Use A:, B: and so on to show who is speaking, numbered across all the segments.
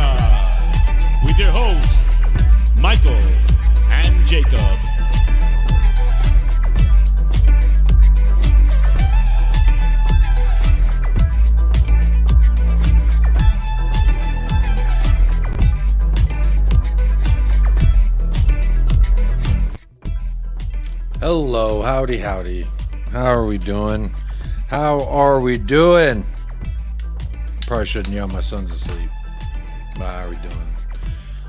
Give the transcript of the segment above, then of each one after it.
A: HANGOUT with your hosts, Michael and Jacob.
B: Hello, howdy. How are we doing? Probably shouldn't yell, my son's asleep. But how are we doing?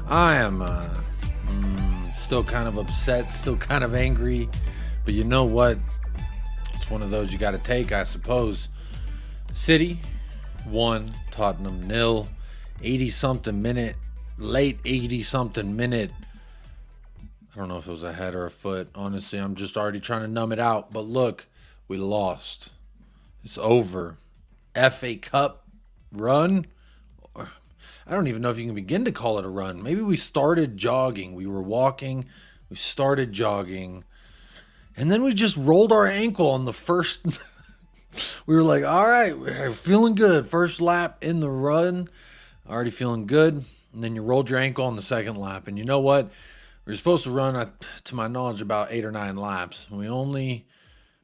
B: I am still kind of upset, still kind of angry. But you know what? It's one of those you got to take, I suppose. City 1, Tottenham 0. 80-something minute. Late 80-something minute. I don't know if it was a head or a foot. Honestly, I'm just already trying to numb it out. But look, we lost. It's over. FA Cup run? I don't even know if you can begin to call it a run. Maybe we started jogging. We were walking. We started jogging. And then we just rolled our ankle on the first. We were like, all right, we're feeling good. First lap in the run. Already feeling good. And then you rolled your ankle on the second lap. And you know what? We were supposed to run, to my knowledge, about 8 or 9 laps. We only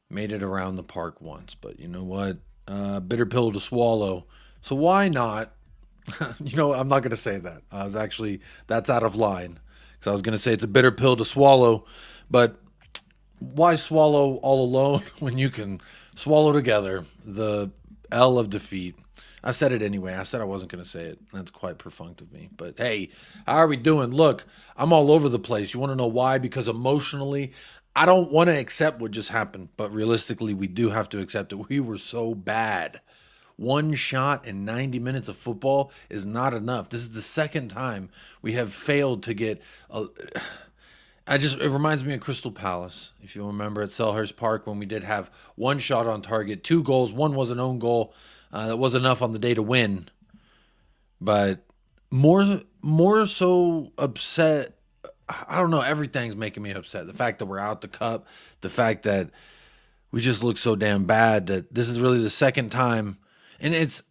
B: made it around the park once. But you know what? Bitter pill to swallow. So why not? I'm not going to say that. That's out of line. Because I was going to say it's a bitter pill to swallow. But why swallow all alone when you can swallow together the L of defeat? I said it anyway. I said I wasn't going to say it. That's quite perfunct of me. But hey, how are we doing? Look, I'm all over the place. You want to know why? Because emotionally, I don't want to accept what just happened. But realistically, we do have to accept it. We were so bad. One shot in 90 minutes of football is not enough. This is the second time we have failed to get it reminds me of Crystal Palace. If you remember at Selhurst Park when we did have one shot on target, 2 goals. One was an own goal. That was enough on the day to win. But more so upset. I don't know. Everything's making me upset. The fact that we're out the cup. The fact that we just look so damn bad. That this is really the second time. And it's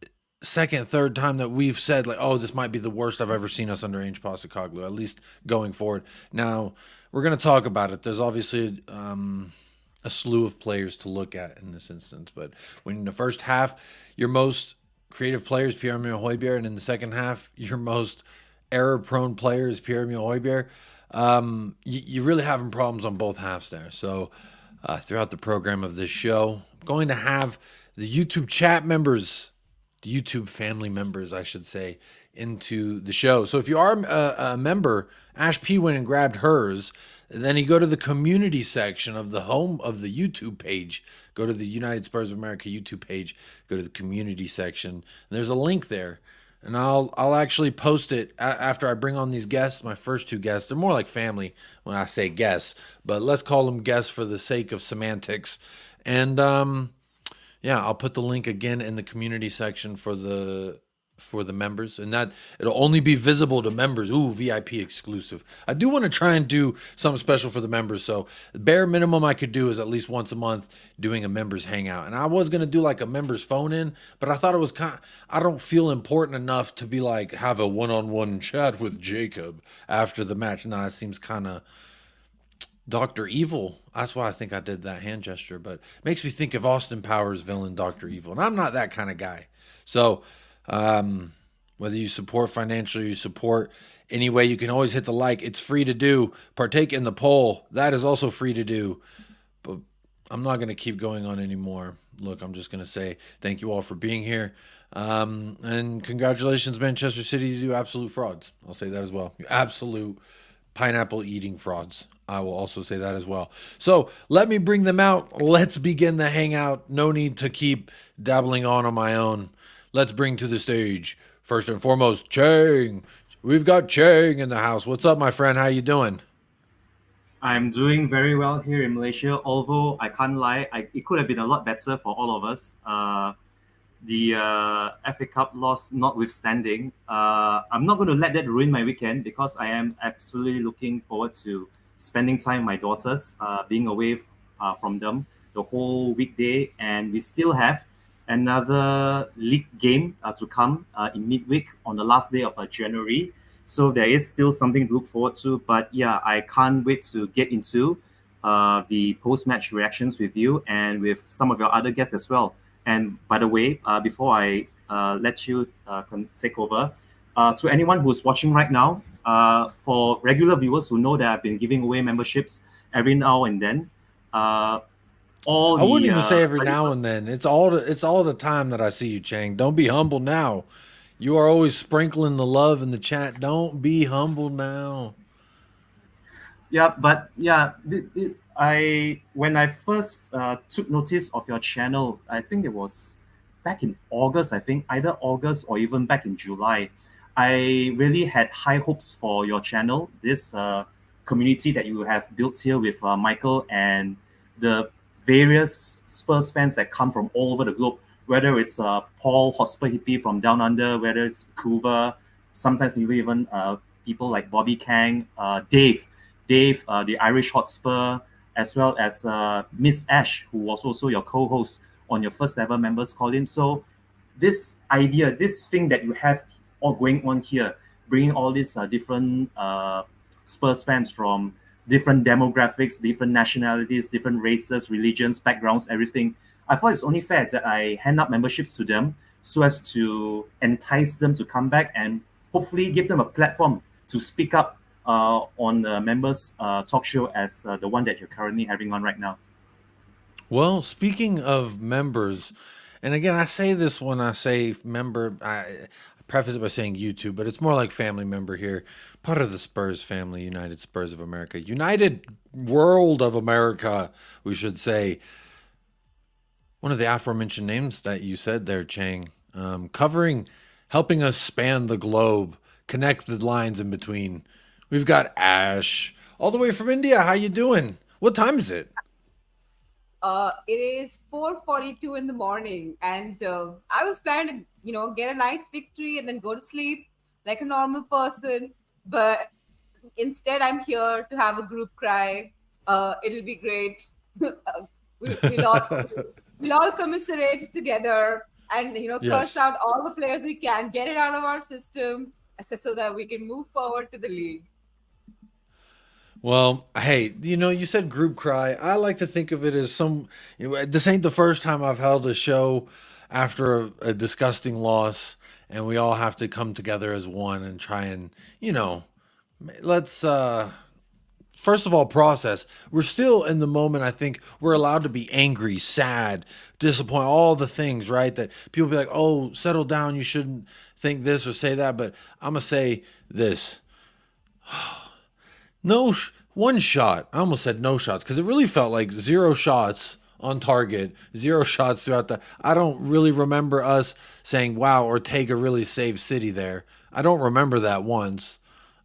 B: second, third time that we've said, like, oh, this might be the worst I've ever seen us under Ange Postecoglou, at least going forward. Now, we're going to talk about it. There's obviously a slew of players to look at in this instance. But when in the first half, your most creative player is Pierre-Emile Højbjerg, and in the second half, your most error-prone player is Pierre-Emile Højbjerg, you're really having problems on both halves there. So throughout the program of this show, I'm going to have the YouTube chat members, the YouTube family members, I should say, into the show. So if you are a member, Ash P went and grabbed hers. And then you go to the community section of the home of the YouTube page. Go to the United Spurs of America YouTube page. Go to the community section. And there's a link there. And I'll actually post it after I bring on these guests, my first 2 guests. They're more like family when I say guests. But let's call them guests for the sake of semantics. And I'll put the link again in the community section for the members, and that it'll only be visible to members. Ooh, VIP exclusive. I do want to try and do something special for the members. So the bare minimum I could do is at least once a month doing a members hangout. And I was going to do like a members phone in, but I thought it was I don't feel important enough to be like, have a one-on-one chat with Jacob after the match. Nah, it seems kind of Dr. Evil. That's why I think I did that hand gesture, but it makes me think of Austin Powers villain Dr. Evil. And I'm not that kind of guy. So, whether you support financially, you support anyway, you can always hit the like. It's free to do. Partake in the poll. That is also free to do. But I'm not going to keep going on anymore. Look, I'm just going to say thank you all for being here. And congratulations, Manchester City. You absolute frauds. I'll say that as well. You absolute pineapple eating frauds. I will also say that as well. So let me bring them out. Let's begin the hangout. No need to keep dabbling on my own. Let's bring to the stage, first and foremost, Chang. We've got Chang in the house. What's up, my friend? How you doing?
C: I'm doing very well here in Malaysia, although I can't lie, it could have been a lot better for all of us. The FA Cup loss notwithstanding, I'm not going to let that ruin my weekend because I am absolutely looking forward to spending time with my daughters, being away from them the whole weekday. And we still have another league game to come in midweek on the last day of January. So there is still something to look forward to. But yeah, I can't wait to get into the post-match reactions with you and with some of your other guests as well. And by the way, before I let you take over, to anyone who's watching right now, for regular viewers who know that I've been giving away memberships every now and then, all
B: I wouldn't
C: the
B: even say every now and then. It's all the time that I see you, Chang. Don't be humble now. You are always sprinkling the love in the chat. Don't be humble now.
C: yeah, but yeah, I when I first took notice of your channel, I think it was back in August. I think either August or even back in July. I really had high hopes for your channel, this community that you have built here with Michael and the various Spurs fans that come from all over the globe. Whether it's Paul Hotspur Hippie from down under, whether it's Kuva, sometimes maybe even people like Bobby Kang, Dave, the Irish Hotspur, as well as Miss Ash, who was also your co-host on your first ever members call-in. So this idea, this thing that you have all going on here, bringing all these different Spurs fans from different demographics, different nationalities, different races, religions, backgrounds, everything. I thought it's only fair that I hand out memberships to them so as to entice them to come back and hopefully give them a platform to speak up on the members talk show as the one that you're currently having on right now.
B: Well, speaking of members, and again, I say this when I say member, I preface it by saying YouTube, but it's more like family member here, part of the Spurs family, United Spurs of America, United World of America, we should say. One of the aforementioned names that you said there, Chang, helping us span the globe, connect the lines in between. We've got Ash, all the way from India. How you doing? What time is it?
D: It is 4:42 in the morning, and I was planning to, get a nice victory and then go to sleep like a normal person. But instead, I'm here to have a group cry. It'll be great. We'll all commiserate together and curse out all the players we can, get it out of our system, so that we can move forward to the league.
B: Well, hey, you said group cry. I like to think of it as this ain't the first time I've held a show after a disgusting loss, and we all have to come together as one and try and, let's, first of all, process. We're still in the moment. I think we're allowed to be angry, sad, disappointed, all the things, right? That people be like, oh, settle down. You shouldn't think this or say that. But I'm going to say this. One shot. I almost said no shots because it really felt like 0 shots on target, 0 shots throughout I don't really remember us saying, wow, Ortega really saved City there. I don't remember that once.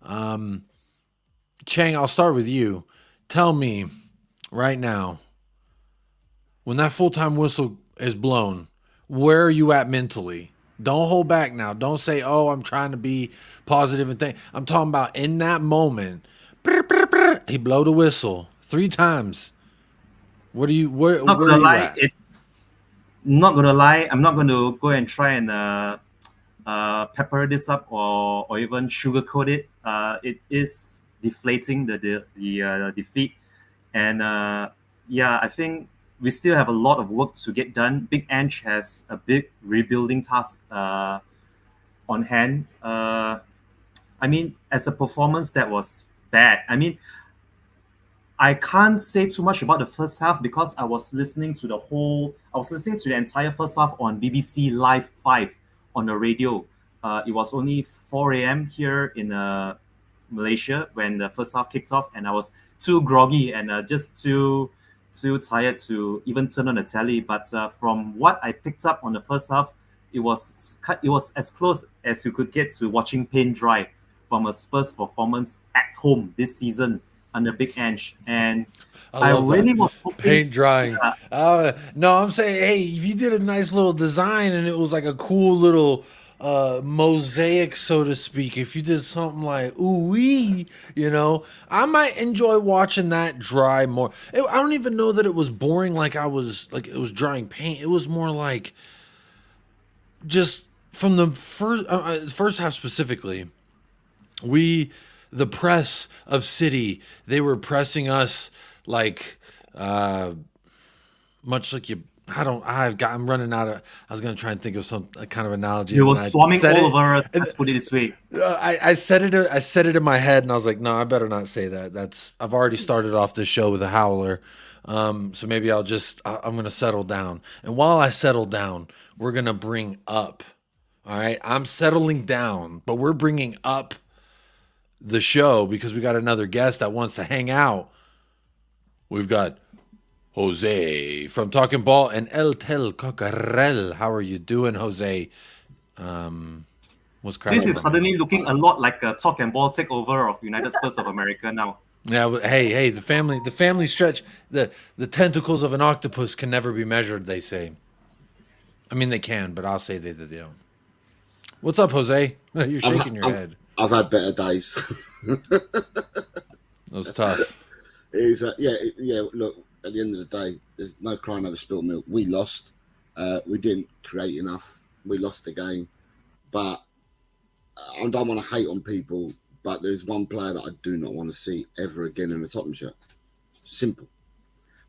B: Chang, I'll start with you. Tell me right now, when that full-time whistle is blown, where are you at mentally? Don't hold back now. Don't say, oh, I'm trying to be positive and think. I'm talking about in that moment. He blow the whistle 3 times. Where are you at?
C: Not gonna lie, I'm not going to go and try and pepper this up or even sugarcoat it. It is deflating the defeat, and I think we still have a lot of work to get done. Big Ange has a big rebuilding task on hand. I mean, as a performance that was bad. I mean, I can't say too much about the first half because I was listening to the entire first half on BBC Live 5 on the radio. It was only 4 a.m. here in Malaysia when the first half kicked off, and I was too groggy and just too tired to even turn on the telly. But from what I picked up on the first half, it was as close as you could get to watching paint dry from a Spurs performance at home this season under Big Ange. And I really was hoping
B: paint drying. No, I'm saying, hey, if you did a nice little design and it was like a cool little mosaic, so to speak, if you did something like ooh-wee, I might enjoy watching that dry more. I don't even know that it was boring, like it was drying paint. It was more like just from the first half specifically, the press of City, they were pressing us like much like you. I'm running out of. I was gonna try and think of some kind of analogy.
C: You
B: and
C: were
B: then I
C: swarming
B: said
C: all
B: it,
C: over us.
B: and
C: Let's put it this way.
B: I said it. I said it in my head, and I was like, "No, I better not say that. I've already started off this show with a howler, so maybe I'm gonna settle down. And while I settle down, we're gonna bring up. All right, I'm settling down, but we're bringing up the show because we got another guest that wants to hang out. We've got Jose from Talking Ball and El Tel Cocarel. How are you doing, Jose? What's cracking?
C: This is suddenly looking a lot like a talk and ball takeover of United Spurs of America now.
B: Yeah, hey, the family stretch, the tentacles of an octopus can never be measured, they say. I mean, they can, but I'll say they don't. What's up, Jose? You're shaking your head.
E: I've had better days.
B: That was tough.
E: Yeah. Look, at the end of the day, there's no crying over spilt milk. We lost. We didn't create enough. We lost the game. But I don't want to hate on people, but there's one player that I do not want to see ever again in a Tottenham shirt. Simple.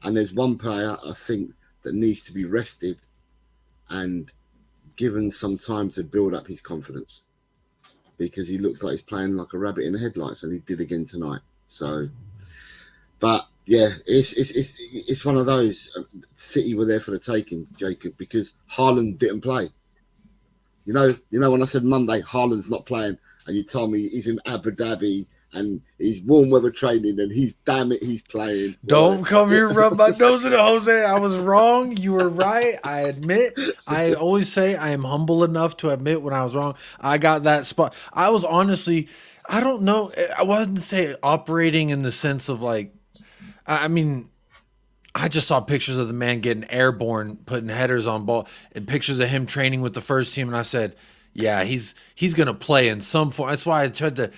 E: And there's one player I think that needs to be rested and given some time to build up his confidence, because he looks like he's playing like a rabbit in the headlights, and he did again tonight. So, but yeah, it's one of those. City were there for the taking, Jacob, because Haaland didn't play. You know, when I said Monday, Haaland's not playing, and you told me he's in Abu Dhabi and he's warm weather training, and he's playing.
B: Don't come here, rub my nose in it, Jose. I was wrong. You were right. I admit. I always say I am humble enough to admit when I was wrong. I got that spot. I was honestly, I don't know. I wasn't say operating in the sense of like, I mean, I just saw pictures of the man getting airborne, putting headers on ball, and pictures of him training with the first team, and I said, yeah, he's gonna play in some form. That's why I tried to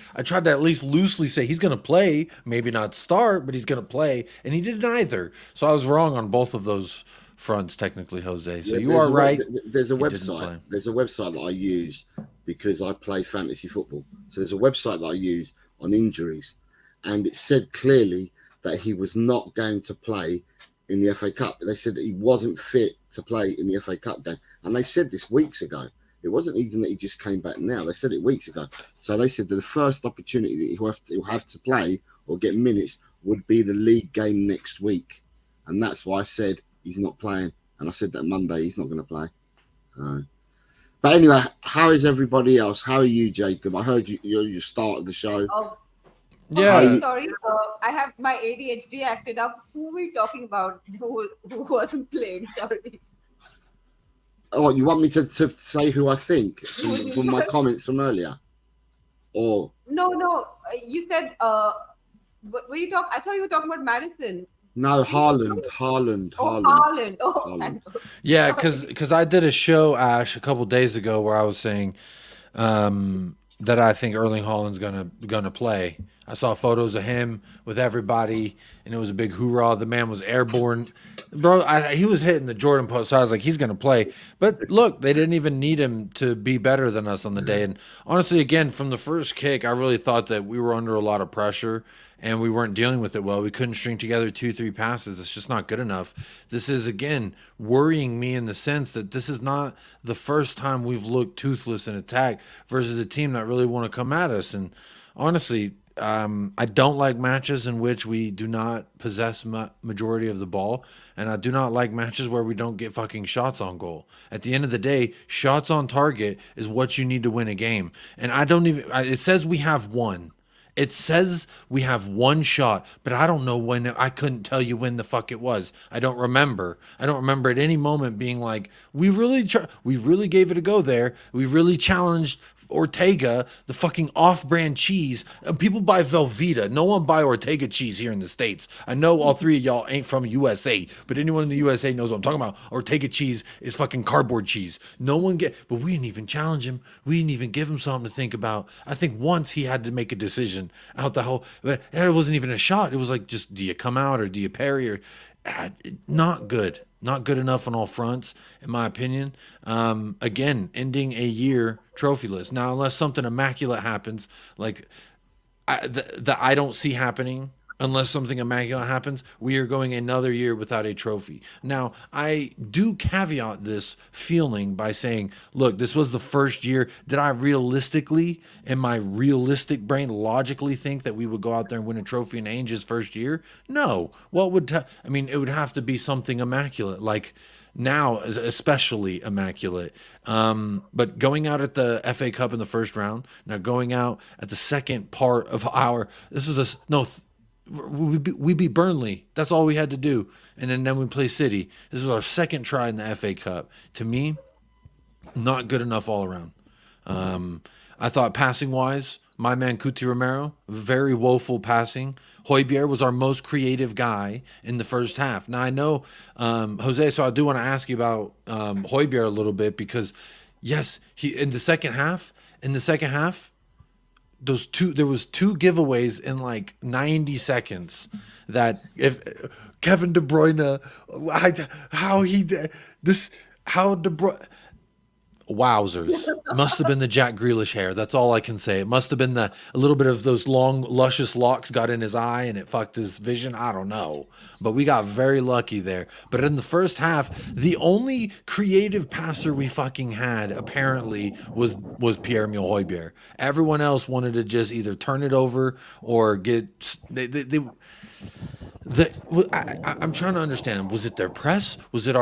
B: at least loosely say he's gonna play, maybe not start, but he's gonna play, and he didn't either. So I was wrong on both of those fronts, technically, Jose. So you are right.
E: There's a website. There's a website that I use because I play fantasy football. So there's a website that I use on injuries, and it said clearly that he was not going to play in the FA Cup. They said that he wasn't fit to play in the FA Cup game, and they said this weeks ago. It wasn't even that he just came back now. They said it weeks ago. So they said that the first opportunity that he'll have to play or get minutes would be the league game next week. And that's why I said he's not playing. And I said that Monday he's not going to play. But anyway, how is everybody else? How are you, Jacob? I heard you started the show.
B: Yeah.
D: Sorry, I have my ADHD acted up. Who are we talking about? Who wasn't playing? Sorry.
E: Oh, you want me to say who I think from my comments from earlier? Or
D: No. You said were you talk? I thought you were talking about Madison.
E: No, Haaland.
D: Oh, Haaland. Oh,
E: Haaland.
B: Yeah, because I did a show, Ash, a couple days ago where I was saying that I think Erling Haaland's gonna play. I saw photos of him with everybody, and it was a big hoorah. The man was airborne. Bro, he was hitting the Jordan post, so I was like, he's going to play. But look, they didn't even need him to be better than us on the day. And honestly, again, from the first kick, I really thought that we were under a lot of pressure, and we weren't dealing with it well. We couldn't string together 2-3 passes. It's just not good enough. This is, again, worrying me in the sense that this is not the first time we've looked toothless in attack versus a team that really want to come at us. And honestly, I don't like matches in which we do not possess majority of the ball, and I do not like matches where we don't get fucking shots on goal. At the end of the day, shots on target is what you need to win a game. And it says we have one. It says we have one shot, but I don't know when. I couldn't tell you when the fuck it was. I don't remember. I don't remember at any moment being like, we really gave it a go there. We really challenged Ortega, the fucking off-brand cheese. People buy Velveeta. No one buy Ortega cheese here in the States. I know all three of y'all ain't from USA, but anyone in the USA knows what I'm talking about. Ortega cheese is fucking cardboard cheese. No one but we didn't even challenge him. We didn't even give him something to think about. I think once he had to make a decision out the whole, but it wasn't even a shot. It was like, just, do you come out or do you parry or not good. Not good enough on all fronts, in my opinion. Again, ending a year trophyless. Now, unless something immaculate happens, like that I don't see happening, unless something immaculate happens, we are going another year without a trophy. Now, I do caveat this feeling by saying, look, this was the first year. Did I realistically, in my realistic brain, logically think that we would go out there and win a trophy in Ainge's first year? No. What would, I mean, it would have to be something immaculate, like now, especially immaculate. But going out at the FA Cup in the first round, now going out at the second part of we beat Burnley. That's all we had to do. And then we play City. This was our second try in the FA Cup. To me, not good enough all around. I thought passing-wise, my man Cuti Romero, very woeful passing. Højbjerg was our most creative guy in the first half. Now, I know, Jose, so I do want to ask you about Højbjerg a little bit because, yes, in the second half, there was two giveaways in like 90 seconds that if Kevin De Bruyne, wowzers. Must have been the Jack Grealish hair. That's all I can say. It must have been a little bit of those long, luscious locks got in his eye and it fucked his vision. I don't know. But we got very lucky there. But in the first half, the only creative passer we fucking had, apparently, was Pierre-Emile Højbjerg. Everyone else wanted to just either turn it over or get... I'm trying to understand. Was it their press? Was it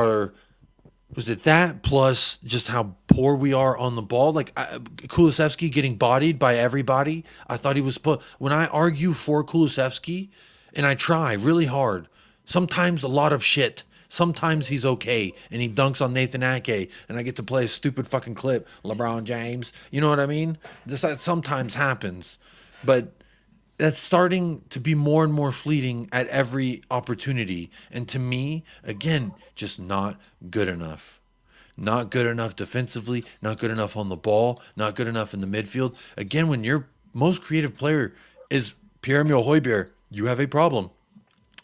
B: that plus just how poor we are on the ball? Like Kulusevski getting bodied by everybody. I thought he was when I argue for Kulusevski, and I try really hard, sometimes a lot of shit. Sometimes he's okay, and he dunks on Nathan Ake, and I get to play a stupid fucking clip, LeBron James. You know what I mean? That sometimes happens, but that's starting to be more and more fleeting at every opportunity. And to me, again, just not good enough. Not good enough defensively, not good enough on the ball, not good enough in the midfield. Again, when your most creative player is Pierre-Emile Højbjerg, you have a problem.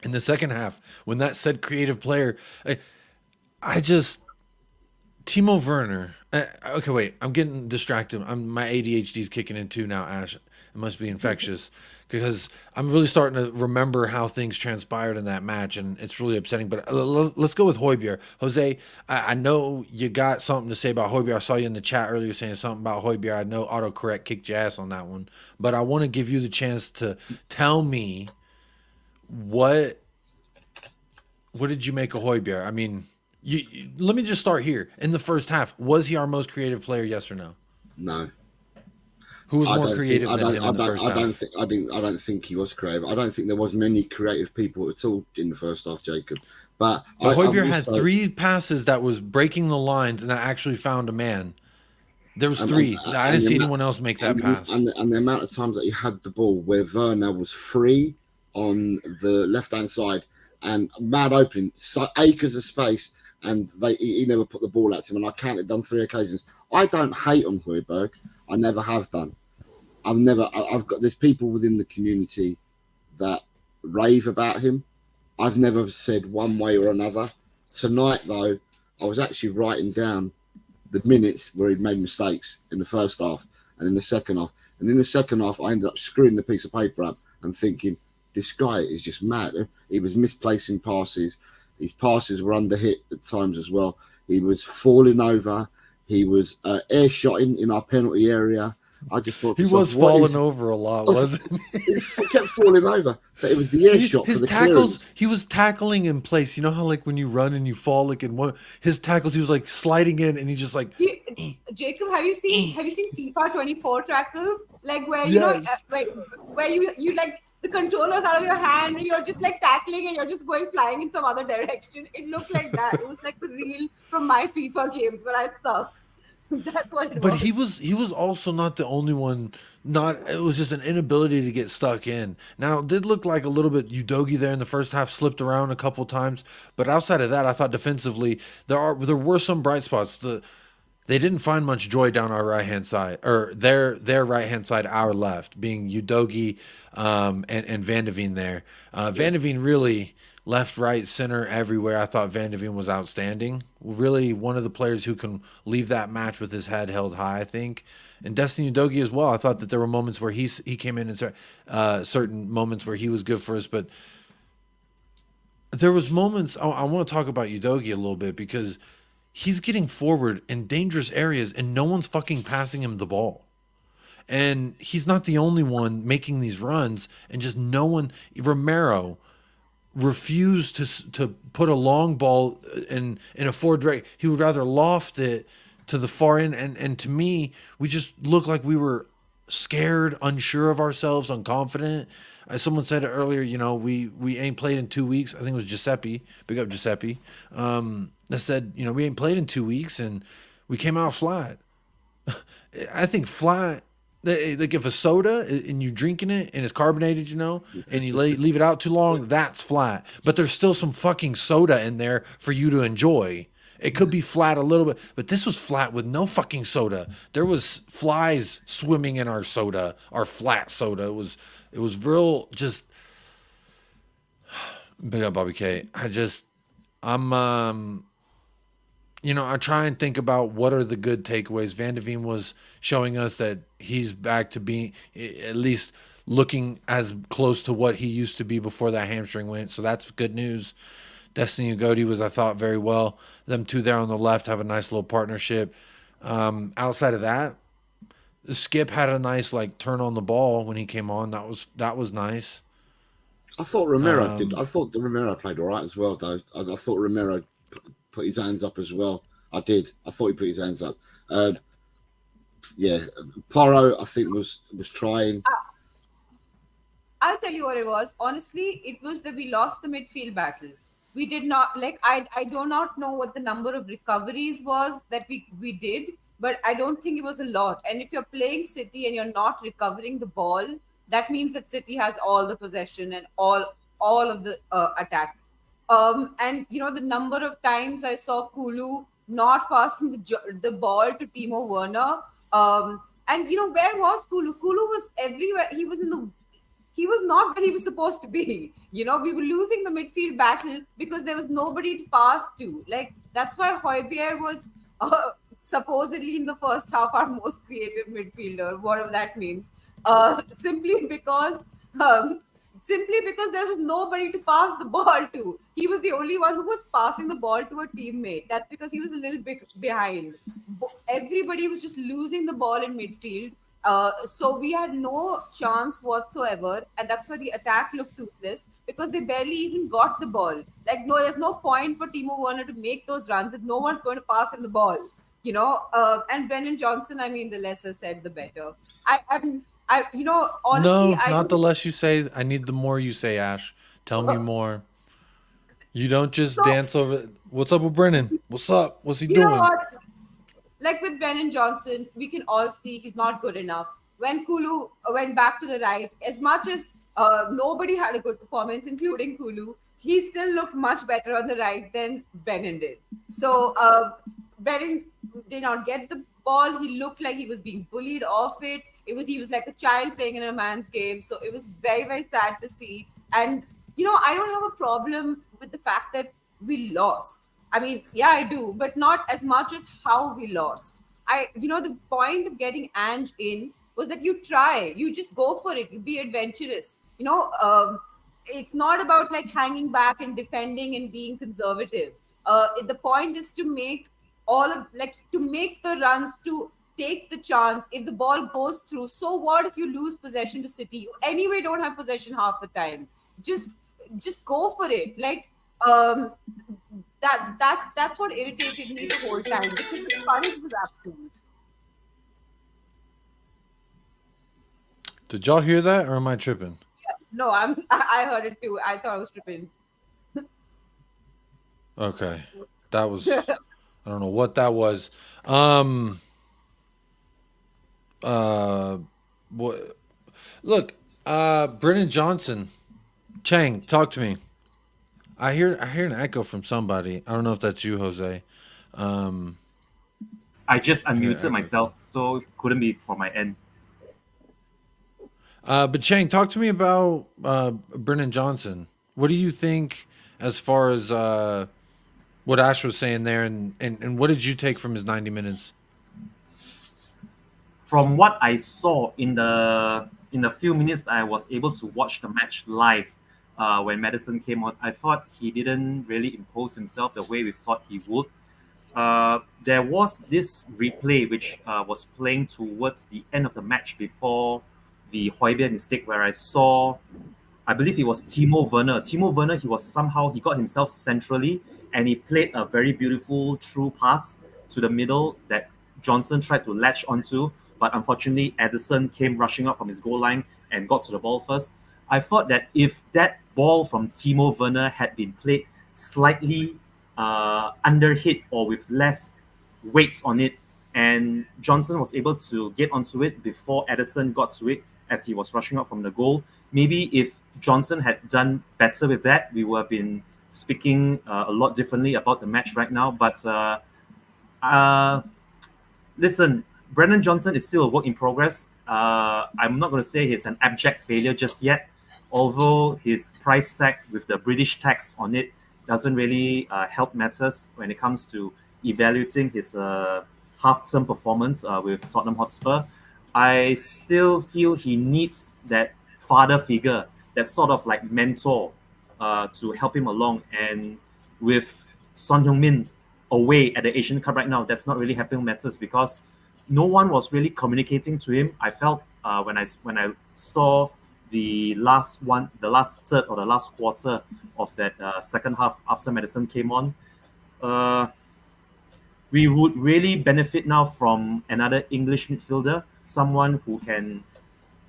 B: In the second half, when that said creative player, Timo Werner. Okay, wait, I'm getting distracted. My ADHD is kicking in too now, Ash. It must be infectious because I'm really starting to remember how things transpired in that match, and it's really upsetting. But let's go with Højbjerg. Jose, I know you got something to say about Højbjerg. I saw you in the chat earlier saying something about Højbjerg. I know autocorrect kicked your ass on that one, but I want to give you the chance to tell me what did you make of Højbjerg? I mean, let me just start here. In the first half, was he our most creative player? Yes or no?
E: No.
B: Who was more creative than him in the first half?
E: I don't think he was creative. I don't think there was many creative people at all in the first half, Jacob. But
B: Højbjerg had 3 passes that was breaking the lines and that actually found a man. There was 3. I didn't see anyone else make that pass.
E: And the amount of times that he had the ball where Werner was free on the left-hand side and mad opening, acres of space, and he never put the ball out to him. And I counted on 3 occasions. I don't hate on Højbjerg. I never have done. There's people within the community that rave about him. I've never said one way or another. Tonight, though, I was actually writing down the minutes where he'd made mistakes in the first half and in the second half. And in the second half, I ended up screwing the piece of paper up and thinking, this guy is just mad. He was misplacing passes. His passes were under hit at times as well. He was falling over. He was air-shotting in our penalty area. I just thought
B: he was falling over a lot, wasn't he?
E: He kept falling over, but it was the air shot for the tackles.
B: Clearance. He was tackling in place. You know how like when you run and you fall, like in one his tackles, he was like sliding in, and he just like.
D: Jacob, have you seen FIFA 24 tackles? Like where you know, where you like the controller's out of your hand and you're just like tackling and you're just going flying in some other direction. It looked like that. It was like the reel from my FIFA games where I sucked. That's what it was.
B: But he was also not the only one. It was just an inability to get stuck in. Now it did look like a little bit Udogie there in the first half, slipped around a couple times. But outside of that, I thought defensively there were some bright spots. they didn't find much joy down our right hand side, or their right hand side, our left, being Udogi and Van de Veen there. Van de Veen really left, right, center, everywhere. I thought Van de Veen was outstanding. Really one of the players who can leave that match with his head held high, I think. And Destiny Udogi as well. I thought that there were moments where he came in and certain moments where he was good for us, but there was moments. I want to talk about Udogi a little bit because he's getting forward in dangerous areas and no one's fucking passing him the ball. And he's not the only one making these runs, and just no one. Romero refused to put a long ball in a forward direct. He would rather loft it to the far end, and to me, we just looked like we were scared, unsure of ourselves, unconfident. As someone said it earlier, you know, we ain't played in 2 weeks. I think it was Giuseppe. Big up Giuseppe. That said, you know, we ain't played in 2 weeks and we came out flat. I think flat. Like if a soda and you drinking it and it's carbonated, you know, and you leave it out too long, that's flat. But there's still some fucking soda in there for you to enjoy. It could be flat a little bit, but this was flat with no fucking soda. There was flies swimming in our soda, our flat soda. It was real. Just big up Bobby K. I'm you know, I try and think about what are the good takeaways. Van de Veen was showing us that he's back to being at least looking as close to what he used to be before that hamstring went. So that's good news. Destiny Udogi was, I thought, very well. Them two there on the left have a nice little partnership. Outside of that, Skip had a nice like turn on the ball when he came on. That was nice.
E: I thought Romero did. I thought Romero played all right as well, though. I thought Romero put his hands up as well. I did. I thought he put his hands up. Yeah, Porro, I think was trying.
D: I'll tell you what it was. Honestly, it was that we lost the midfield battle. We did not like. I do not know what the number of recoveries was that we did, but I don't think it was a lot. And if you're playing City and you're not recovering the ball, that means that City has all the possession and all of the attack. And you know the number of times I saw Kulu not passing the ball to Timo Werner. And you know where was Kulu? Kulu was everywhere. He was not where he was supposed to be. You know, we were losing the midfield battle because there was nobody to pass to. Like that's why Højbjerg was supposedly in the first half our most creative midfielder, whatever that means. Simply because there was nobody to pass the ball to. He was the only one who was passing the ball to a teammate. That's because he was a little bit behind. Everybody was just losing the ball in midfield. So we had no chance whatsoever, and that's why the attack looked toothless because they barely even got the ball. Like, no, there's no point for Timo Werner to make those runs if no one's going to pass him the ball. You know, and Brennan Johnson. I mean, the lesser said, the better. You know, honestly,
B: not the less you say. I need the more you say, Ash. Tell me more. You don't just dance over. What's up with Brennan? What's up? What's he doing?
D: You know what? Like with Brennan Johnson, we can all see he's not good enough. When Kulu went back to the right, as much as nobody had a good performance, including Kulu, he still looked much better on the right than Brennan did. So Brennan did not get the ball. He looked like he was being bullied off it. He was like a child playing in a man's game. So it was very, very sad to see. And, you know, I don't have a problem with the fact that we lost. I mean, yeah, I do, but not as much as how we lost. You know, the point of getting Ange in was that you try, you just go for it, you be adventurous. You know, it's not about like hanging back and defending and being conservative. The point is to make to make the runs, to take the chance. If the ball goes through, so what if you lose possession to City? You anyway don't have possession half the time. Just go for it. Like that's what irritated me the whole time because the courage was absent.
B: Did y'all hear that, or am I tripping?
D: Yeah, no, I heard it too. I thought I was tripping.
B: Okay, that was. I don't know what that was. What? Look, Brennan Johnson, Chang, talk to me. I hear an echo from somebody. I don't know if that's you, Jose.
C: I just unmuted
B: echo.
C: myself, so it couldn't be from my end.
B: But Chang, talk to me about Brennan Johnson. What do you think as far as what Ash was saying there, and what did you take from his 90 minutes?
C: From what I saw in the few minutes that I was able to watch the match live, when Madison came on, I thought he didn't really impose himself the way we thought he would. There was this replay which was playing towards the end of the match before the Højbjerg mistake, where I saw, I believe it was Timo Werner. Timo Werner, he got himself centrally, and he played a very beautiful through pass to the middle that Johnson tried to latch onto, but unfortunately Ederson came rushing up from his goal line and got to the ball first. I thought that if that ball from Timo Werner had been played slightly under hit or with less weight on it, and Johnson was able to get onto it before Ederson got to it as he was rushing up from the goal. Maybe if Johnson had done better with that, we would have been speaking a lot differently about the match right now. But listen, Brennan Johnson is still a work in progress. I'm not going to say he's an abject failure just yet, although his price tag with the British tax on it doesn't really help matters when it comes to evaluating his half-term performance with Tottenham Hotspur. I still feel he needs that father figure, that sort of like mentor to help him along. And with Son Heung-min away at the Asian Cup right now, that's not really helping matters because no one was really communicating to him. I felt when I saw the last third or the last quarter of that second half after Madison came on, we would really benefit now from another English midfielder, someone who can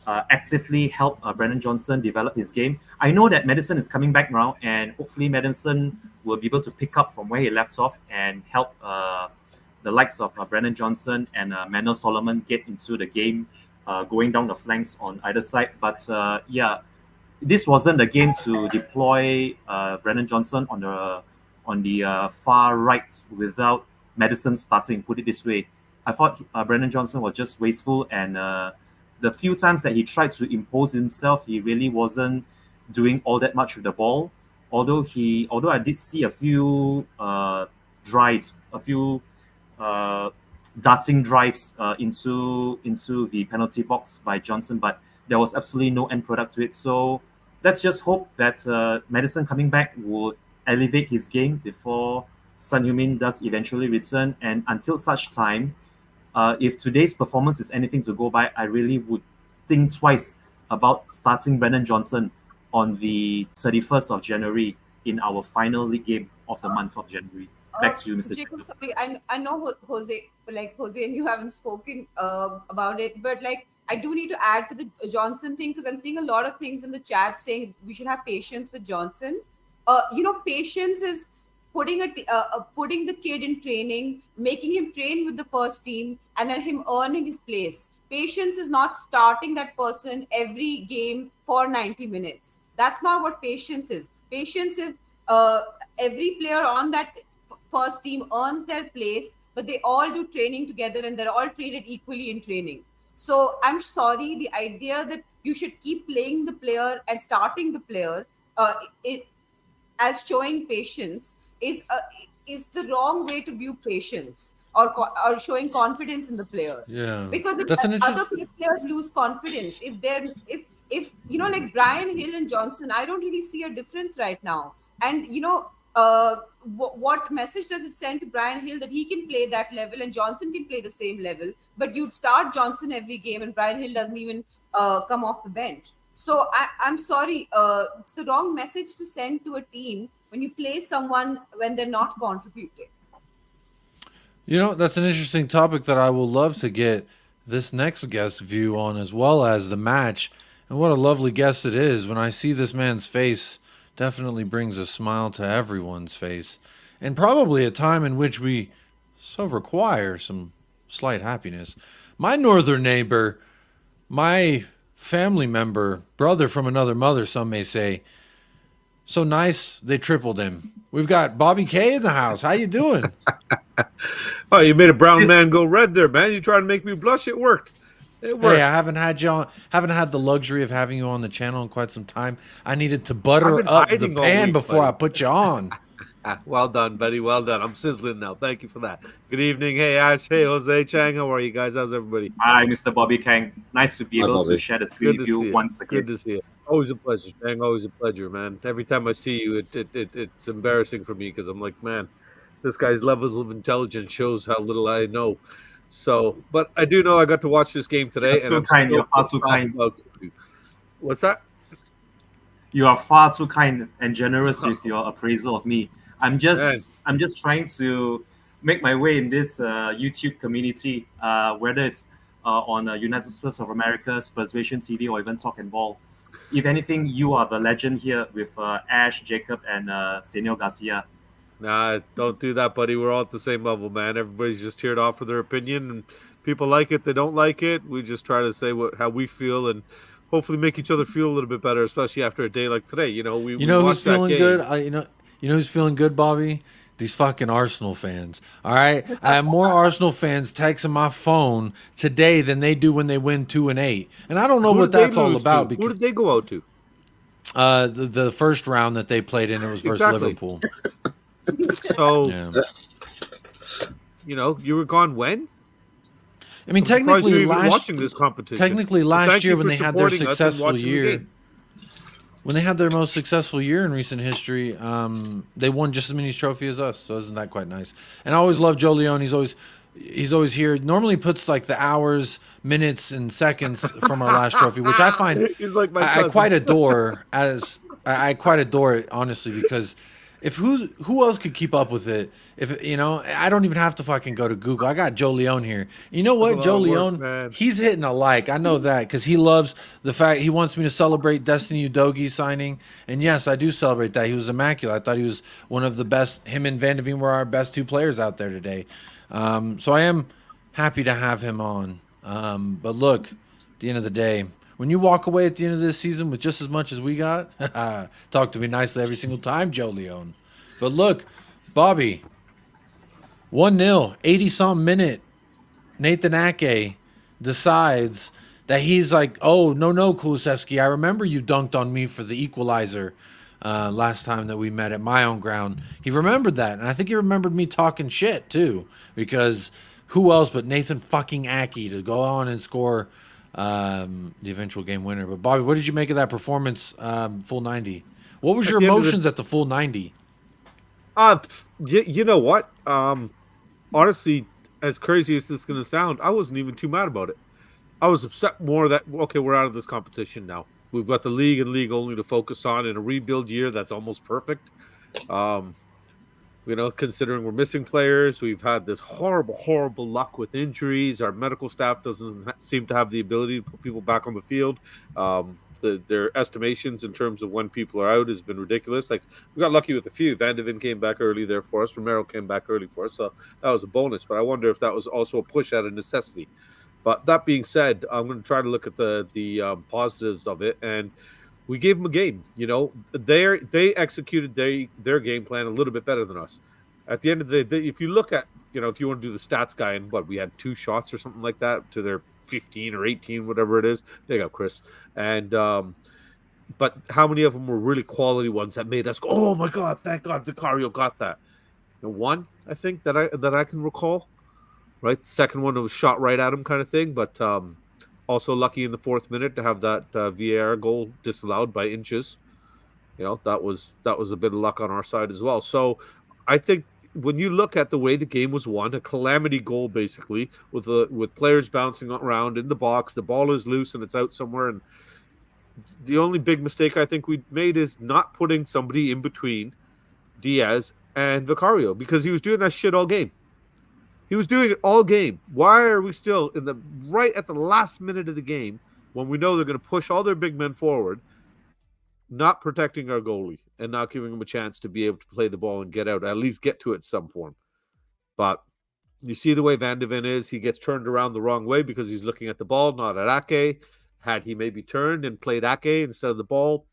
C: actively help Brennan Johnson develop his game. I know that Madison is coming back now, and hopefully Madison will be able to pick up from where he left off and help the likes of Brennan Johnson and Manuel Solomon get into the game, going down the flanks on either side. But yeah, this wasn't the game to deploy Brennan Johnson on the far right without Madison starting, put it this way. I thought Brennan Johnson was just wasteful, and the few times that he tried to impose himself, he really wasn't doing all that much with the ball. Although I did see a few drives, a few darting drives into the penalty box by Johnson, but there was absolutely no end product to it. So let's just hope that Madison coming back would elevate his game before Son Heung-min does eventually return. And until such time, if today's performance is anything to go by, I really would think twice about starting Brennan Johnson on the 31st of January in our final league game of the month of January. Back to you, Mr.
D: Jacob, sorry, I know Jose and you haven't spoken about it, but like I do need to add to the Johnson thing because I'm seeing a lot of things in the chat saying we should have patience with Johnson. Patience is putting the kid in training, making him train with the first team, and then him earning his place. Patience is not starting that person every game for 90 minutes. That's not what patience is. Patience is every player on that first team earns their place, but they all do training together and they're all treated equally in training. So I'm sorry, the idea that you should keep playing the player and starting the player as showing patience is the wrong way to view patience or showing confidence in the player.
B: Yeah,
D: Because if
B: that's an
D: other players lose confidence, if like Brian Hill and Johnson, I don't really see a difference right now. And what message does it send to Brian Hill that he can play that level and Johnson can play the same level, but you'd start Johnson every game and Brian Hill doesn't even come off the bench? So I'm sorry, it's the wrong message to send to a team when you play someone when they're not contributing.
B: That's an interesting topic that I will love to get this next guest view on, as well as the match. And what a lovely guest it is. When I see this man's face, definitely brings a smile to everyone's face. And probably a time in which we so require some slight happiness. My northern neighbor, my family member, brother from another mother, some may say, so nice they tripled him. We've got Bobby K in the house. How you doing?
F: Oh, you made a brown man go red there, man. You trying to make me blush? It worked. It worked.
B: Hey, I haven't had you on, haven't had the luxury of having you on the channel in quite some time. I needed to butter
F: been
B: up the
F: hiding all
B: pan
F: week,
B: before
F: buddy.
B: I put you on.
F: Well done, buddy. Well done. I'm sizzling now. Thank you for that. Good evening. Hey, Ash. Hey, Jose Chang. How are you guys? How's everybody?
C: Hi, Mr. Bobby Kang. Nice to be
E: Hi,
C: able to
E: Bobby.
C: share the screen
F: Good
C: with
F: to see
C: you
F: you.
C: once again.
F: Good to see you. Always a pleasure, Chang. Always a pleasure, man. Every time I see you, it's embarrassing for me because I'm like, man, this guy's level of intelligence shows how little I know. So, but I do know I got to watch this game today.
C: You're so kind. You're far too kind.
F: What's that?
C: You are far too kind and generous with your appraisal of me. I'm just trying to make my way in this YouTube community, whether it's on United Spurs of America, Spursvation TV, or even Talk and Ball. If anything, you are the legend here with Ash, Jacob, and Senor Garcia.
F: Nah, don't do that, buddy. We're all at the same level, man. Everybody's just here to offer their opinion, and people like it, they don't like it. We just try to say how we feel and hopefully make each other feel a little bit better, especially after a day like today. You know, we
B: Who's feeling good? You know who's feeling good, Bobby? These fucking Arsenal fans. All right, I have more Arsenal fans texting my phone today than they do when they win 2-8, and I don't know what that's all about.
F: Who did they go out to?
B: The first round that they played in, it was versus Liverpool.
F: So,
B: Yeah.
F: you know, you were gone when?
B: I mean,
F: I'm surprised you're
B: technically,
F: even watching this competition.
B: technically
F: But
B: last
F: thank
B: year
F: you
B: when
F: for
B: they had their
F: supporting us and
B: successful
F: watching the
B: year,
F: game.
B: when they had their most successful year in recent history, they won just as many trophies as us. So isn't that quite nice? And I always love Joe Leone. He's always here. Normally puts like the hours, minutes, and seconds from our last trophy, which I find
F: He's like my
B: I
F: cousin.
B: quite adore. I quite adore it, honestly, because if who else could keep up with it? If I don't even have to fucking go to Google. I got Joe Leone here. You know what,
F: That's a
B: Joe
F: lot of work,
B: Leone?
F: man.
B: He's hitting a like. I know that because he loves the fact he wants me to celebrate Destiny Udogie signing. And yes, I do celebrate that. He was immaculate. I thought he was one of the best. Him and Van de Veen were our best two players out there today. So I am happy to have him on. But look, at the end of the day, when you walk away at the end of this season with just as much as we got, talk to me nicely every single time, Joe Leone. But look, Bobby, 1-0, 80-something minute. Nathan Ake decides that he's like, oh, no, Kulusevski, I remember you dunked on me for the equalizer last time that we met at my own ground. He remembered that, and I think he remembered me talking shit, too, because who else but Nathan fucking Ake to go on and score the eventual game winner. But, Bobby, what did you make of that performance, full 90? What was your emotions at the full 90?
F: You know what? Honestly, as crazy as this is going to sound, I wasn't even too mad about it. I was upset more that, okay, we're out of this competition now. We've got the league and league only to focus on in a rebuild year that's almost perfect. Considering we're missing players, we've had this horrible luck with injuries. Our medical staff doesn't seem to have the ability to put people back on the field. Their estimations in terms of when people are out has been ridiculous. Like, we got lucky with a few. Van de Ven came back early there for us. Romero came back early for us. So that was a bonus. But I wonder if that was also a push out of necessity. But that being said, I'm going to try to look at the positives of it. And we gave them a game. You know, they executed their game plan a little bit better than us. At the end of the day, if you look at, if you want to do the stats guy, and we had 2 shots or something like that to their 15 or 18, whatever it is. They got Chris. And but how many of them were really quality ones that made us go, oh my God, thank God Vicario got that? One, I think, that I can recall. Right, the second one was shot right at him, kind of thing. But also lucky in the 4th minute to have that VAR goal disallowed by inches. That was a bit of luck on our side as well. So I think when you look at the way the game was won, a calamity goal basically with players bouncing around in the box, the ball is loose and it's out somewhere. And the only big mistake I think we made is not putting somebody in between Diaz and Vicario, because he was doing that shit all game. He was doing it all game. Why are we still right at the last minute of the game, when we know they're going to push all their big men forward, not protecting our goalie and not giving him a chance to be able to play the ball and get out, at least get to it some form? But you see the way Van de Ven is, he gets turned around the wrong way because he's looking at the ball, not at Ake. Had he maybe turned and played Ake instead of the ball,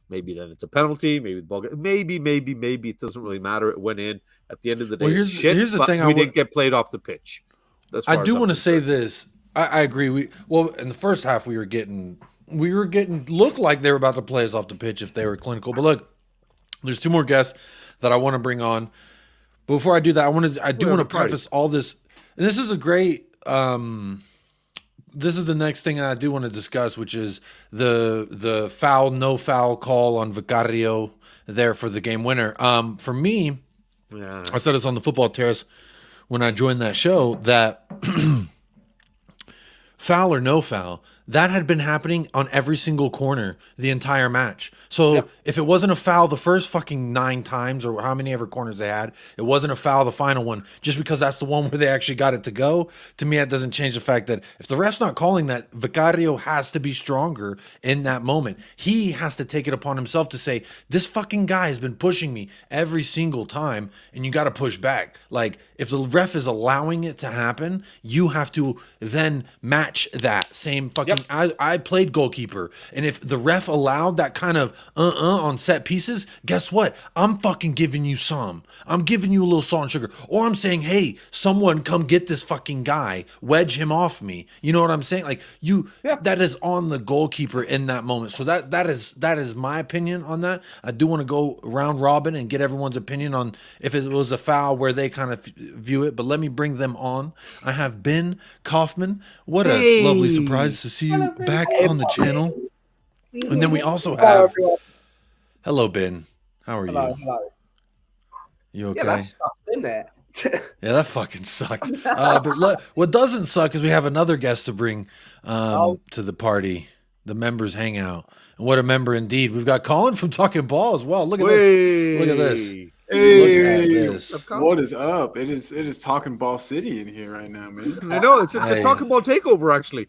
F: maybe then it's a penalty. Maybe the ball. Maybe it doesn't really matter. It went in. At the end of the day,
B: Well, here's the thing.
F: We didn't get played off the pitch.
B: I do want to say this. I agree. In the first half we were getting looked like they were about to play us off the pitch if they were clinical. But look, there's two more guests that I want to bring on. But before I do that, I do want to preface all this. And this is a great. This is the next thing I do want to discuss, which is the foul, no foul call on Vicario there for the game winner. For me, I said this on the Football Terrace when I joined that show that foul or no foul, that had been happening on every single corner the entire match. So if it wasn't a foul the first fucking 9 times or how many ever corners they had, it wasn't a foul the final one, just because that's the one where they actually got it to go. To me, that doesn't change the fact that if the ref's not calling that, Vicario has to be stronger in that moment. He has to take it upon himself to say, this fucking guy has been pushing me every single time and you got to push back. Like, if the ref is allowing it to happen, you have to then match that same fucking. I played goalkeeper, and if the ref allowed that kind of on set pieces, guess what? I'm fucking giving you some. I'm giving you a little salt and sugar, or I'm saying, hey, someone come get this fucking guy, wedge him off me. You know what I'm saying? Like that is on the goalkeeper in that moment. So that is my opinion on that. I do want to go round robin and get everyone's opinion on if it was a foul where they kind of view it. But let me bring them on. I have Ben Kaufman. What a lovely surprise to see you back on the channel. And then we also have hello Ben. How are you?
G: Hello.
B: You okay?
G: Yeah, that sucked, didn't it?
B: Yeah, that fucking sucked. But what doesn't suck is we have another guest to bring to the party, the members hangout. And what a member indeed. We've got Colin from Talking Ball as well. Look at this. Look at this.
H: Hey, what is up? It is Talking Ball City in here right now, man.
F: I know it's a Talking Ball takeover actually.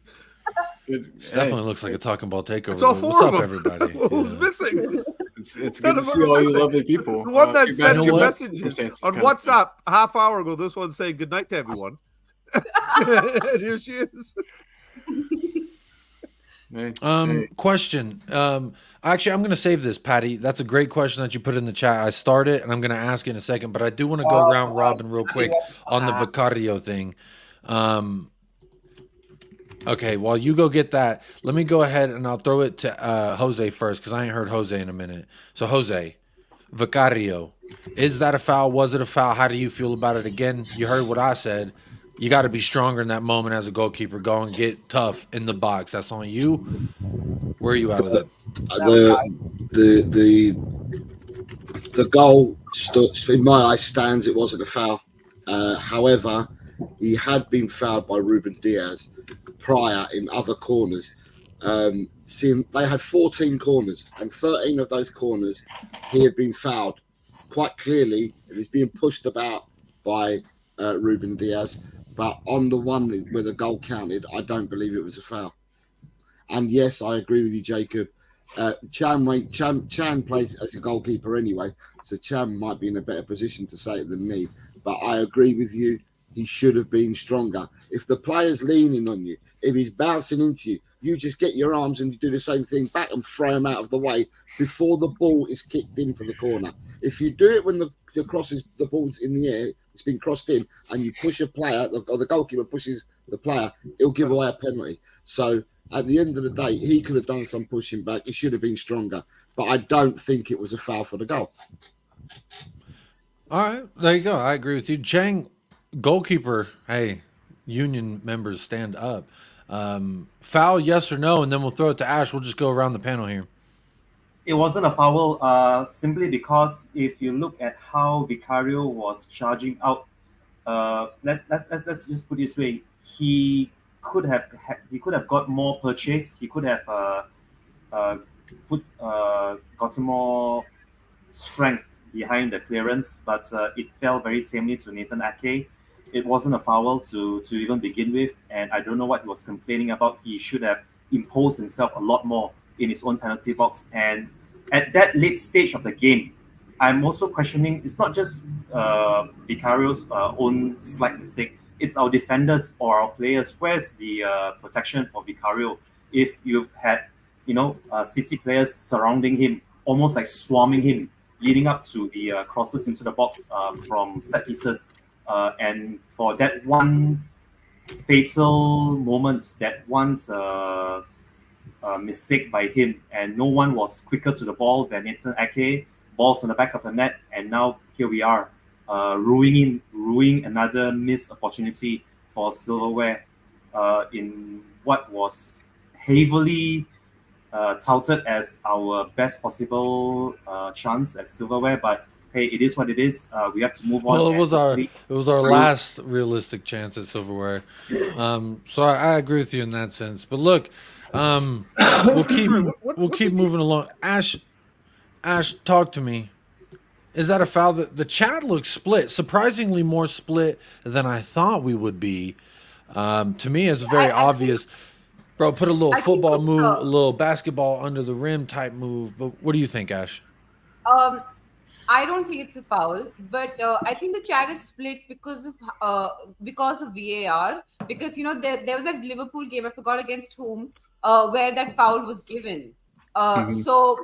B: It definitely looks like a Talking Ball takeover.
F: It's all four
B: What's
F: of
B: up,
F: them.
B: everybody?
F: Who's missing?
H: It's good to see all you lovely people.
F: The one that sent you messages on WhatsApp a half hour ago. This one's saying good night to everyone. And here she is.
B: Question. Actually, I'm going to save this, Patty. That's a great question that you put in the chat. I started, and I'm going to ask you in a second, but I do want to go round robin real quick on the Vicario thing. Okay, while you go get that, let me go ahead and I'll throw it to Jose first because I ain't heard Jose in a minute. So, Jose, Vicario, is that a foul? Was it a foul? How do you feel about it? Again, you heard what I said. You got to be stronger in that moment as a goalkeeper. Go and get tough in the box. That's on you. Where are you at with it?
E: The goal, in my eyes, stands. It wasn't a foul. However, he had been fouled by Ruben Diaz prior in other corners. They had 14 corners, and 13 of those corners he had been fouled quite clearly. It was being pushed about by Ruben Diaz. But on the one where the goal counted, I don't believe it was a foul. And yes, I agree with you, Jacob. Chan plays as a goalkeeper anyway, so Chan might be in a better position to say it than me. But I agree with you. He should have been stronger. If the player's leaning on you, if he's bouncing into you, you just get your arms and you do the same thing back and throw him out of the way before the ball is kicked in for the corner. If you do it when the ball's in the air, it's been crossed in, and you push a player, or the goalkeeper pushes the player, it'll give away a penalty. So at the end of the day, he could have done some pushing back. He should have been stronger. But I don't think it was a foul for the goal.
B: All right, there you go. I agree with you. Chang, goalkeeper, hey, union members stand up. Foul, yes or no, and then we'll throw it to Ash. We'll just go around the panel here.
C: It wasn't a foul simply because if you look at how Vicario was charging out, let's just put it this way, he could have got more purchase. He could have gotten more strength behind the clearance, but it fell very tamely to Nathan Ake. It wasn't a foul to even begin with, and I don't know what he was complaining about. He should have imposed himself a lot more in his own penalty box. And at that late stage of the game, I'm also questioning, it's not just Vicario's own slight mistake, it's our defenders or our players. Where's the protection for Vicario if you've had City players surrounding him almost like swarming him, leading up to the crosses into the box from set pieces. And for that one fatal moment, that one mistake by him, and no one was quicker to the ball than Nathan Ake. Balls on the back of the net, and now here we are, ruining another missed opportunity for silverware in what was heavily touted as our best possible chance at silverware. But hey, it is what it is. We have to move on.
B: Well, it was our last realistic chance at silverware. So I agree with you in that sense. But look, we'll keep moving along. Ash, talk to me. Is that a foul? The chat looks split, surprisingly more split than I thought we would be. To me, it's very obvious. Bro, put a little football move, a little basketball under the rim type move. But what do you think, Ash?
D: I don't think it's a foul, but I think the chat is split because of VAR. Because there was that Liverpool game, I forgot against whom, where that foul was given. So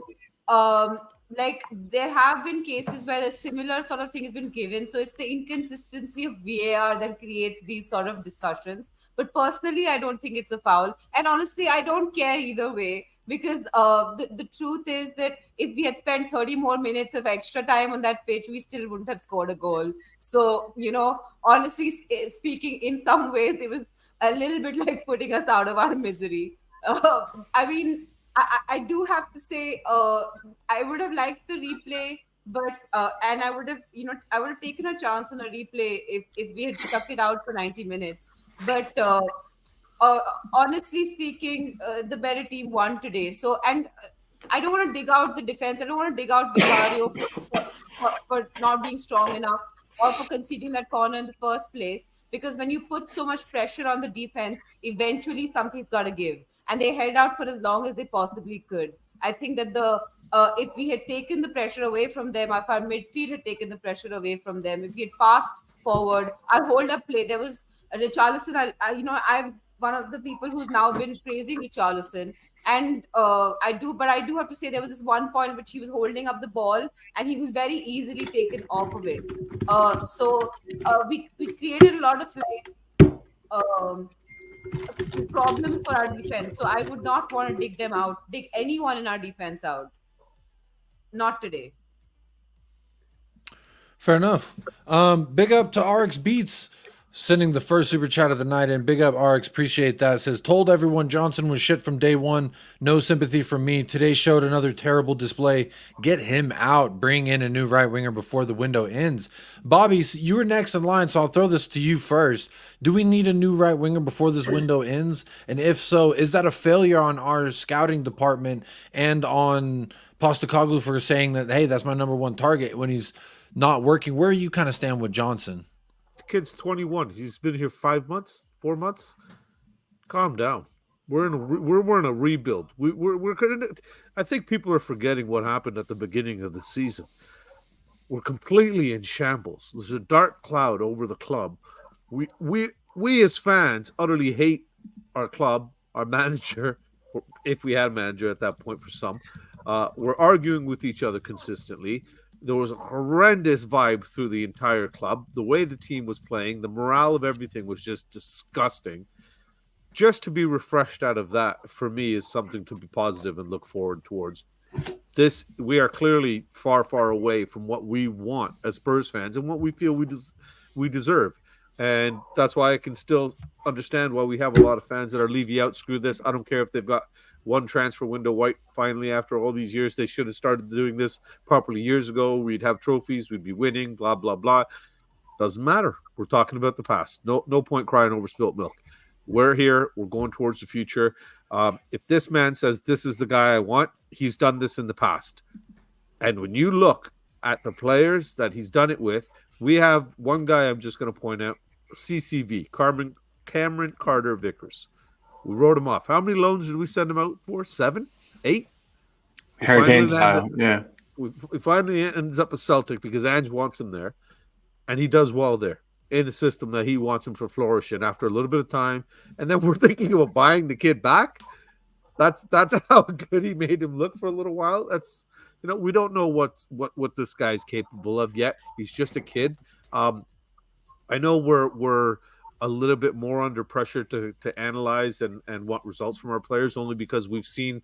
D: like there have been cases where a similar sort of thing has been given. So it's the inconsistency of VAR that creates these sort of discussions. But personally, I don't think it's a foul. And honestly, I don't care either way, because the truth is that if we had spent 30 more minutes of extra time on that pitch, we still wouldn't have scored a goal. So, honestly speaking, in some ways, it was a little bit like putting us out of our misery. I mean, I do have to say, I would have liked the replay, but and I would have taken a chance on a replay if we had stuck it out for 90 minutes. But honestly speaking, the better team won today. So, and I don't want to dig out the defense. I don't want to dig out Vicario for not being strong enough or for conceding that corner in the first place. Because when you put so much pressure on the defense, eventually something's got to give. And they held out for as long as they possibly could. I think that if we had taken the pressure away from them, if our midfield had taken the pressure away from them, if we had passed forward, our hold-up play, there was Richarlison. I'm one of the people who's now been praising Richarlison. And I do have to say there was this one point which he was holding up the ball and he was very easily taken off of it. So we created a lot of problems for our defense. So I would not want to dig anyone in our defense out. Not today.
B: Fair enough. Big up to RX Beats sending the first super chat of the night in. Big up RX, appreciate that. Says, told everyone Johnson was shit from day one. No sympathy from me. Today showed another terrible display. Get him out. Bring in a new right winger before the window ends. Bobby, you were next in line, so I'll throw this to you first. Do we need a new right winger before this window ends? And if so, is that a failure on our scouting department and on Postecoglou for saying that, hey, that's my number one target when he's not working? Where you kind of stand with Johnson?
F: The kid's 21. He's been here 4 months. Calm down. We're in a rebuild. We're I think people are forgetting what happened at the beginning of the season. We're completely in shambles. There's a dark cloud over the club. We as fans utterly hate our club, our manager, if we had a manager at that point for some. We're arguing with each other consistently. There was a horrendous vibe through the entire club. The way the team was playing, the morale of everything was just disgusting. Just to be refreshed out of that, for me, is something to be positive and look forward towards. This, we are clearly far, far away from what we want as Spurs fans and what we feel we deserve. And that's why I can still understand why we have a lot of fans that are leave you out, screw this. I don't care if they've got one transfer window white finally after all these years. They should have started doing this properly years ago. We'd have trophies, we'd be winning, blah, blah, blah. Doesn't matter. We're talking about the past. No point crying over spilt milk. We're here. We're going towards the future. If this man says this is the guy I want, he's done this in the past. And when you look at the players that he's done it with, we have one guy I'm just going to point out, CCV, Cameron Carter-Vickers. We wrote him off. How many loans did we send him out for? 7? 8?
H: Hurricane style, yeah.
F: We finally ends up a Celtic because Ange wants him there, and he does well there in the system that he wants him to flourish in after a little bit of time. And then we're thinking about buying the kid back. that's how good he made him look for a little while. That's we don't know what this guy's capable of yet. He's just a kid. I know we're a little bit more under pressure to analyze and want results from our players, only because we've seen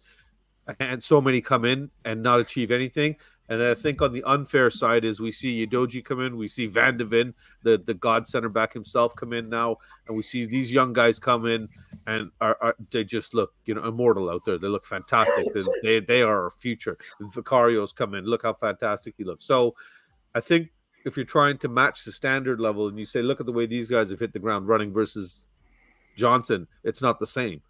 F: and so many come in and not achieve anything. And I think on the unfair side is we see Udogie come in, we see Van de Ven, the God center back himself, come in now, and we see these young guys come in and they just look immortal out there. They look fantastic. They are our future. Vicario's come in, look how fantastic he looks. So I think if you're trying to match the standard level and you say, look at the way these guys have hit the ground running versus Johnson, it's not the same.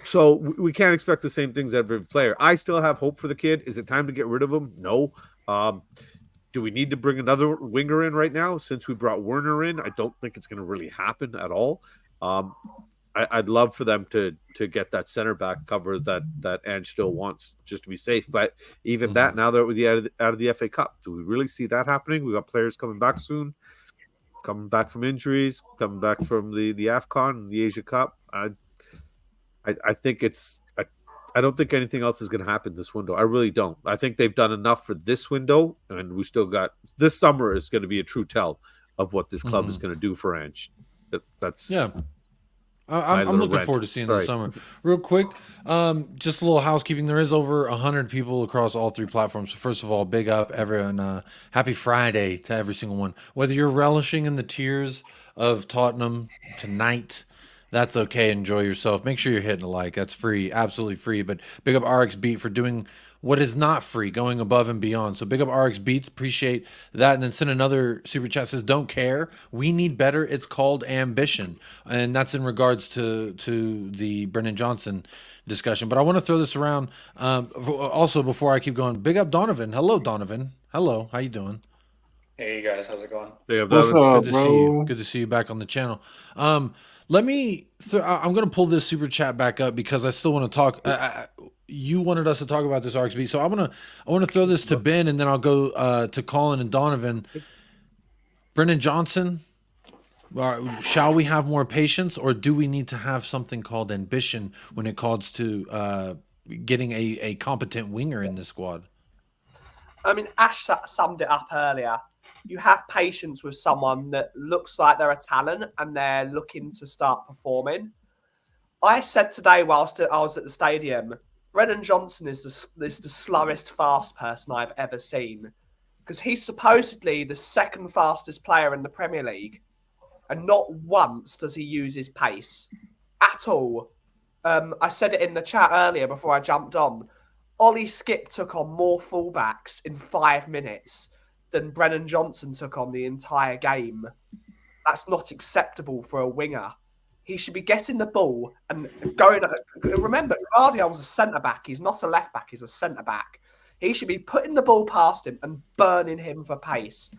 F: So we can't expect the same things out of every player. I still have hope for the kid. Is it time to get rid of him? No. Do we need to bring another winger in right now since we brought Werner in? I don't think it's going to really happen at all. I'd love for them to get that center back cover that Ange still wants, just to be safe. But even that, now that we're out of the FA Cup, do we really see that happening? We got players coming back soon, coming back from injuries, coming back from the AFCON and the Asia Cup. I think I don't think anything else is going to happen this window. I really don't. I think they've done enough for this window, and we still got this summer is going to be a true tell of what this club is going to do for Ange. That's
B: I'm looking forward to seeing this summer. Real quick, just a little housekeeping. There is over 100 people across all three platforms. So first of all, big up everyone. Happy Friday to every single one. Whether you're relishing in the tears of Tottenham tonight, that's okay. Enjoy yourself. Make sure you're hitting a like. That's free, absolutely free. But big up RX Beat for doing what is not free, going above and beyond. So big up RX Beats, appreciate that. And then send another super chat, says, don't care. We need better. It's called ambition. And that's in regards to the Brennan Johnson discussion. But I want to throw this around. Also, before I keep going, big up Donovan. Hello, Donovan. Hello. How you doing?
G: Hey, guys. How's it going?
H: What's up,
B: Good to
H: bro?
B: see you. Good to see you back on the channel. Let me. I'm going to pull this super chat back up because I still want to talk. You wanted us to talk about this RXB, so I want to throw this to Ben, and then I'll go to Colin and Donovan. Brennan Johnson. Shall we have more patience, or do we need to have something called ambition when it comes to getting a competent winger in this squad?
I: I mean, Ash summed it up earlier. You have patience with someone that looks like they're a talent and they're looking to start performing. I said today whilst I was at the stadium, Brennan Johnson is the slowest fast person I've ever seen, because he's supposedly the second fastest player in the Premier League, and not once does he use his pace at all. I said it in the chat earlier before I jumped on. Ollie Skip took on more fullbacks in 5 minutes than Brennan Johnson took on the entire game. That's not acceptable for a winger. He should be getting the ball and going. Remember, Guardiola was a centre-back. He's not a left-back. He's a centre-back. He should be putting the ball past him and burning him for pace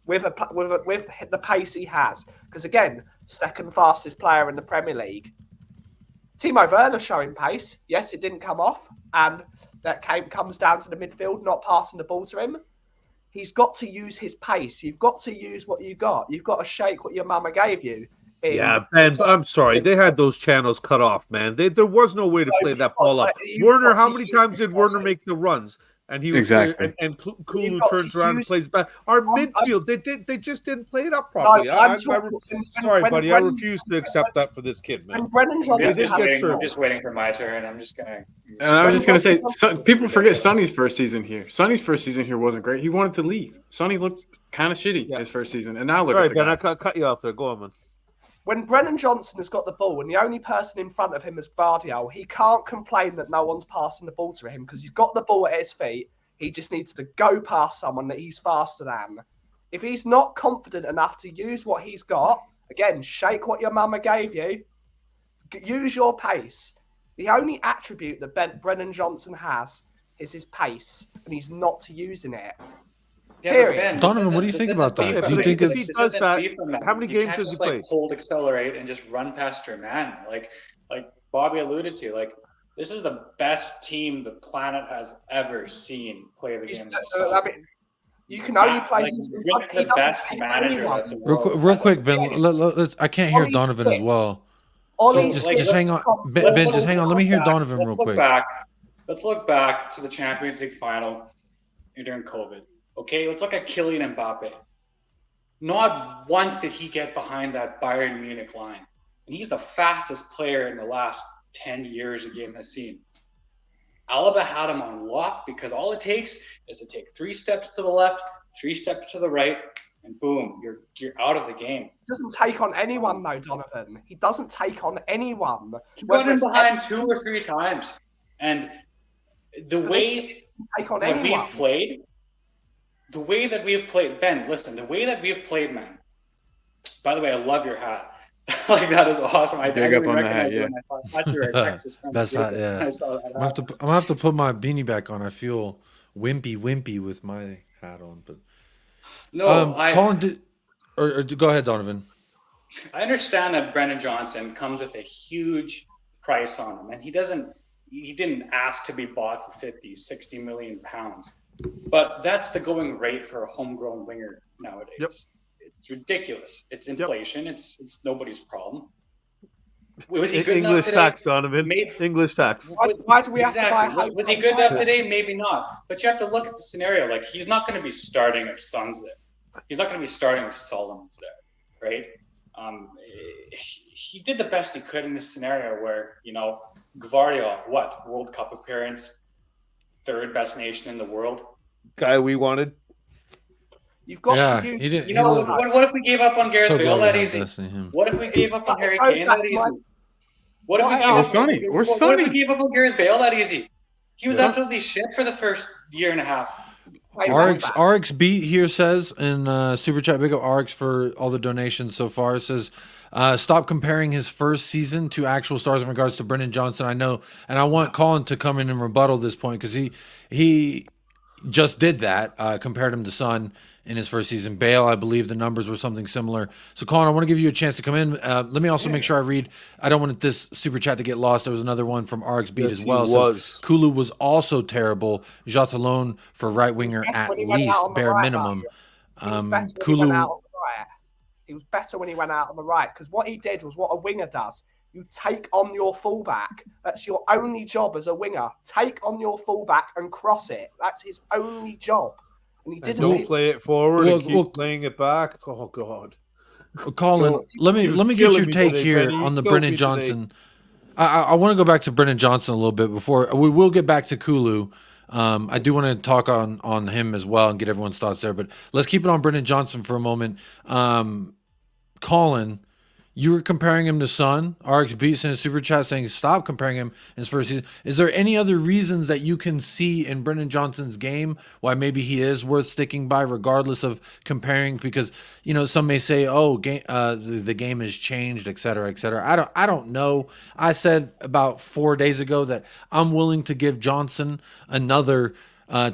I: with the pace he has. Because, again, second fastest player in the Premier League. Timo Werner showing pace. Yes, it didn't come off. And that comes down to the midfield not passing the ball to him. He's got to use his pace. You've got to use what you got. You've got to shake what your mama gave you.
F: Yeah, Ben, I'm sorry. They had those channels cut off, man. There was no way to play that ball up. Werner, how many times did Werner make the runs? And he was
H: exactly.
F: And Kulu turns around and plays back. Our midfield, they just didn't play it up properly. Sorry, buddy. I refuse to accept that for this kid, man.
I: Brennan Johnson,
G: I'm just waiting for my turn. I'm just gonna.
H: And I was just gonna say, people forget Sonny's first season here. Sonny's first season here wasn't great. He wanted to leave. Sonny looked kind of shitty his first season, and now look at the guy.
F: Ben, I cut you off there. Go on, man.
I: When Brennan Johnson has got the ball and the only person in front of him is Guardiola, he can't complain that no one's passing the ball to him because he's got the ball at his feet. He just needs to go past someone that he's faster than. If he's not confident enough to use what he's got, again, shake what your mama gave you. Use your pace. The only attribute that Brennan Johnson has is his pace, and he's not using it.
G: Yeah, Ben,
B: Donovan, what do you think about that? Do you think
F: if he does that, how many games does he play?
G: Hold, accelerate, and just run past your man, like Bobby alluded to. Like, this is the best team the planet has ever seen play the game.
I: I mean, you can only play
G: the best manager.
B: Real quick, Ben. I can't hear Donovan as well.
I: Ollie's
B: Just hang on, Ben. Just hang on. Let me hear Donovan real quick.
G: Let's look back to the Champions League final during COVID. Okay, let's look at Kylian Mbappe. Not once did he get behind that Bayern Munich line. And he's the fastest player in the last 10 years the game has seen. Alaba had him on lock because all it takes is to take 3 steps to the left, 3 steps to the right, and boom, you're out of the game.
I: He doesn't take on anyone though, Donovan. He doesn't take on anyone.
G: He got him behind 2 or 3 times. And the way that we've played, Ben, listen, the way that we have played, man. By the way, I love your hat. Like, that is awesome. I didn't even recognize it. I thought you were a Texas fan.
B: Best hat, yeah. I'm gonna have to put my beanie back on. I feel wimpy with my hat on. But
G: no,
B: Colin did, or go ahead, Donovan.
G: I understand that Brendan Johnson comes with a huge price on him, and he didn't ask to be bought for 50, 60 million pounds. But that's the going rate for a homegrown winger nowadays. Yep. It's ridiculous. It's inflation. Yep. It's nobody's problem. Was he good
F: English
G: enough
F: tax, Donovan. English tax.
I: Why do we have to buy?
G: Was he good enough today? Maybe not. But you have to look at the scenario. Like, he's not going to be starting if Son's there. He's not going to be starting if Solomon's there, right? He did the best he could in this scenario where, Gvardiol, World Cup appearance, 3rd best nation in the world.
F: Guy we wanted.
I: You've got to
G: use. What if we gave up on Gareth Bale that easy? What if we gave up on Harry Kane that easy? What if we gave up on Gareth Bale that easy? He was absolutely shit for the first year and a half.
B: RX Beat here says in Super Chat, big up RX for all the donations so far. It says, stop comparing his first season to actual stars in regards to Brendan Johnson. I know, and I want Colin to come in and rebuttal this point because he just did that, compared him to Son in his first season. Bale, I believe the numbers were something similar. So, Colin, I want to give you a chance to come in. Let me also make sure I read. I don't want this Super Chat to get lost. There was another one from RX Beat as well. Says, Kulu was also terrible. Jatalone for right winger at least, bare minimum.
I: Kulu. He was better when he went out on the right because what he did was what a winger does. You take on your fullback. That's your only job as a winger. Take on your fullback and cross it. That's his only job. And he didn't.
F: Don't play it forward and keep playing it back. Oh God.
B: Colin, let me get your take here on the Brendan Johnson. I want to go back to Brendan Johnson a little bit before we will get back to Kulu. I do want to talk on him as well and get everyone's thoughts there. But let's keep it on Brendan Johnson for a moment. Colin, you were comparing him to Son. RX Beats in a super chat saying stop comparing him in his first season. Is there any other reasons that you can see in Brendan Johnson's game why maybe he is worth sticking by regardless of comparing? Because, some may say, the game has changed, et cetera, et cetera. I don't know. I said about 4 days ago that I'm willing to give Johnson another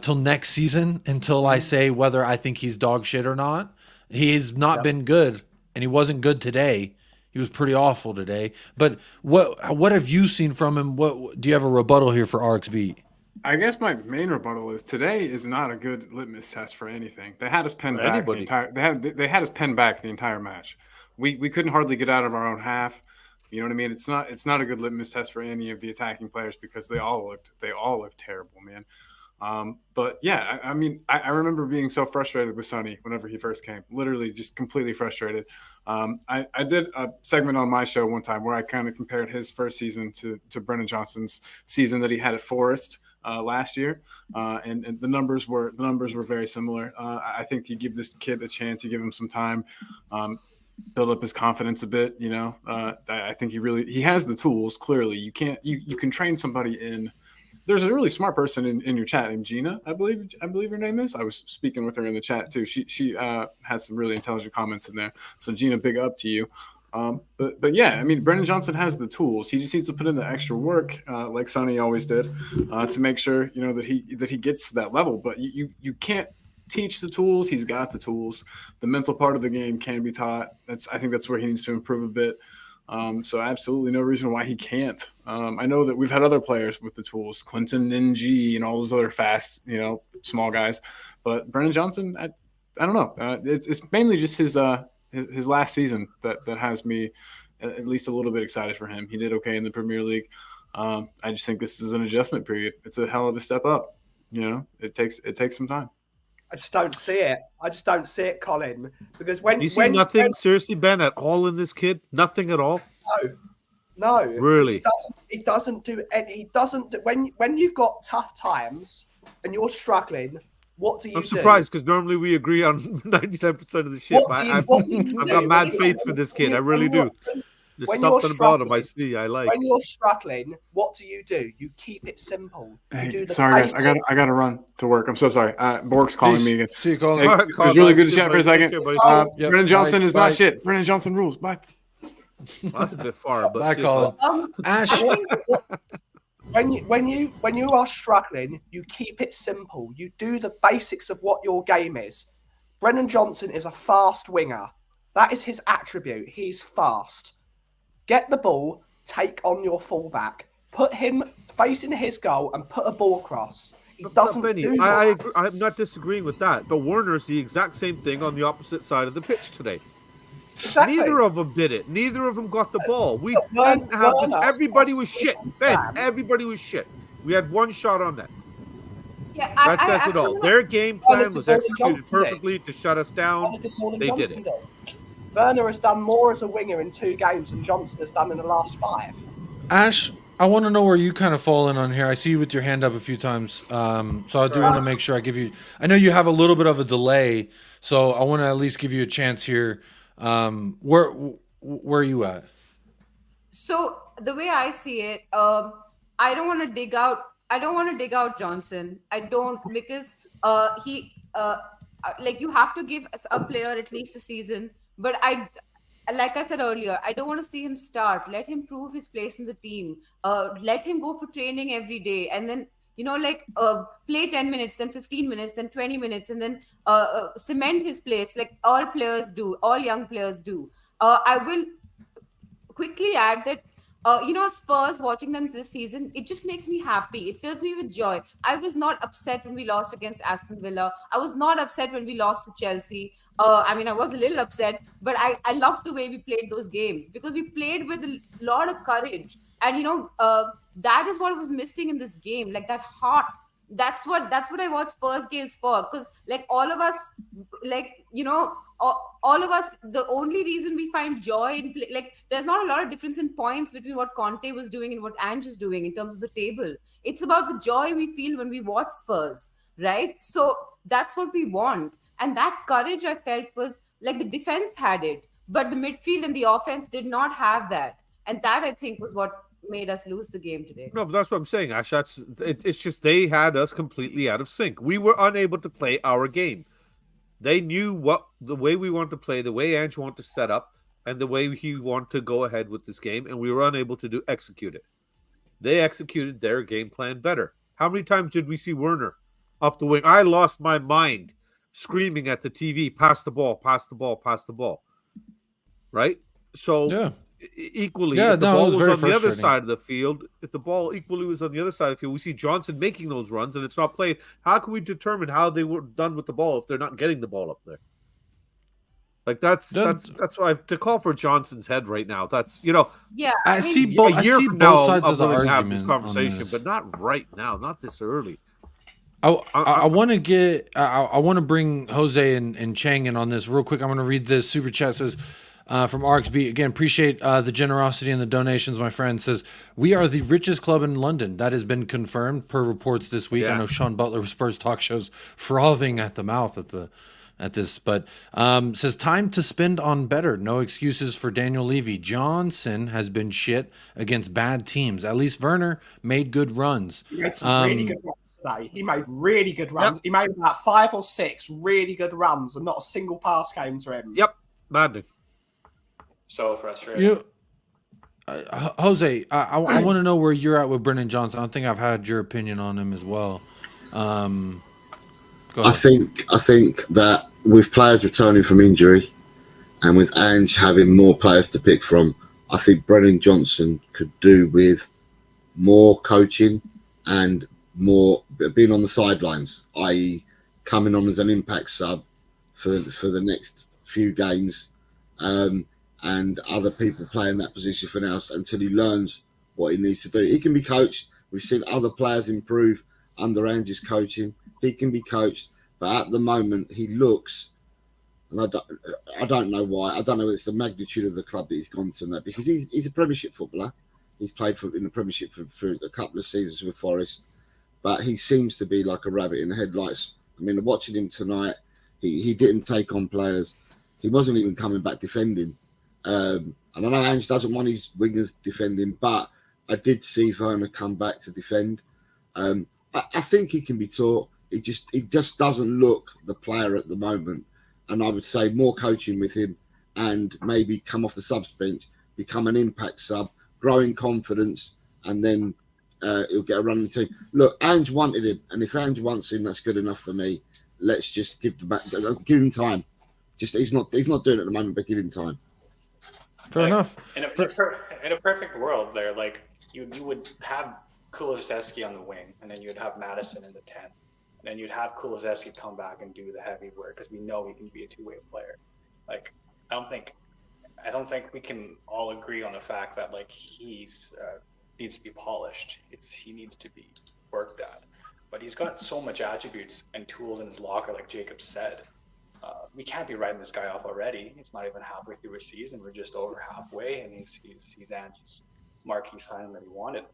B: till next season until I say whether I think he's dog shit or not. He's not been good, and he wasn't good today. He was pretty awful today. But what have you seen from him? What do you have a rebuttal here for RXB?
H: I guess my main rebuttal is today is not a good litmus test for anything. They had us pen back the entire. They had us pen back the entire match. We couldn't hardly get out of our own half. You know what I mean? It's not a good litmus test for any of the attacking players because they all looked terrible, man. But yeah, I remember being so frustrated with Sonny whenever he first came, literally just completely frustrated. I did a segment on my show one time where I kind of compared his first season to Brendan Johnson's season that he had at Forest last year. And the numbers were very similar. I think you give this kid a chance, you give him some time, build up his confidence a bit. I think he has the tools. Clearly you can train somebody in. There's a really smart person in your chat named Gina, I believe her name is. I was speaking with her in the chat too. She has some really intelligent comments in there. So Gina, big up to you. But yeah, Brendan Johnson has the tools. He just needs to put in the extra work, like Sonny always did, to make sure that he gets to that level. But you can't teach the tools. He's got the tools. The mental part of the game can be taught. I think that's where he needs to improve a bit. So absolutely no reason why he can't. I know that we've had other players with the tools, Clinton Ng and all those other fast, small guys. But Brendan Johnson, I don't know. It's mainly just his last season that has me at least a little bit excited for him. He did okay in the Premier League. I just think this is an adjustment period. It's a hell of a step up. It takes some time.
I: I just don't see it. Colin. Because when
F: you see nothing seriously, Ben, at all in this kid, nothing at all.
I: No,
F: really.
I: He doesn't do. When you've got tough times and you're struggling. What do you do?
F: I'm surprised because normally we agree on 99% of the shit. I've got mad faith for this kid. I really do. There's something about him I like.
I: When you're struggling, what do? You keep it simple.
H: Sorry, guys. I got to run to work. I'm so sorry. Bork's calling me again.
B: See you, Colin.
H: Hey, it was really good to chat for a second. Brennan Johnson is not shit. Brennan Johnson rules. Bye.
F: Well, that's a bit far. But
B: bye, Colin. Ash.
I: When you are struggling, you keep it simple. You do the basics of what your game is. Brennan Johnson is a fast winger. That is his attribute. He's fast. Get the ball, take on your fullback, put him facing his goal, and put a ball across. He doesn't do that.
F: I agree. I'm not disagreeing with that. But Werner's the exact same thing on the opposite side of the pitch today.
I: Exactly.
F: Neither of them did it. Neither of them got the ball. We didn't have this. Everybody was shit. Ben, everybody was shit. We had one shot on that.
D: Yeah,
F: that says it all. Their game plan was executed perfectly to shut us down. They did it.
I: Werner has done more as a winger in 2 games than Johnson has done in the last 5.
B: Ash, I want to know where you kind of fall in on here. I see you with your hand up a few times. So I do want to make sure I give you... I know you have a little bit of a delay, so I want to at least give you a chance here. Where are you at?
D: So the way I see it, I don't want to dig out Johnson. I don't, because you have to give a player at least a season. But like I said earlier, I don't want to see him start. Let him prove his place in the team. Let him go for training every day, and then play 10 minutes, then 15 minutes, then 20 minutes, and then cement his place like all players do, all young players do. I will quickly add that, Spurs, watching them this season, it just makes me happy. It fills me with joy. I was not upset when we lost against Aston Villa. I was not upset when we lost to Chelsea. I was a little upset, but I loved the way we played those games because we played with a lot of courage. And, that is what was missing in this game, like that heart. That's what I watch Spurs games for, because all of us, all of us, the only reason we find joy in play, there's not a lot of difference in points between what Conte was doing and what Ange is doing in terms of the table. It's about the joy we feel when we watch Spurs, right? So that's what we want. And that courage I felt was the defense had it, but the midfield and the offense did not have that. And that, I think, was what made us lose the game today.
F: No, but that's what I'm saying, Ash. It's just they had us completely out of sync. We were unable to play our game. They knew the way we wanted to play, the way Ange wanted to set up, and the way he wanted to go ahead with this game, and we were unable to execute it. They executed their game plan better. How many times did we see Werner up the wing? I lost my mind screaming at the TV, pass the ball, pass the ball, pass the ball. Right? So equally, if the ball was on the other side of the field, if the ball equally was on the other side of the field, we see Johnson making those runs and it's not played. How can we determine how they were done with the ball if they're not getting the ball up there? That's why to call for Johnson's head right now. That's
B: I see both sides of the argument.
F: Have this conversation, but not right now, not this early.
B: I want to bring Jose and Chang in on this real quick. I'm going to read this super chat. Says from RXB again. Appreciate the generosity and the donations. My friend says we are the richest club in London. That has been confirmed per reports this week. I know Sean Butler of Spurs talk shows frothing at the mouth at this, but says time to spend on better. No excuses for Daniel Levy. Johnson has been shit against bad teams. At least Werner made good runs.
I: He made some really good runs today. He made really good runs. Yep. He made about 5 or 6 really good runs, and not a single pass came to him.
F: Yep, madly.
G: So frustrating.
B: Jose, I want to know where you're at with Brennan Johnson. I don't think I've had your opinion on him as well.
E: I think that with players returning from injury and with Ange having more players to pick from, I think Brennan Johnson could do with more coaching and more being on the sidelines, i.e. coming on as an impact sub for the next few games, and other people playing that position for now until he learns what he needs to do. He can be coached. We've seen other players improve under Ange's coaching. He can be coached, but at the moment he looks, and I don't know why. I don't know if it's the magnitude of the club that he's gone to now, because he's a Premiership footballer. He's played in the Premiership for a couple of seasons with Forest, but he seems to be like a rabbit in the headlights. I mean, watching him tonight, he didn't take on players. He wasn't even coming back defending. And I know Ange doesn't want his wingers defending, but I did see Werner come back to defend. I think he can be taught. He just doesn't look the player at the moment. And I would say more coaching with him, and maybe come off the subs bench, become an impact sub, grow in confidence, and then he'll get a run in the team. Look, Ange wanted him, and if Ange wants him, that's good enough for me. Let's just give him time. He's not doing it at the moment, but give him time.
B: Fair enough.
J: In a perfect world, there, like you would have Kulusevski on the wing, and then you'd have Madison in the 10, and then you'd have Kulusevski come back and do the heavy work, because we know he can be a two-way player. Like I don't think we can all agree on the fact that like he's needs to be polished. He needs to be worked at, but he's got so much attributes and tools in his locker, like Jacob said. We can't be writing this guy off already. It's not even halfway through a season. We're just over halfway, and he's Ange's marquee signing that he wanted.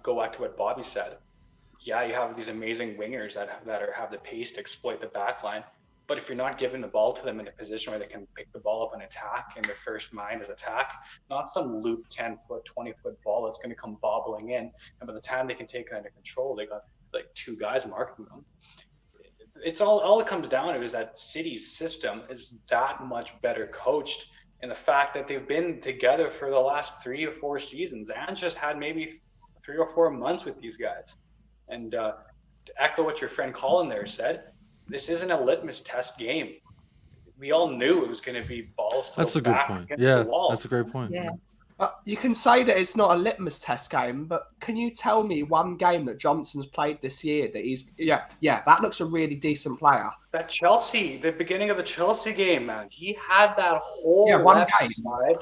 J: Go back to what Bobby said. Yeah, you have these amazing wingers that have the pace to exploit the back line, but if you're not giving the ball to them in a position where they can pick the ball up and attack, and their first mind is attack, not some loop 10-foot, 20-foot ball that's going to come bobbling in, and by the time they can take it under control, they got like two guys marking them. It's all it comes down to is that City's system is that much better coached, and the fact that they've been together for the last 3 or 4 seasons, and just had maybe 3 or 4 months with these guys. And to echo what your friend Colin there said, this isn't a litmus test game. We all knew it was going to be balls to
B: That's a good point. Yeah, that's a great point.
D: Yeah.
I: You can say that it's not a litmus test game, but can you tell me one game that Johnson's played this year that he's that looks a really decent player?
J: That Chelsea, the beginning of the Chelsea game, man, he had that whole left side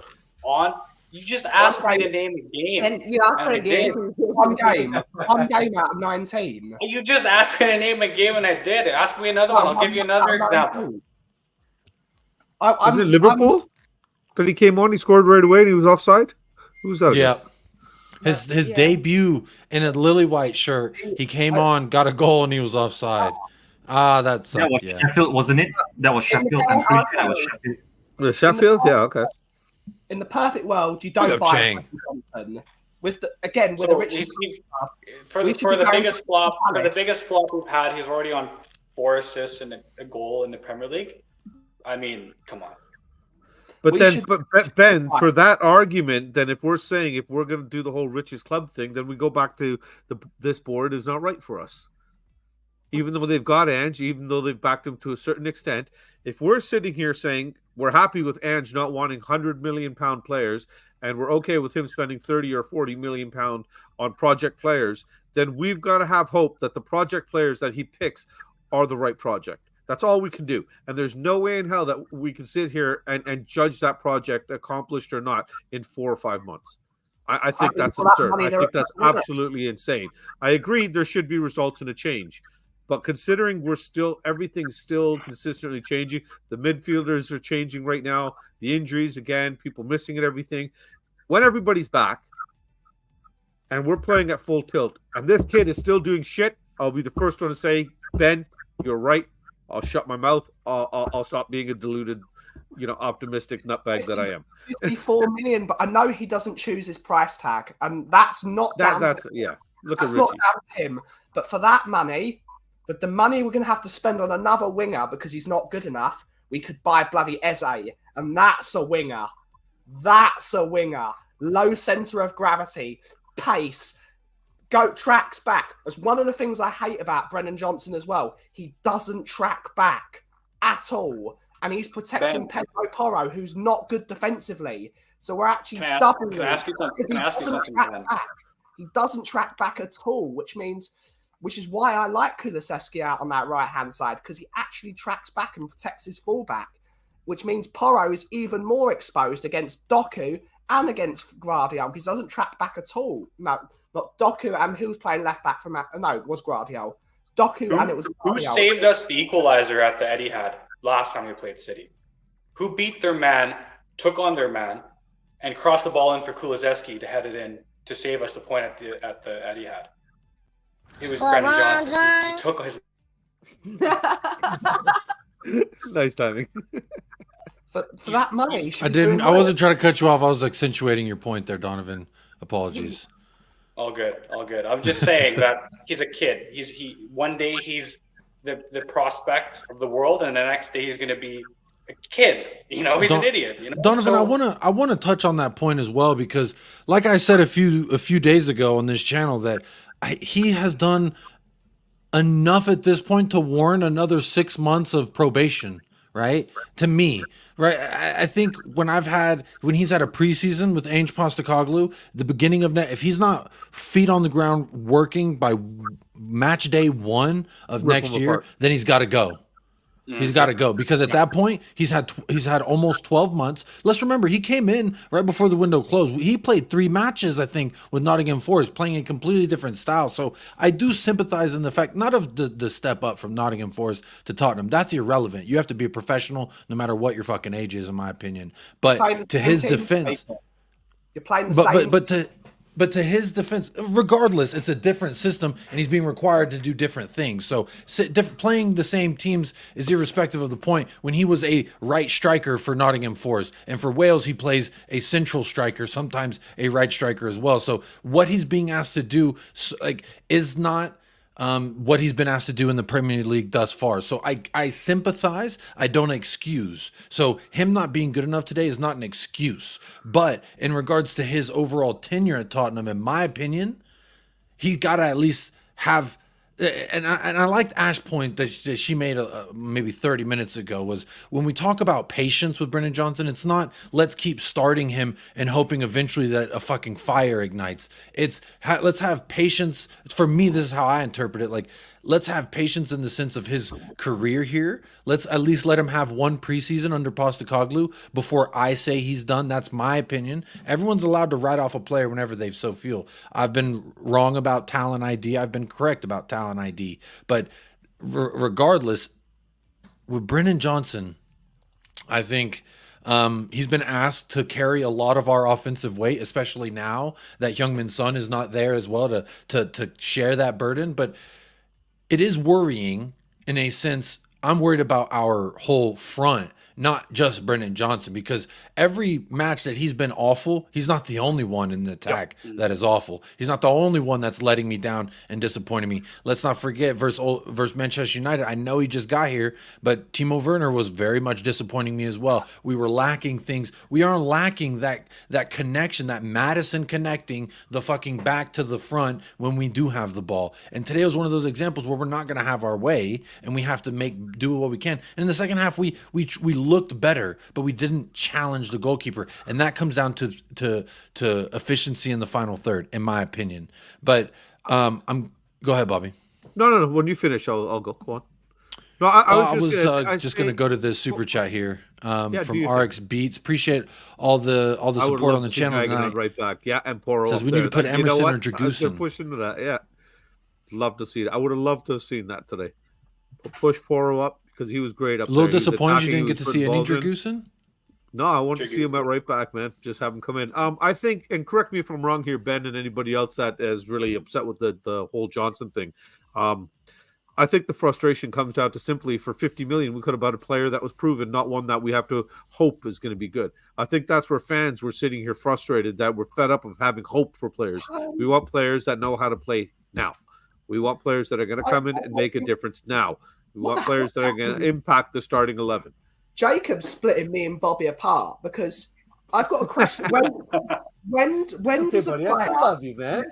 J: on. You just asked me to name a game.
D: And you asked for a game.
I: One game out of 19.
J: You just asked me to name a game, and I did. Ask me another one. I'll give you another example.
F: Was it Liverpool? But he came on, he scored right away, and he was offside? Who's that?
B: Yeah. His debut in a lily white shirt, he came on, got a goal, and he was offside. That
C: was Sheffield, wasn't it? That was Sheffield. I'm pretty sure that was Sheffield.
F: Was Sheffield? Yeah, okay.
I: In the perfect world, you don't buy Johnson. With the richest
J: for the biggest flop we've had, he's already on 4 assists and a goal in the Premier League. I mean, come on.
F: But Ben, for that argument, then if we're going to do the whole richest club thing, then we go back to this board is not right for us. Even though they've got Ange, even though they've backed him to a certain extent, if we're sitting here saying we're happy with Ange not wanting £100 million players, and we're okay with him spending 30 or 40 million pound on project players, then we've got to have hope that the project players that he picks are the right project. That's all we can do. And there's no way in hell that we can sit here and judge that project accomplished or not in 4 or 5 months. I think that's absurd. I think that's absolutely insane. I agree there should be results and a change. But considering everything's still consistently changing, the midfielders are changing right now, the injuries, again, people missing and everything. When everybody's back and we're playing at full tilt and this kid is still doing shit, I'll be the first one to say, Ben, you're right. I'll shut my mouth. I'll stop being a deluded, optimistic nutbag that I am.
I: 54 million, but I know he doesn't choose his price tag, and that's not down to him. That's not down to him. But for that money, with the money we're going to have to spend on another winger because he's not good enough, we could buy bloody Eze, and that's a winger. That's a winger. Low centre of gravity, pace. Tracks back. That's one of the things I hate about Brennan Johnson as well. He doesn't track back at all. And he's protecting Pedro Porro, who's not good defensively. So we're actually doubling.
J: Can I ask you something?
I: He doesn't track back at all, which is why I like Kulusevski out on that right-hand side, because he actually tracks back and protects his fullback. which means Porro is even more exposed against Doku and against Guardiola because he doesn't track back at all. No, not Doku, and who was playing left back from no, it was Guardiola. Doku and it was
J: Who
I: Guardiola.
J: saved us the equalizer at the Etihad last time we played City? Who beat their man, took on their man, and crossed the ball in for Kulusevski to head it in to save us the point at the Etihad? It was Brendan Johnson. He took his.
F: Nice timing.
I: For that money,
B: I wasn't trying to cut you off. I was accentuating your point there, Donovan. Apologies.
J: All good. I'm just saying that he's a kid. One day he's the prospect of the world, and the next day he's going to be a kid. He's an idiot.
B: Donovan, I want to touch on that point as well because, like I said a few days ago on this channel, that he has done enough at this point to warrant another 6 months of probation. Right? To me, right? I think when he's had a preseason with Ange Postecoglou, the beginning of if he's not feet on the ground working by match day 1 of next year, then he's got to go. He's got to go because at that point he's had almost 12 months. Let's remember he came in right before the window closed. He played 3 matches, I think, with Nottingham Forest, playing a completely different style. So I do sympathize in the fact not of the step up from Nottingham Forest to Tottenham. That's irrelevant. You have to be a professional no matter what your fucking age is, in my opinion. But to his defense,
I: you're playing the same.
B: But to his defense, regardless, it's a different system, and he's being required to do different things. So playing the same teams is irrespective of the point. When he was a right striker for Nottingham Forest, and for Wales, he plays a central striker, sometimes a right striker as well. So what he's being asked to do, is not what he's been asked to do in the Premier League thus far. So I sympathize. I don't excuse. So him not being good enough today is not an excuse. But in regards to his overall tenure at Tottenham, in my opinion, he got to at least have. And I liked Ash's point that she made maybe 30 minutes ago, was when we talk about patience with Brendan Johnson, it's not let's keep starting him and hoping eventually that a fucking fire ignites. It's let's have patience. For me, this is how I interpret it. Like, let's have patience in the sense of his career here. Let's at least let him have 1 preseason under Postecoglou before I say he's done. That's my opinion. Everyone's allowed to write off a player whenever they so feel. I've been wrong about talent ID. I've been correct about talent ID. But regardless, with Brendan Johnson, I think he's been asked to carry a lot of our offensive weight, especially now that Heung-min Son is not there as well to share that burden. But it is worrying in a sense. I'm worried about our whole front, not just Brendan Johnson, because every match that he's been awful, he's not the only one in the attack that is awful. He's not the only one that's letting me down and disappointing me. Let's not forget versus Manchester United. I know he just got here, but Timo Werner was very much disappointing me as well. We were lacking things. We are lacking that connection, that Madison connecting the fucking back to the front when we do have the ball. And today was one of those examples where we're not going to have our way and we have to do what we can. And in the second half, we looked better, but we didn't challenge the goalkeeper, and that comes down to efficiency in the final third, in my opinion. But go ahead, Bobby.
F: No. When you finish, I'll go. Go on. No,
B: I was just going to go to this super chat here from RX Beats. Appreciate all the support on the channel.
F: Right back, and Poro
B: says we need to put Emerson or Dragusin.
F: Push into that, Love to see it. I would have loved to have seen that today. Push Poro up because he was great up there.
B: A little disappointed you didn't get to see any Dragusin.
F: No, I want to see him at right back, man. Just have him come in. I think, and correct me if I'm wrong here, Ben, and anybody else that is really upset with the whole Johnson thing. I think the frustration comes down to simply for 50 million, we could have bought a player that was proven, not one that we have to hope is going to be good. I think that's where fans were sitting here frustrated, that we're fed up of having hope for players. We want players that know how to play now. We want players that are going to come in and make a difference now. We want players that are going to impact the starting 11.
I: Jacob's splitting me and Bobby apart because I've got a question. When does a player?
F: I love you, man.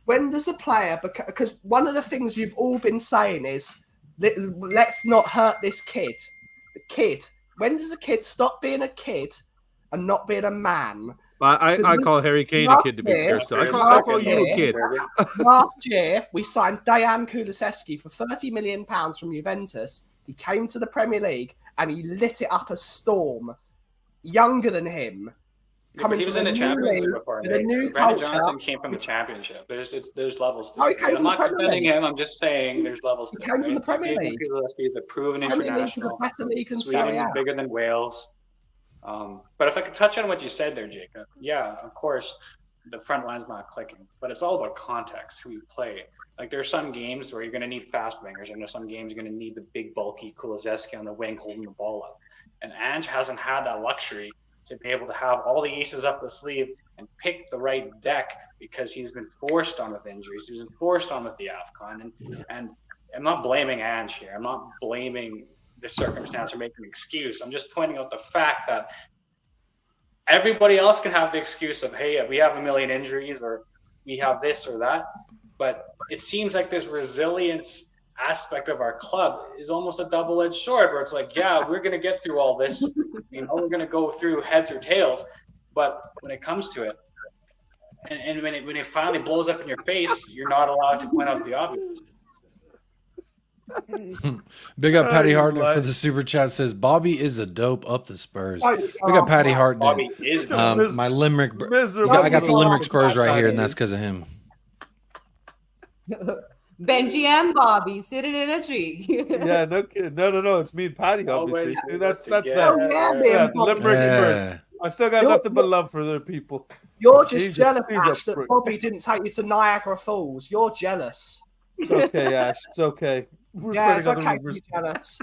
I: When does a player? Because one of the things you've all been saying is, let's not hurt this kid. The kid. When does a kid stop being a kid and not being a man?
F: I call Harry Kane a kid, to be fair. Still, I call you a kid.
I: Last year, we signed Dejan Kulusevski for £30 million from Juventus. He came to the Premier League and he lit it up a storm. Younger than him.
J: He was in the championship before. Brandon
I: culture.
J: Johnson came from the championship. There's levels to
I: Oh,
J: it. I'm not defending him. I'm just saying there's levels to it.
I: He came from the Premier League.
J: He's a proven international.
I: Better league than
J: Sweden
I: Serie A.
J: is bigger than Wales. But if I could touch on what you said there, Jacob, yeah, of course, the front line's not clicking, but it's all about context, who you play. Like there's some games where you're going to need fast wingers, and there's some games you're going to need the big, bulky Kulusevski on the wing holding the ball up. And Ange hasn't had that luxury to be able to have all the aces up the sleeve and pick the right deck because he's been forced on with injuries. He's been forced on with the AFCON. And I'm not blaming Ange here. I'm not blaming the circumstance or making an excuse. I'm just pointing out the fact that everybody else can have the excuse of, hey, we have a million injuries or we have this or that. But it seems like this resilience aspect of our club is almost a double-edged sword where it's like, yeah, we're going to get through all this. We're going to go through heads or tails. But when it comes to it, and when it finally blows up in your face, you're not allowed to point out the obvious.
B: Big up Patty Hartnett for the super chat. Says Bobby is a dope up the Spurs. Big up Patty Hartnett.
J: Bobby is
B: my Limerick. I got the Limerick Spurs right here, and that's because of him.
D: Benji and Bobby sitting in a tree.
F: Yeah, no kidding. No. It's me and Patty, obviously. See, that's that.
I: Yeah,
F: Limerick Spurs. I still got nothing but love for other people.
I: You're just jealous, Ash, that Bobby didn't take you to Niagara Falls. You're jealous.
F: It's okay, Ash. It's okay.
I: It's okay to be jealous.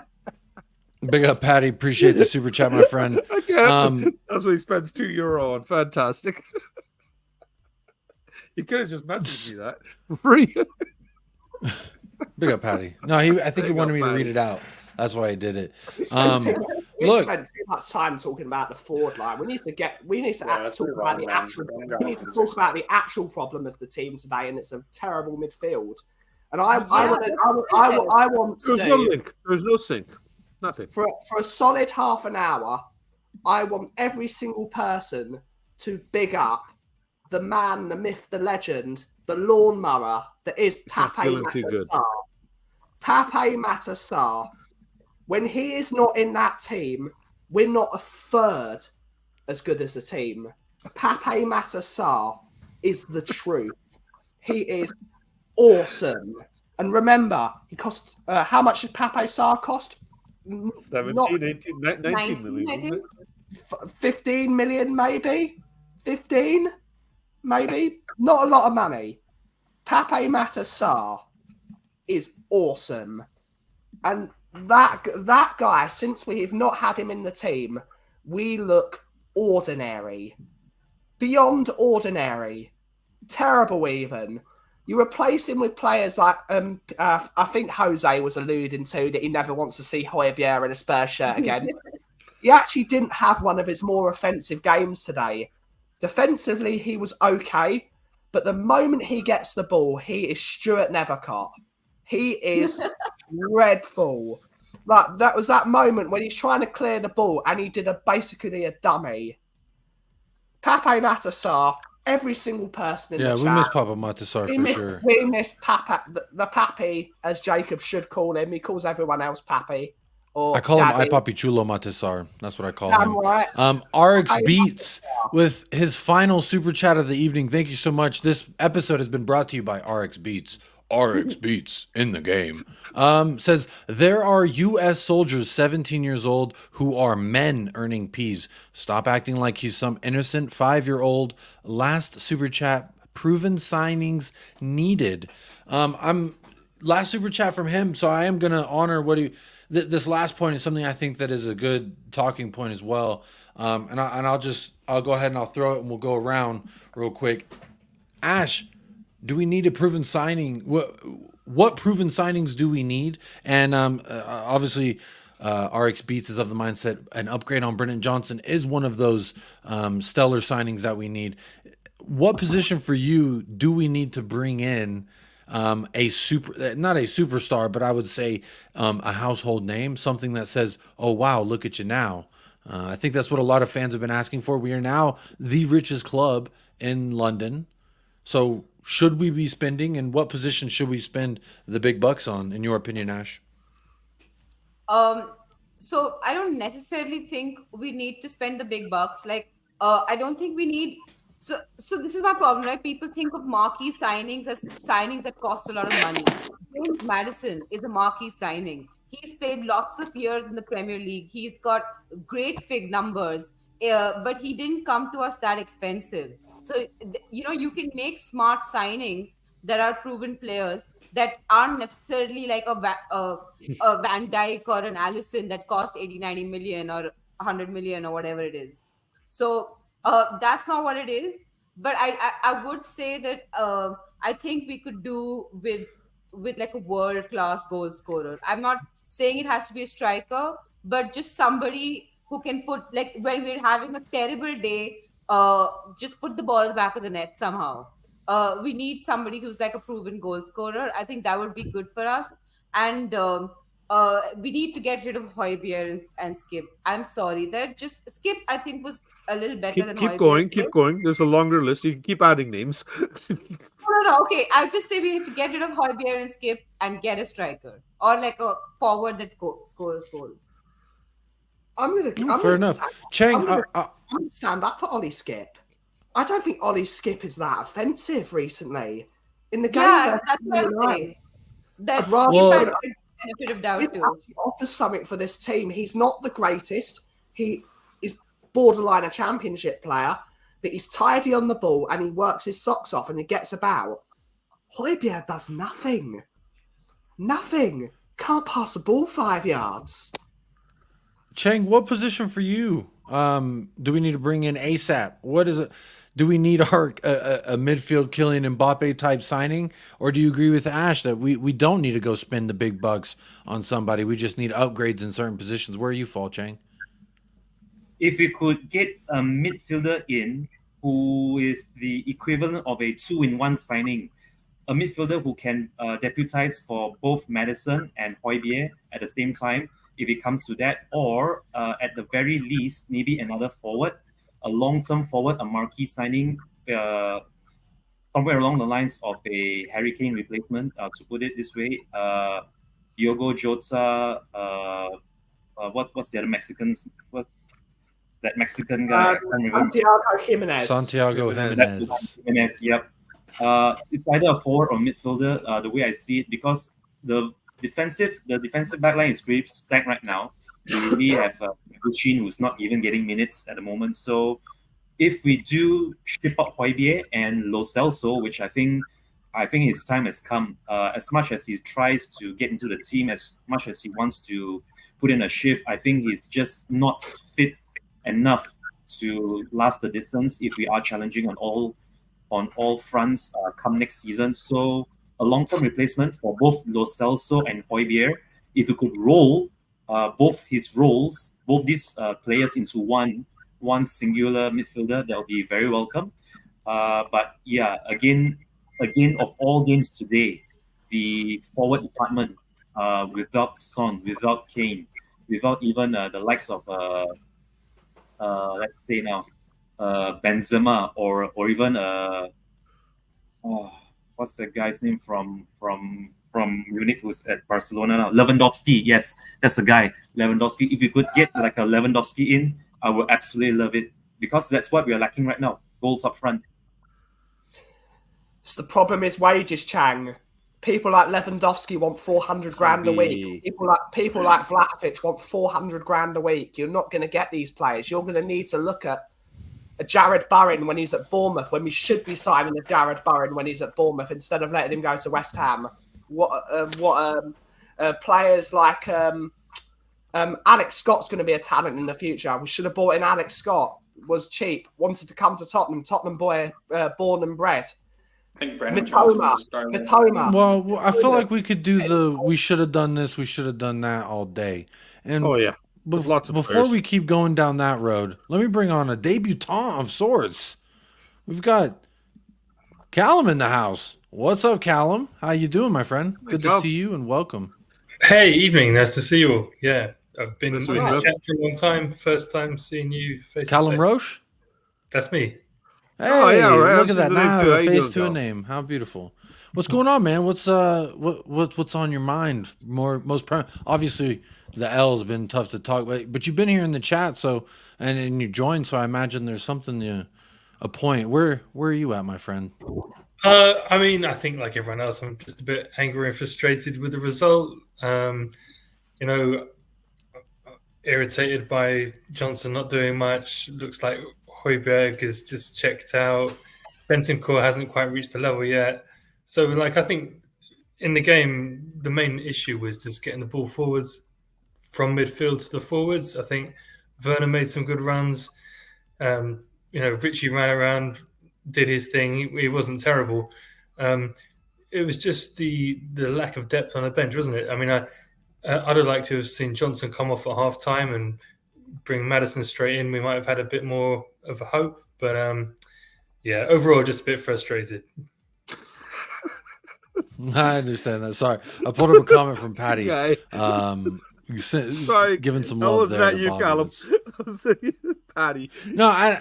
B: Big up, Patty. Appreciate the super chat, my friend.
F: That's what he spends €2 on. Fantastic. You could have just messaged me that for free.
B: Big up, Patty. No, I think he wanted me to read it out. That's why I did it.
I: We spent too much time talking about the forward line. We need to talk about the actual problem of the team today, and it's a terrible midfield. And I want to
F: There's no link. There's no sync. Nothing.
I: For a solid half an hour, I want every single person to big up the man, the myth, the legend, the lawnmower that is Pape Matar. Pape Matar. When he is not in that team, we're not a third as good as the team. Pape Matar is the truth. He is awesome. And remember, he cost how much did Pape Sarr cost?
F: 17, 18, 19 million.
I: 15 million, maybe? 15? Maybe? Not a lot of money. Pape Matar is awesome. And that guy, since we have not had him in the team, we look ordinary. Beyond ordinary. Terrible even. You replace him with players like, I think Jose was alluding to that he never wants to see Højbjerg in a Spurs shirt again. He actually didn't have one of his more offensive games today. Defensively, he was okay, but the moment he gets the ball, he is Stuart Nethercott. He is dreadful. Like that was that moment when he's trying to clear the ball and he did basically a dummy. Pape Matar, every single person in the chat.
B: Yeah, we miss Pape Matar for sure.
I: We miss Pape, the Pappy, as Jacob should call him. He calls everyone else Pappy.
B: I call him I Papi Chulo Matisar. That's what I call him.
I: Right.
B: RX Beats with his final super chat of the evening. Thank you so much. This episode has been brought to you by RX Beats. RX Beats in the game. Says there are U.S. soldiers 17 years old who are men earning P's. Stop acting like he's some innocent 5-year-old. Last super chat. Proven signings needed. Last super chat from him. So I am gonna honor what he. This last point is something I think that is a good talking point as well. And I'll go ahead and I'll throw it and we'll go around real quick. Ash, do we need a proven signing? What proven signings do we need? And obviously, RX Beats is of the mindset an upgrade on Brennan Johnson is one of those stellar signings that we need. What position for you do we need to bring in? Not a superstar, but I would say a household name, something that says, oh, wow, look at you now. I think that's what a lot of fans have been asking for. We are now the richest club in London. So should we be spending, and what position should we spend the big bucks on, in your opinion, Ash?
D: So I don't necessarily think we need to spend the big bucks. Like, I don't think we need. So this is my problem, right? People think of marquee signings as signings that cost a lot of money. James Maddison is a marquee signing. He's played lots of years in the Premier League. He's got great fig numbers, but he didn't come to us that expensive. So you can make smart signings that are proven players that aren't necessarily like a Van Dyke or an Allison that cost 80, 90 million or 100 million or whatever it is. So that's not what it is. But I would say that I think we could do with like a world class goal scorer. I'm not saying it has to be a striker, but just somebody who can put, like, when we're having a terrible day, just put the ball at the back of the net somehow. We need somebody who's like a proven goal scorer. I think that would be good for us. And we need to get rid of Højbjerg and Skip. I'm sorry, that just Skip I think was a little better than Højbjerg.
F: Keep going. There's a longer list. You can keep adding names.
D: No. Okay, I'll just say we have to get rid of Højbjerg and Skip and get a striker or like a forward that scores goals.
B: Fair enough. Chang,
I: I'm gonna stand up for Ollie Skip. I don't think Ollie Skip is that offensive recently. In the game,
D: that's what I'm saying. That benefit of doubt too.
I: Actually offers something for this team. He's not the greatest. He is borderline a championship player, but he's tidy on the ball and he works his socks off and he gets about. Højbjerg does nothing. Nothing. Can't pass the ball 5 yards.
B: Chang, what position for you? Do we need to bring in ASAP? What is it? Do we need a midfield Kylian Mbappe type signing? Or do you agree with Ash that we don't need to go spend the big bucks on somebody? We just need upgrades in certain positions. Where you fall, Chang?
K: If we could get a midfielder in who is the equivalent of a 2-in-1 signing, a midfielder who can deputize for both Maddison and Højbjerg at the same time, if it comes to that, or at the very least, maybe another forward, a long-term forward, a marquee signing, somewhere along the lines of a Harry Kane replacement, to put it this way. Diogo Jota, what's the other Mexicans? That Mexican guy?
B: Santiago Jimenez.
K: That's the Jimenez, yep. It's either a forward or midfielder, the way I see it, because the defensive backline is pretty stacked right now. We really have Guchin, who's not even getting minutes at the moment. So if we do ship out Højbjerg and Lo Celso, which I think his time has come, as much as he tries to get into the team, as much as he wants to put in a shift, I think he's just not fit enough to last the distance if we are challenging on all fronts come next season. So a long-term replacement for both Lo Celso and Højbjerg. If we could roll both these players into one singular midfielder, that would be very welcome. But yeah, again, of all games today, the forward department, without Son, without Kane, without even the likes of let's say now Benzema or even what's the guy's name from Munich who's at Barcelona now? Lewandowski. Yes, that's the guy, Lewandowski. If you could get like a Lewandowski in, I would absolutely love it, because that's what we are lacking right now. Goals up front.
I: So the problem is wages, Chang. People like Lewandowski want 400 grand a week. People like Vlahovic want 400 grand a week. You're not going to get these players. You're going to need to look at a Jared Bowen when he's at Bournemouth, when we should be signing a Jared Bowen when he's at Bournemouth instead of letting him go to West Ham. Players like Alex Scott's going to be a talent in the future. We should have bought in Alex Scott. Was cheap. Wanted to come to Tottenham. Tottenham boy, born and bred.
J: I think Mitoma.
B: Well, I feel like we could do we should have done this, we should have done that all day. And before we keep going down that road, let me bring on a debutant of sorts. We've got Callum in the house. What's up, Callum? How you doing, my friend? Good to see you and welcome.
L: Hey, evening. Nice to see you all. Yeah, I've been in the chat for a long time. First time seeing you face
B: Callum
L: to face.
B: Roche?
L: That's me.
B: Hey, look at that. Now I have a face to a name. How beautiful. What's going on, man? What's on your mind? Obviously, the L's been tough to talk about, but you've been here in the chat, so and you joined, so I imagine there's something a point. Where are you at, my friend?
L: I mean, I think like everyone else, I'm just a bit angry and frustrated with the result. You know, irritated by Johnson not doing much. Looks like Højbjerg is just checked out. Bentancur hasn't quite reached the level yet. So, like, I think in the game, the main issue was just getting the ball forwards from midfield to the forwards. I think Werner made some good runs. You know, Richie ran around, did his thing. He wasn't terrible. It was just the lack of depth on the bench, wasn't it? I mean, I'd have liked to have seen Johnson come off at half time and bring Maddison straight in. We might have had a bit more of a hope. But, yeah, overall, just a bit frustrated.
B: I understand that. Sorry. I pulled up a comment from Patty.
F: Okay.
B: Sorry, giving some love there.
F: That wasn't you, Callum. I was saying Patty.
B: No,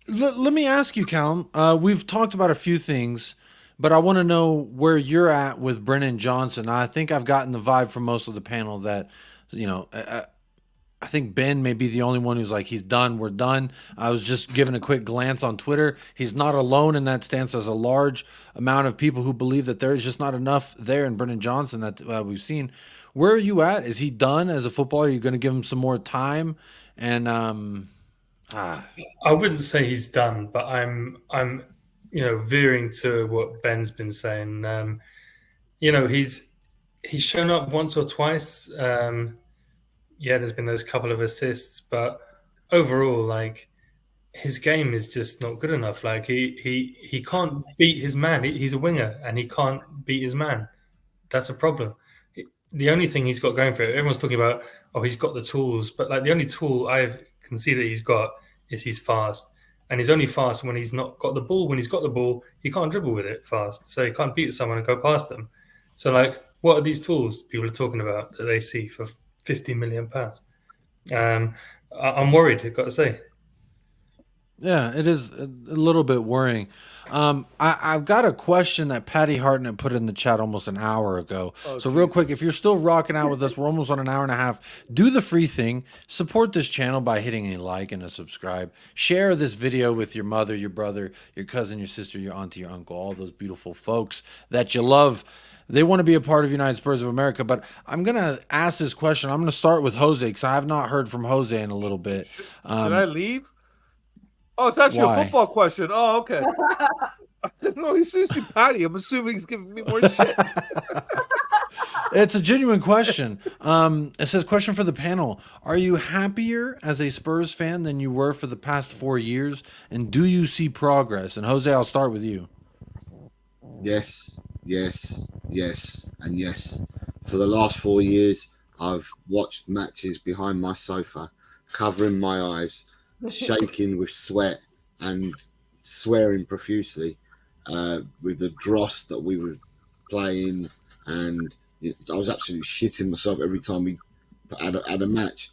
B: let me ask you, Callum. We've talked about a few things, but I want to know where you're at with Brennan Johnson. I think I've gotten the vibe from most of the panel that, you know, I think Ben may be the only one who's like, he's done, we're done. I was just giving a quick glance on Twitter. He's not alone in that stance. There's a large amount of people who believe that there is just not enough there in Brennan Johnson that we've seen. Where are you at? Is he done as a footballer? Are you going to give him some more time? And
L: I wouldn't say he's done, but I'm you know, veering to what Ben's been saying. You know, he's shown up once or twice. Yeah, there's been those couple of assists, but overall, like, his game is just not good enough. Like, he can't beat his man. He's a winger, and he can't beat his man. That's a problem. The only thing he's got going for it, everyone's talking about, oh, he's got the tools, but like the only tool I can see that he's got is he's fast. And he's only fast when he's not got the ball. When he's got the ball, he can't dribble with it fast. So he can't beat someone and go past them. So, like, what are these tools people are talking about that they see for £50 million? I'm worried, I've got to say.
B: Yeah, it is a little bit worrying. I've got a question that Patty Hartnett put in the chat almost an hour ago. So real quick, if you're still rocking out with us, we're almost on an hour and a half. Do the free thing. Support this channel by hitting a like and a subscribe. Share this video with your mother, your brother, your cousin, your sister, your auntie, your uncle, all those beautiful folks that you love. They want to be a part of United Spurs of America. But I'm going to ask this question. I'm going to start with Jose because I have not heard from Jose in a little bit.
F: Should I leave? Oh, it's actually a football question. Oh, okay. No, he's seriously Patty. I'm assuming he's giving me more shit.
B: It's a genuine question. It says, question for the panel. Are you happier as a Spurs fan than you were for the past 4 years? And do you see progress? And Jose, I'll start with you.
E: Yes, yes, yes, and yes. For the last 4 years, I've watched matches behind my sofa, covering my eyes, shaking with sweat and swearing profusely with the dross that we were playing, and I was absolutely shitting myself every time we had a match.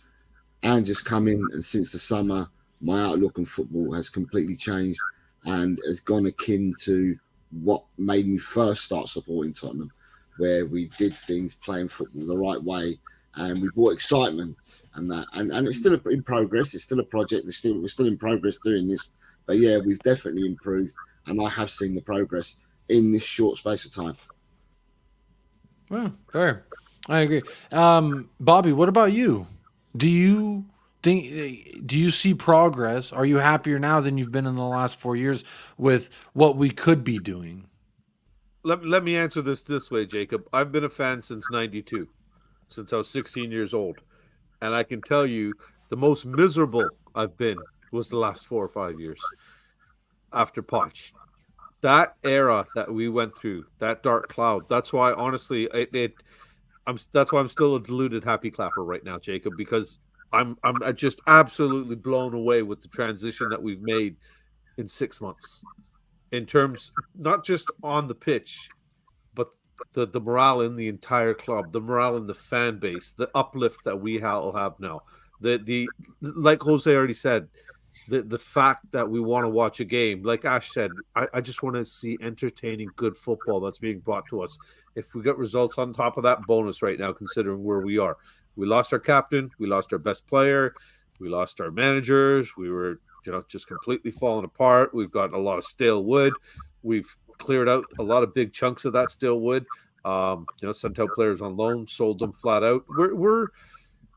E: And just coming, and since the summer, my outlook on football has completely changed and has gone akin to what made me first start supporting Tottenham, where we did things playing football the right way and we brought excitement. And that, and it's still in progress. It's still a project. We're still in progress doing this. But yeah, we've definitely improved, and I have seen the progress in this short space of time.
B: Well, fair. I agree. Bobby, what about you? Do you see progress? Are you happier now than you've been in the last 4 years with what we could be doing?
F: Let me answer this way, Jacob. I've been a fan since '92, since I was 16 years old. And I can tell you the most miserable I've been was the last 4 or 5 years after Poch. That era that we went through, that dark cloud. That's why, honestly, that's why I'm still a deluded happy clapper right now, Jacob, because I'm just absolutely blown away with the transition that we've made in 6 months, in terms not just on the pitch, but the morale in the entire club, the morale in the fan base, the uplift that we will have now. The like Jose already said, the fact that we want to watch a game. Like Ash said, I just want to see entertaining, good football that's being brought to us. If we get results on top of that, bonus right now, considering where we are. We lost our captain. We lost our best player. We lost our managers. We were, just completely falling apart. We've got a lot of stale wood. We've cleared out a lot of big chunks of that stale wood. Sent out players on loan, sold them flat out. We're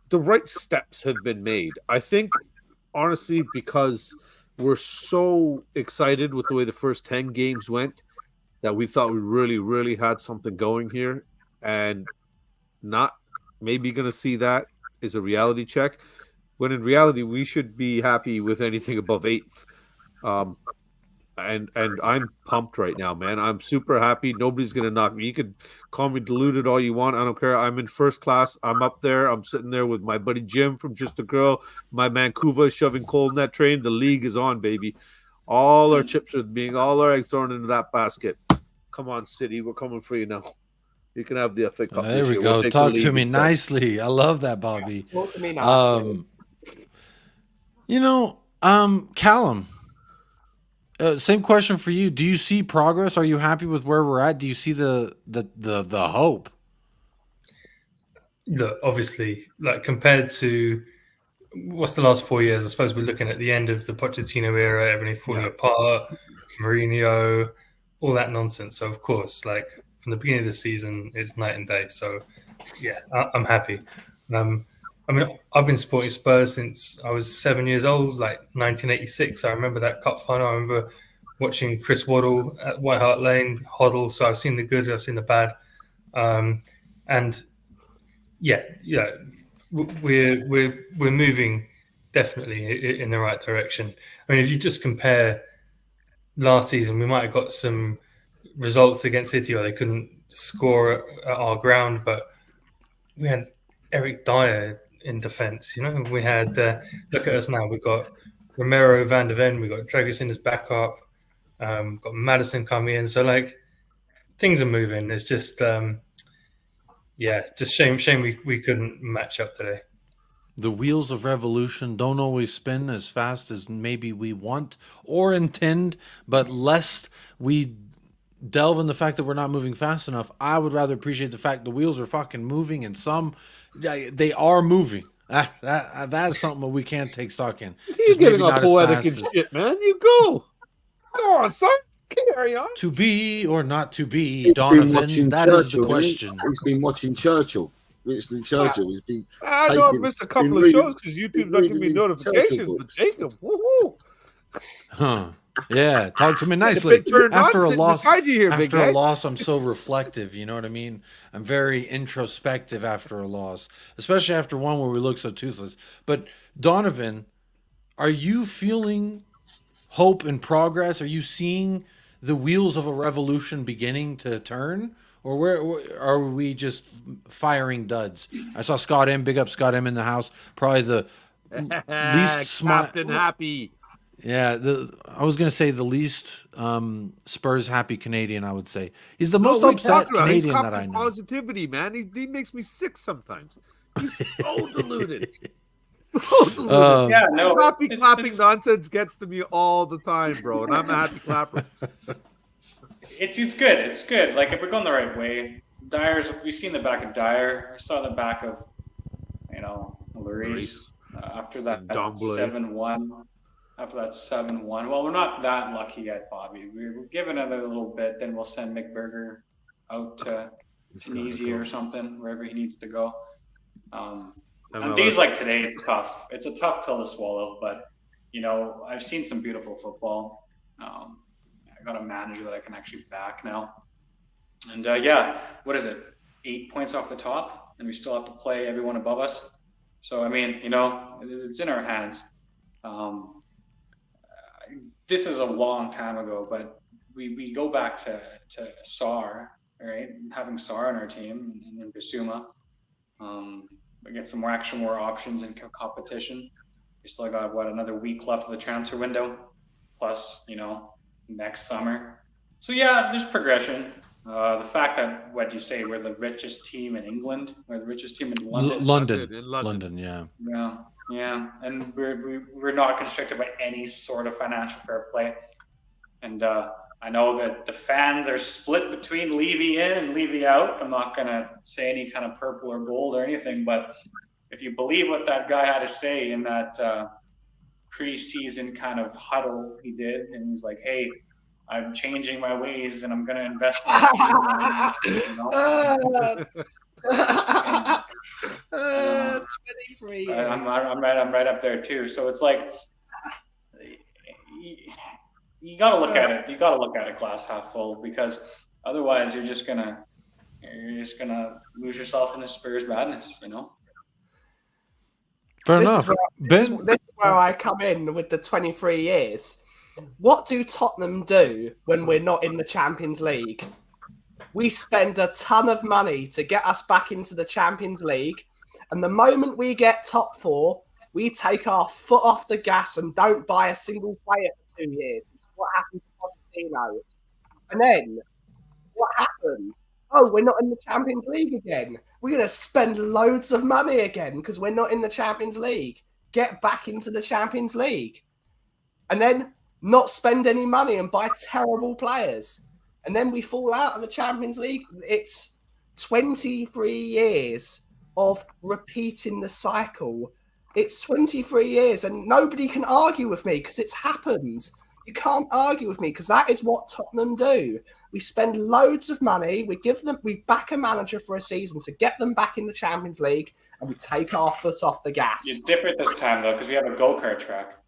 F: the right steps have been made. I think, honestly, because we're so excited with the way the first 10 games went, that we thought we really, really had something going here, and not maybe going to see that is a reality check, when in reality we should be happy with anything above 8th. And I'm pumped right now, man. I'm super happy. Nobody's going to knock me. You could call me deluded all you want. I don't care. I'm in first class. I'm up there. I'm sitting there with my buddy Jim from Just a Girl. My man Kuva shoving coal in that train. The league is on, baby. All our chips are all our eggs thrown into that basket. Come on, City. We're coming for you now. You can have the FA Cup.
B: There we go. Talk to me nicely. I love that, Bobby.
I: Talk to me nicely.
B: Callum, same question for you. Do you see progress? Are you happy with where we're at? Do you see the hope?
L: Look, obviously, like compared to what's the last 4 years, I suppose we're looking at the end of the Pochettino era, everything falling apart, Mourinho, all that nonsense. So, of course, like from the beginning of the season, it's night and day. So, yeah, I'm happy. I've been supporting Spurs since I was 7 years old, like 1986. I remember that cup final. I remember watching Chris Waddle at White Hart Lane, Hoddle. So I've seen the good, I've seen the bad. We're moving definitely in the right direction. I mean, if you just compare last season, we might have got some results against City where they couldn't score at our ground, but we had Eric Dyer in defence. We had look at us now. We've got Romero, Van de Ven. We've got Dragusin as backup. We've got Madison coming in. So like things are moving. It's just just shame we couldn't match up today.
B: The wheels of revolution don't always spin as fast as maybe we want or intend, but lest we delve in the fact that we're not moving fast enough, I would rather appreciate the fact the wheels are fucking moving, and they are moving. That is something that we can't take stock in.
F: You're getting all poetic and shit, man. You go on, son. Carry on.
B: To be or not to be, Donovan? That is the question.
E: He's been watching Churchill. Winston Churchill. He's been.
F: I know I've missed a couple of shows because YouTube's not giving me notifications. But Jacob, woohoo!
B: Huh? Yeah, talk to me nicely. After a loss, I'm so reflective. You know what I mean? I'm very introspective after a loss, especially after one where we look so toothless. But Donovan, are you feeling hope and progress? Are you seeing the wheels of a revolution beginning to turn? Or where are we just firing duds? I saw Scott M. Big up Scott M. in the house. Probably the least
F: Captain Happy.
B: Yeah, I was going to say the least Spurs happy Canadian, I would say. He's the most upset Canadian that I know.
F: Positivity, man. He makes me sick sometimes. He's so deluded. Happy clapping nonsense gets to me all the time, bro. And I'm a happy clapper.
J: It's good. It's good. Like if we're going the right way, we've seen the back of Dyer. I saw the back of, Lloris after that 7-1. After that 7-1. Well, we're not that lucky yet, Bobby. We're giving it a little bit. Then we'll send McBurger out to Tunisia or something, wherever he needs to go. On days like today, it's tough. It's a tough pill to swallow, but I've seen some beautiful football. I got a manager that I can actually back now. And what is it? 8 points off the top, and we still have to play everyone above us. So I mean, it's in our hands. This is a long time ago, but we go back to SAR, right? Having SAR on our team and then Bissouma. We get some more action, more options in competition. We still got another week left of the transfer window, plus next summer. So yeah, there's progression. The fact that we're the richest team in England, we're the richest team in London.
B: London, yeah.
J: Yeah.
G: Yeah, and we're not constricted by any sort of financial fair play. And I know that the fans are split between Levy in and Levy out. I'm not going to say any kind of purple or gold or anything, but if you believe what that guy had to say in that preseason kind of huddle he did, and he's like, hey, I'm changing my ways and I'm going to invest in the team. You know?
I: 23 years.
G: I'm right up there too. So it's like you got to look at it. You got to look at it glass half full, because otherwise you're just gonna lose yourself in the Spurs madness. You know.
B: Fair enough.
I: This is where I come in with the 23 years. What do Tottenham do when we're not in the Champions League? We spend a ton of money to get us back into the Champions League. And the moment we get top 4, we take our foot off the gas and don't buy a single player for 2 years. This is what happened to Pochettino. And then, what happened? Oh, we're not in the Champions League again. We're going to spend loads of money again because we're not in the Champions League. Get back into the Champions League. And then not spend any money and buy terrible players. And then we fall out of the Champions League. It's 23 years of repeating the cycle. It's 23 years and nobody can argue with me because it's happened. You can't argue with me because that is what Tottenham do. We spend loads of money. We back a manager for a season to get them back in the Champions League, and we take our foot off the gas.
G: It's different this time though, because we have a go-kart track.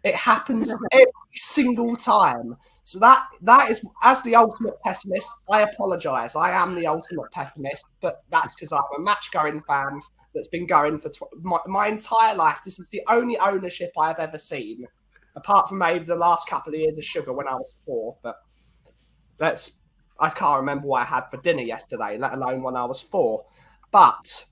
I: It happens every single time. So that is, as the ultimate pessimist, I apologise. I am the ultimate pessimist, but that's because I'm a match-going fan that's been going for my entire life. This is the only ownership I've ever seen, apart from maybe the last couple of years of Sugar when I was 4. But I can't remember what I had for dinner yesterday, let alone when I was 4. But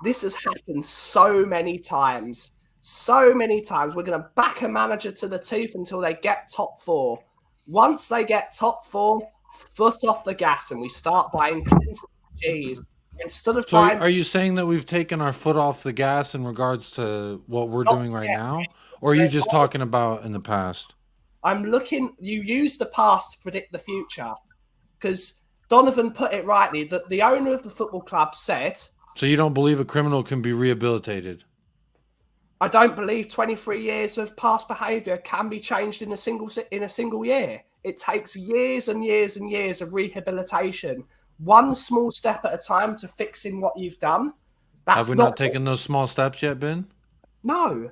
I: this has happened so many times. So many times. We're going to back a manager to the tooth until they get top 4. Once they get top 4, foot off the gas, and we start buying cheese instead of buying.
B: Are you saying that we've taken our foot off the gas in regards to what we're doing right now, or are you just talking about in the past?
I: I'm looking. You use the past to predict the future, because Donovan put it rightly that the owner of the football club said. So
B: you don't believe a criminal can be rehabilitated?
I: I don't believe 23 years of past behaviour can be changed in a single year. It takes years and years and years of rehabilitation, one small step at a time to fixing what you've done.
B: Have we not taken those small steps yet, Ben?
I: No.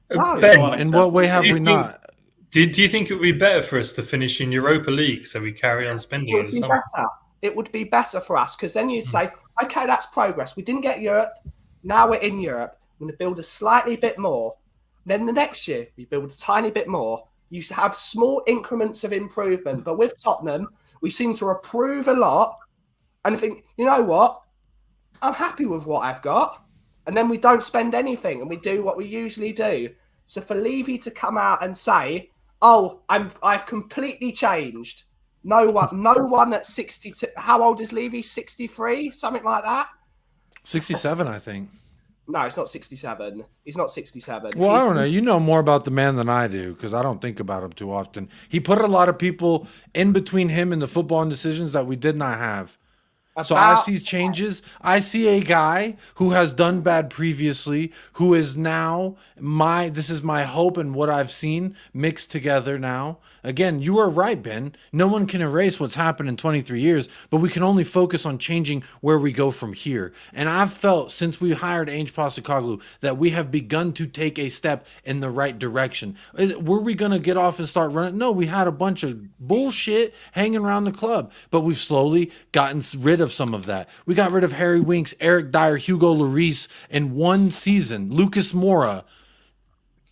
L: Ben,
B: in what way have we not?
L: Do you think it would be better for us to finish in Europa League so we carry on spending in the summer?
I: It would be better for us, because then you'd say, okay, that's progress. We didn't get Europe. Now we're in Europe. I'm going to build a slightly bit more. Then the next year, we build a tiny bit more. You have small increments of improvement. But with Tottenham, we seem to approve a lot and think, you know what? I'm happy with what I've got. And then we don't spend anything and we do what we usually do. So for Levy to come out and say, oh, I've completely changed. No one at 62. How old is Levy? 63? Something like that?
B: 67, I think.
I: No, it's not 67. He's not 67.
B: Well, I don't know. You know more about the man than I do, because I don't think about him too often. He put a lot of people in between him and the football decisions that we did not have. So I see changes. I see a guy who has done bad previously, who is now this is my hope and what I've seen mixed together now. Again, you are right, Ben. No one can erase what's happened in 23 years, but we can only focus on changing where we go from here. And I've felt since we hired Ange Postecoglou that we have begun to take a step in the right direction. Were we going to get off and start running? No, we had a bunch of bullshit hanging around the club, but we've slowly gotten rid of some of that. We got rid of Harry Winks, Eric Dyer, Hugo Lloris in one season, Lucas Moura.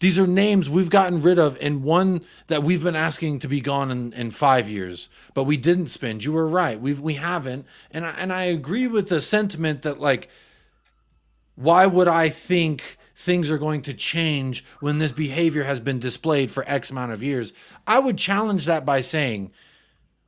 B: These are names we've gotten rid of in one that we've been asking to be gone in 5 years, but we didn't spend. You were right. We haven't. And I agree with the sentiment that, like, why would I think things are going to change when this behavior has been displayed for X amount of years? I would challenge that by saying,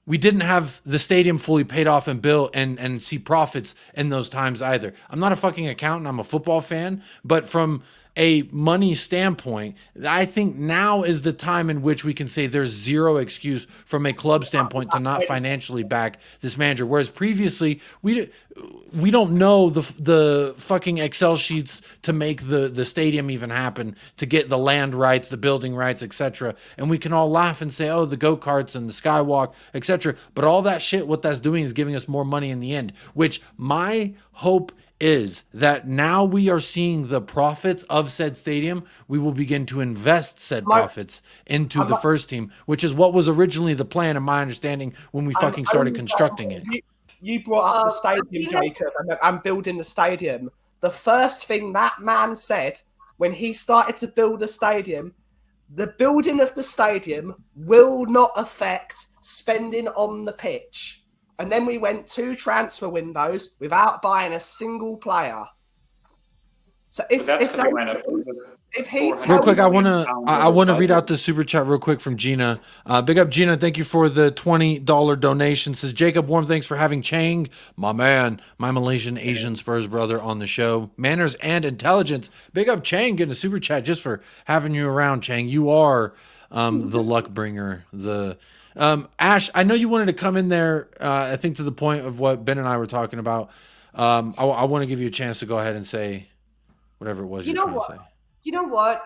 B: we didn't have the stadium fully paid off and built and see profits in those times either. I'm not a fucking accountant. I'm a football fan. But from a money standpoint, I think now is the time in which we can say there's zero excuse from a club standpoint to not financially back this manager. Whereas previously, we don't know the fucking Excel sheets to make the stadium even happen, to get the land rights, the building rights, etc. And we can all laugh and say, oh, the go-karts and the skywalk, etc. But all that shit, what that's doing is giving us more money in the end, which my hope is that now we are seeing the profits of said stadium, we will begin to invest said profits into the first team, which is what was originally the plan, in my understanding, when we fucking started constructing it.
I: You brought up the stadium, Jacob, and building the stadium. The first thing that man said when he started to build the stadium, the building of the stadium will not affect spending on the pitch. And then we went 2 transfer windows without buying a single player. So if he
B: real quick, I want to read out the super chat real quick from Gina. Big up Gina, thank you for the $20 donation. Says Jacob, warm thanks for having Chang, my man, my Malaysian Asian Spurs brother on the show. Manners and intelligence. Big up Chang, getting a super chat just for having you around, Chang. You are the luck bringer. Ash, I know you wanted to come in there. I think to the point of what Ben and I were talking about. I want to give you a chance to go ahead and say whatever it was you're trying to say.
D: You know what?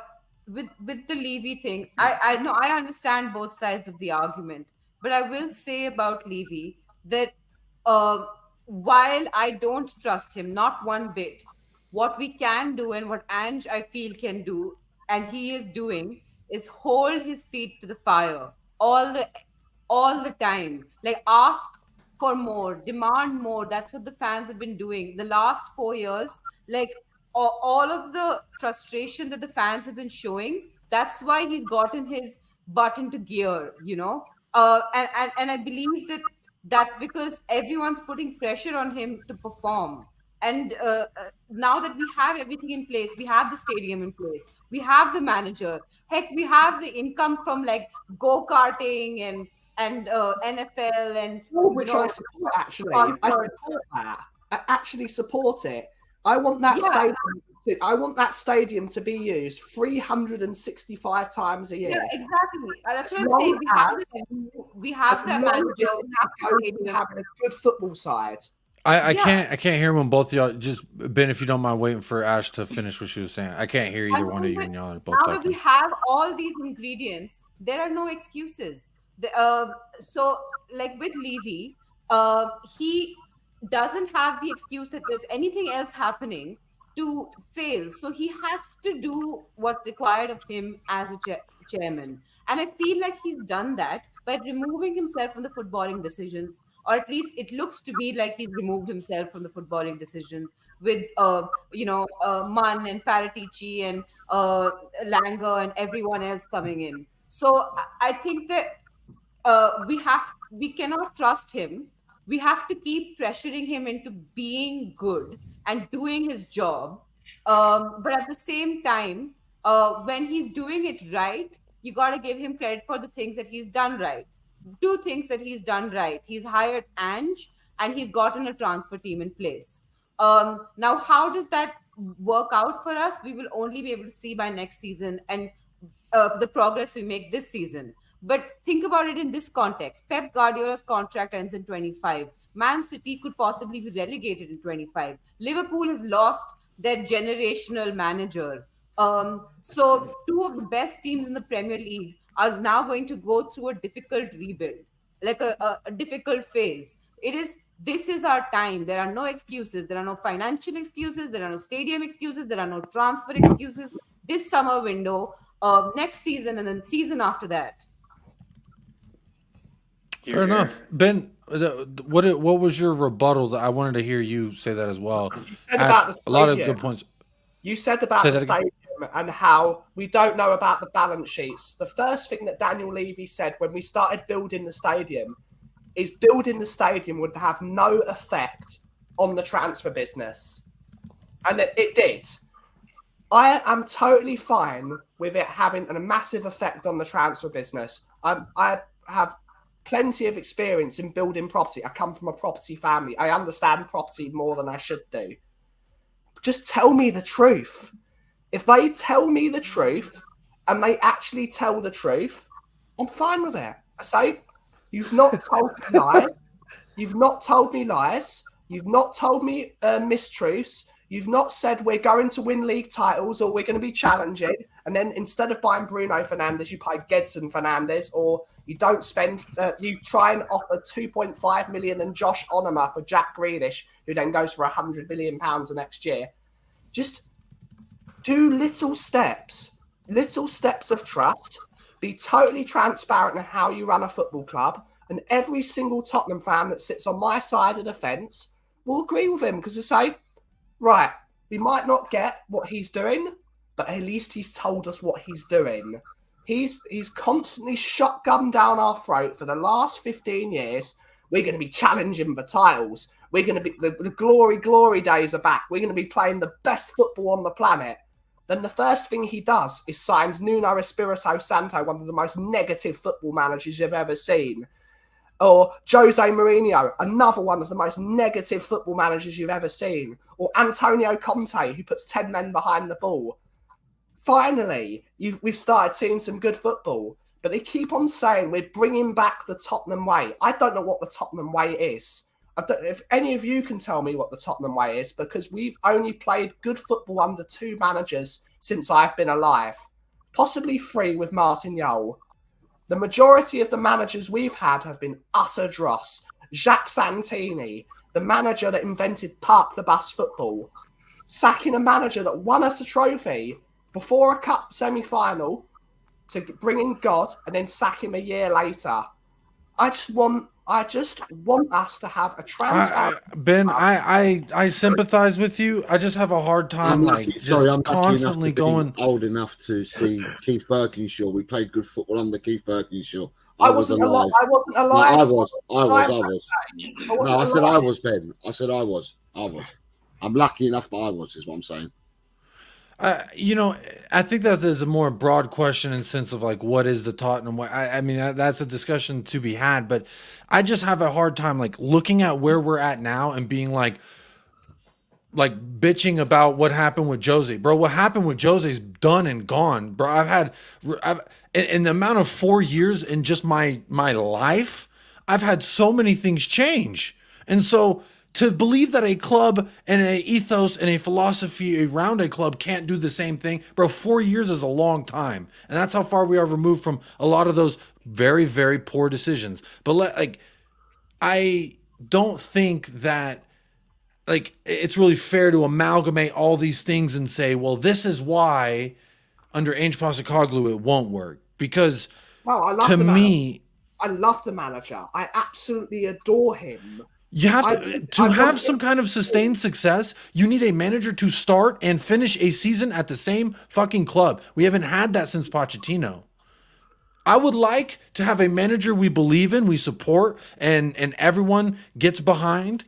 D: With the Levy thing, I know I understand both sides of the argument, but I will say about Levy that while I don't trust him, not one bit, what we can do and what Ange I feel can do, and he is doing, is hold his feet to the fire all the time. Like, ask for more, demand more. That's what the fans have been doing the last 4 years. Like, all of the frustration that the fans have been showing, that's why he's gotten his butt into gear, you know. And I believe that that's because everyone's putting pressure on him to perform. And now that we have everything in place, we have the stadium in place, we have the manager, heck, we have the income from like go-karting and NFL and
I: which I support, actually. I support that. I actually support it. I want that stadium. I want that stadium to be used 365 times a year.
D: Yeah, exactly. That's what I'm saying. We have that manager.
I: Having a good football side.
B: I can't hear when both of y'all, just Ben, if you don't mind waiting for Ash to finish what she was saying. I can't hear either one of you when y'all are both
D: now
B: talking.
D: That we have all these ingredients, there are no excuses. So like with Levy, he doesn't have the excuse that there's anything else happening to fail. So he has to do what's required of him as a chairman. And I feel like he's done that by removing himself from the footballing decisions, or at least it looks to be like he's removed himself from the footballing decisions with, Mann and Paratici and Langer and everyone else coming in. So I think that we cannot trust him. We have to keep pressuring him into being good and doing his job. But at the same time, when he's doing it right, you got to give him credit for the things that he's done right. 2 things that he's done right. He's hired Ange and he's gotten a transfer team in place. Now, how does that work out for us? We will only be able to see by next season and the progress we make this season. But think about it in this context. Pep Guardiola's contract ends in 25. Man City could possibly be relegated in 25. Liverpool has lost their generational manager. So 2 of the best teams in the Premier League are now going to go through a difficult rebuild, like a difficult phase. This is our time. There are no excuses. There are no financial excuses. There are no stadium excuses. There are no transfer excuses. This summer window, next season, and then season after that.
B: Fair enough. Ben, what was your rebuttal? I wanted to hear you say that as well. Ash, a lot of good points.
I: You said about the stadium and how we don't know about the balance sheets. The first thing that Daniel Levy said when we started building the stadium is building the stadium would have no effect on the transfer business. And it did. I am totally fine with it having a massive effect on the transfer business. I have plenty of experience in building property. I come from a property family. I understand property more than I should do. Just tell me the truth. If they tell me the truth and they actually tell the truth, I'm fine with it. I say, you've not told me lies. You've not told me lies. You've not told me mistruths. You've not said we're going to win league titles or we're going to be challenging. And then instead of buying Bruno Fernandes, you buy Gedson Fernandes, or you don't spend, you try and offer 2.5 million and Josh Onoma for Jack Grealish, who then goes for £100 million the next year. Just do little steps of trust. Be totally transparent in how you run a football club. And every single Tottenham fan that sits on my side of the fence will agree with him, because they say, right, we might not get what he's doing, but at least he's told us what he's doing. He's constantly shotgunned down our throat for the last 15 years. We're going to be challenging for titles. We're going to be, the glory days are back. We're going to be playing the best football on the planet. Then the first thing he does is signs Nuno Espirito Santo, one of the most negative football managers you've ever seen. Or Jose Mourinho, another one of the most negative football managers you've ever seen. Or Antonio Conte, who puts 10 men behind the ball. Finally, we've started seeing some good football. But they keep on saying we're bringing back the Tottenham way. I don't know what the Tottenham way is. I don't know if any of you can tell me what the Tottenham way is, because we've only played good football under 2 managers since I've been alive. Possibly 3 with Martin Jol. The majority of the managers we've had have been utter dross. Jacques Santini, the manager that invented park the bus football. Sacking a manager that won us a trophy before a cup semi-final to bring in God and then sack him a year later. I just want us to have a
B: Ben, I sympathize with you. I just have a hard time
E: I'm
B: constantly going
E: old enough to see Keith Birkinshaw. We played good football under Keith Birkinshaw.
I: I wasn't alive. I wasn't alive.
E: No, I was. No, I said I was, Ben. I said I was. I'm lucky enough that I was, is what I'm saying.
B: I think that there's a more broad question in the sense of like, what is the Tottenham way? I mean, that's a discussion to be had, but I just have a hard time like looking at where we're at now and being like bitching about what happened with Jose, bro. What happened with Jose's done and gone, bro. I've in the amount of 4 years in just my life, I've had so many things change, and so. To believe that a club and an ethos and a philosophy around a club can't do the same thing, bro, 4 years is a long time. And that's how far we are removed from a lot of those very, very poor decisions. But I don't think that it's really fair to amalgamate all these things and say, well, this is why under Ange Postecoglou it won't work. Because I love
I: the manager. I absolutely adore him.
B: You have to have some kind of sustained success. You need a manager to start and finish a season at the same fucking club. We haven't had that since Pochettino. I would like to have a manager we believe in, we support, and everyone gets behind,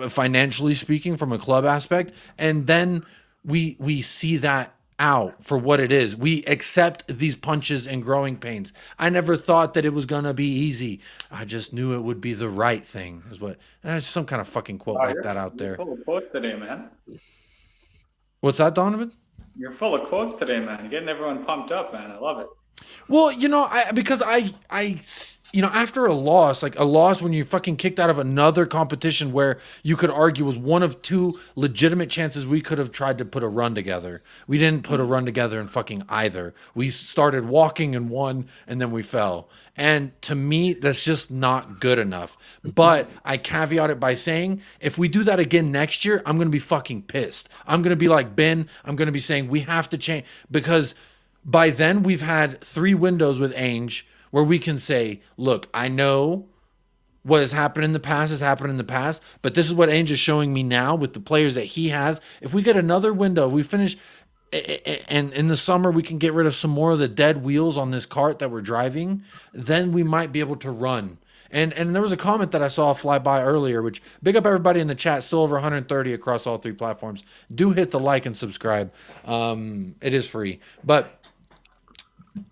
B: financially speaking, from a club aspect, and then we see that out for what it is. We accept these punches and growing pains. I never thought that it was gonna be easy. I just knew it would be the right thing. Is what? There's some kind of fucking quote like that out there.
J: You're full of quotes today, man.
B: What's that, Donovan?
J: You're full of quotes today, man. You're getting everyone pumped up, man. I love it.
B: Well, after a loss when you're fucking kicked out of another competition where you could argue was one of 2 legitimate chances we could have tried to put a run together. We didn't put a run together in fucking either. We started walking and won, and then we fell. And to me, that's just not good enough. But I caveat it by saying, if we do that again next year, I'm going to be fucking pissed. I'm going to be like Ben. I'm going to be saying we have to change, because by then we've had 3 windows with Ainge where we can say, look, I know what has happened in the past, but this is what Ainge is showing me now with the players that he has. If we get another window, we finish, and in the summer we can get rid of some more of the dead wheels on this cart that we're driving, then we might be able to run. And there was a comment that I saw fly by earlier, which big up everybody in the chat, still over 130 across all 3 platforms. Do hit the like and subscribe. It is free. But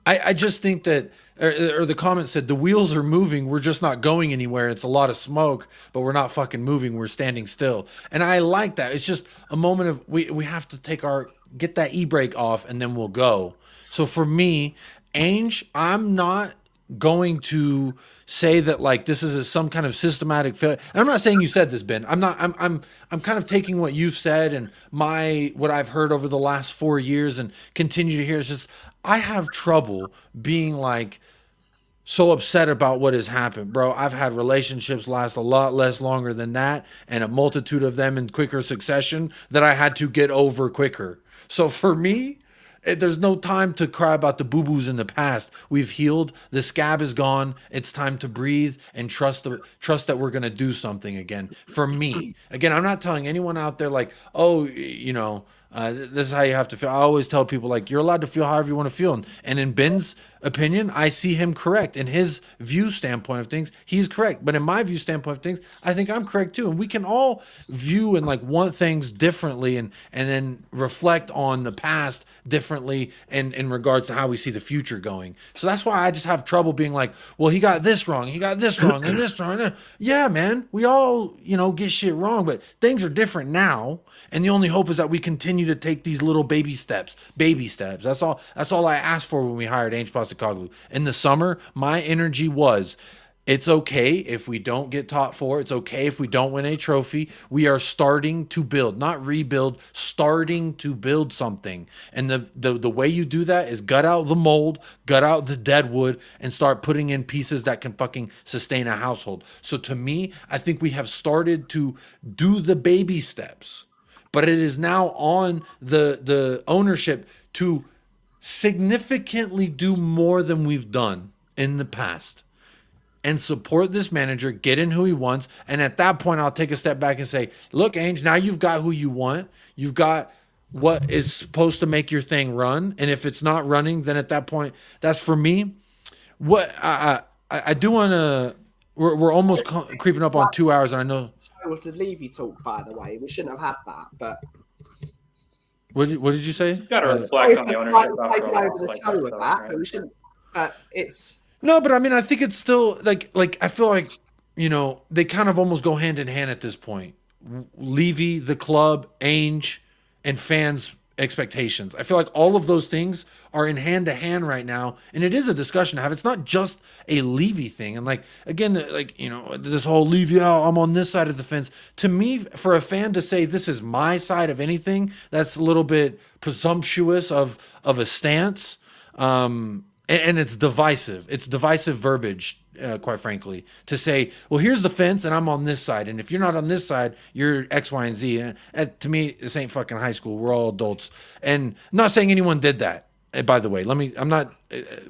B: I just think that, or the comment said, the wheels are moving. We're just not going anywhere. It's a lot of smoke, but we're not fucking moving. We're standing still. And I like that. It's just a moment of we have to get that e-brake off and then we'll go. So for me, Ainge, I'm not going to say that like this is some kind of systematic failure. And I'm not saying you said this, Ben. I'm kind of taking what you've said and what I've heard over the last 4 years and continue to hear. It's just I have trouble being like so upset about what has happened, bro. I've had relationships last a lot less longer than that, and a multitude of them in quicker succession that I had to get over quicker. So for me, there's no time to cry about the boo-boos in the past. We've healed. The scab is gone. It's time to breathe and trust that we're going to do something again. For me, again, I'm not telling anyone out there like, oh, this is how you have to feel. I always tell people like, you're allowed to feel however you want to feel. And in Ben's opinion, I see him correct. In his view standpoint of things, he's correct. But in my view standpoint of things, I think I'm correct too. And we can all view and like want things differently and then reflect on the past differently in regards to how we see the future going. So that's why I just have trouble being like, well, he got this wrong, and this wrong. Yeah, man, we all, get shit wrong, but things are different now. And the only hope is that we continue to take these little baby steps. That's all I asked for when we hired Ainge Postecoglou. In the summer, my energy was, it's okay if we don't get top 4. It's okay if we don't win a trophy. We are starting to build, not rebuild, starting to build something. And the way you do that is gut out the mold, gut out the dead wood, and start putting in pieces that can fucking sustain a household. So to me, I think we have started to do the baby steps. But it is now on the ownership to significantly do more than we've done in the past and support this manager, get in who he wants. And at that point, I'll take a step back and say, look, Ainge, now you've got who you want. You've got what is supposed to make your thing run. And if it's not running, then at that point, that's for me. What I do want to, we're almost creeping up on 2 hours. And I know.
I: With the Levy talk, by the way, we shouldn't have had that. But
B: what did you say?
J: You got to reflect on the ownership after a loss like that.
I: With that, but we shouldn't. It's
B: no, but I mean, I think it's still like I feel like they kind of almost go hand in hand at this point. Levy, the club, Ainge, and fans' expectations. I feel like all of those things are in hand to hand right now, and it is a discussion to have. It's not just a Levy thing. And like again, this whole Levy, I'm on this side of the fence. To me, for a fan to say this is my side of anything, that's a little bit presumptuous of a stance. And it's divisive. It's divisive verbiage, quite frankly, to say, well, here's the fence and I'm on this side. And if you're not on this side, you're X, Y, and Z. And to me, this ain't fucking high school. We're all adults. And I'm not saying anyone did that, by the way.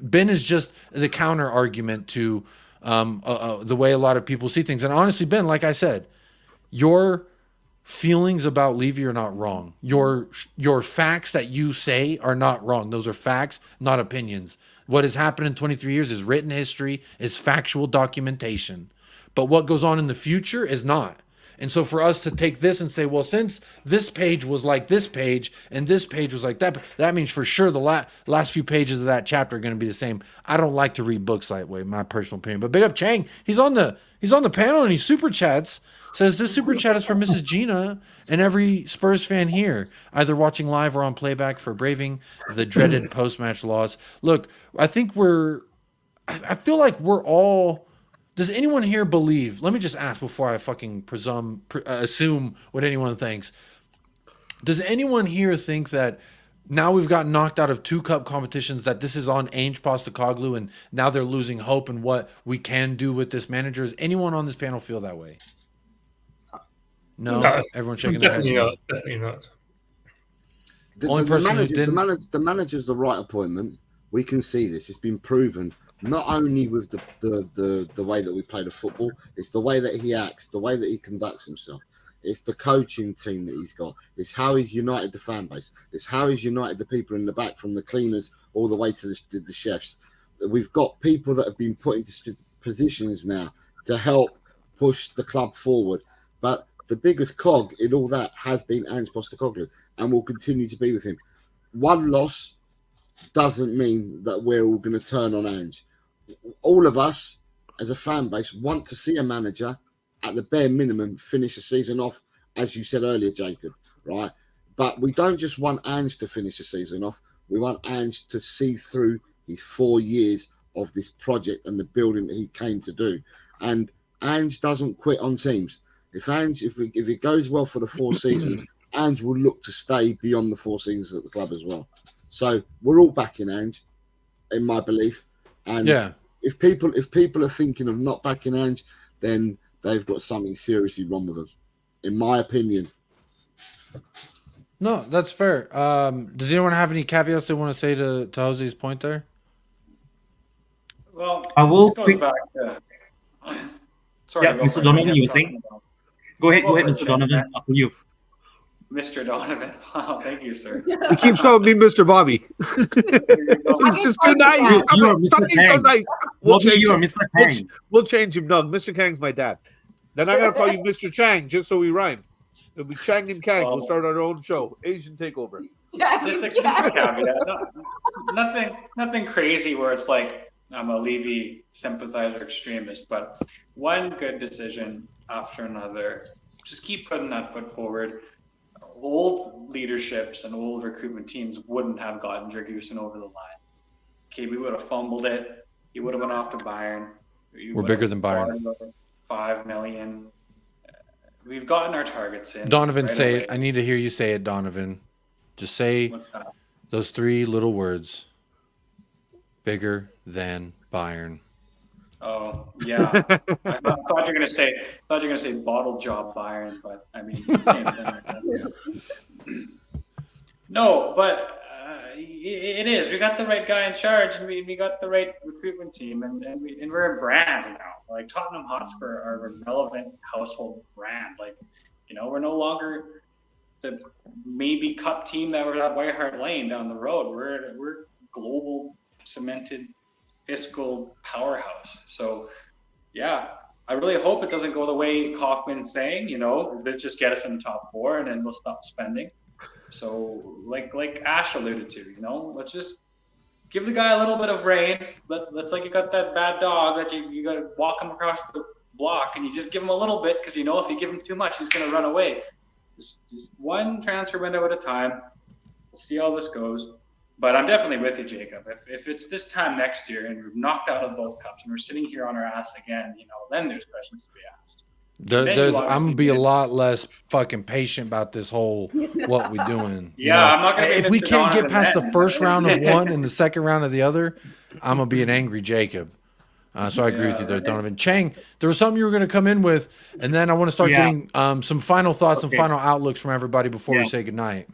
B: Ben is just the counter argument to the way a lot of people see things. And honestly, Ben, like I said, your feelings about Levy are not wrong. Your facts that you say are not wrong. Those are facts, not opinions. What has happened in 23 years is written history, is factual documentation. But what goes on in the future is not. And so for us to take this and say, well, since this page was like this page and this page was like that, that means for sure the last few pages of that chapter are going to be the same. I don't like to read books that way, my personal opinion. But big up Chang. He's on the panel and he super chats. Says this super chat is from Mrs. Gina and every Spurs fan here, either watching live or on playback for braving the dreaded post-match loss. Look, I think I feel like we're all. Does anyone here believe? Let me just ask before I fucking assume what anyone thinks. Does anyone here think that now we've gotten knocked out of 2 cup competitions, that this is on Ainge Postecoglou and now they're losing hope in what we can do with this manager? Does anyone on this panel feel that way? No, everyone shaking their heads.
L: Definitely not.
E: The manager's the right appointment. We can see this. It's been proven not only with the way that we play the football, it's the way that he acts, the way that he conducts himself. It's the coaching team that he's got. It's how he's united the fan base. It's how he's united the people in the back, from the cleaners all the way to the chefs. We've got people that have been put into positions now to help push the club forward. But the biggest cog in all that has been Ange Postecoglou and will continue to be with him. One loss doesn't mean that we're all going to turn on Ange. All of us, as a fan base, want to see a manager, at the bare minimum, finish the season off, as you said earlier, Jacob, right? But we don't just want Ange to finish the season off. We want Ange to see through his 4 years of this project and the building that he came to do. And Ange doesn't quit on teams. If it goes well for the 4 seasons, Ange will look to stay beyond the 4 seasons at the club as well. So we're all backing Ange, in my belief. And if people are thinking of not backing Ange, then they've got something seriously wrong with them, in my opinion.
B: No, that's fair. Does anyone have any caveats they want to say to Jose's point there?
J: Well,
K: I will
J: this goes back to. Sorry,
K: yeah, Mr. Donovan, you were saying? Go ahead, Mr. Donovan. Up to you.
J: Mr. Donovan. Wow, thank you, sir.
F: He keeps calling me Mr. Bobby. It's just too nice.
K: You're Mr.
F: He's so nice.
K: You're Mr. Kang.
F: We'll change him, Doug. Mr. Kang's my dad. Then I gotta call you Mr. Chang just so we rhyme. It'll be Chang and Kang. We'll start our own show. Asian takeover.
J: Just a caveat. Nothing crazy where it's like I'm a Levy sympathizer extremist, but one good decision after another. Just keep putting that foot forward. Old leaderships and old recruitment teams wouldn't have gotten Dragusin over the line. Okay, we would have fumbled it. He would have went off to Bayern.
B: We're bigger than Bayern.
J: 5 million. We've gotten our targets in.
B: Donovan, say it. I need to hear you say it, Donovan. Just say those 3 little words. Bigger than Bayern.
J: Oh yeah, I thought you were gonna say bottle job Bayern, but I mean same thing. Like that. No, but it is. We got the right guy in charge, and we got the right recruitment team, and we're a brand now. Like Tottenham Hotspur are a relevant household brand. Like, we're no longer the maybe cup team that was at White Hart Lane down the road. We're global cemented fiscal powerhouse. So yeah, I really hope it doesn't go the way Kaufman's saying, let's just get us in the top 4 and then we'll stop spending. So like Ash alluded to, let's just give the guy a little bit of rein. Let's like you got that bad dog that you got to walk him across the block, and you just give him a little bit, because if you give him too much, he's going to run away. Just one transfer window at a time. We'll see how this goes. But I'm definitely with you, Jacob. If it's this time next year and we're knocked out of both cups and we're sitting here on our ass again, then there's questions to be asked.
B: I'm gonna be a lot less fucking patient about this whole what we doing.
J: I'm not gonna.
B: If we can't get past the first round of one and the second round of the other, I'm gonna be an angry Jacob. So I agree with you there, Donovan. Chang, there was something you were gonna come in with, and then I want to start getting some final thoughts and final outlooks from everybody before we say goodnight.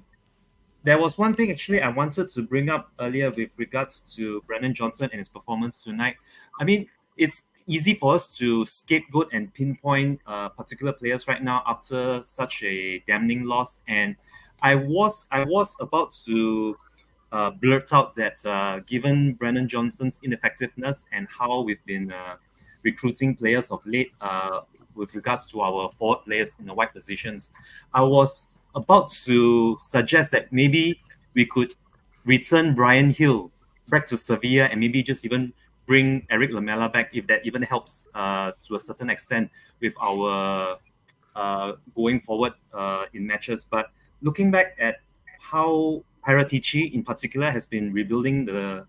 K: There was one thing actually I wanted to bring up earlier with regards to Brennan Johnson and his performance tonight. I mean, it's easy for us to scapegoat and pinpoint particular players right now after such a damning loss. And I was about to blurt out that given Brennan Johnson's ineffectiveness and how we've been recruiting players of late with regards to our forward players in the wide positions, I was about to suggest that maybe we could return Brian Hill back to Sevilla and maybe just even bring Eric Lamela back, if that even helps to a certain extent with our going forward in matches. But looking back at how Paratici in particular has been rebuilding the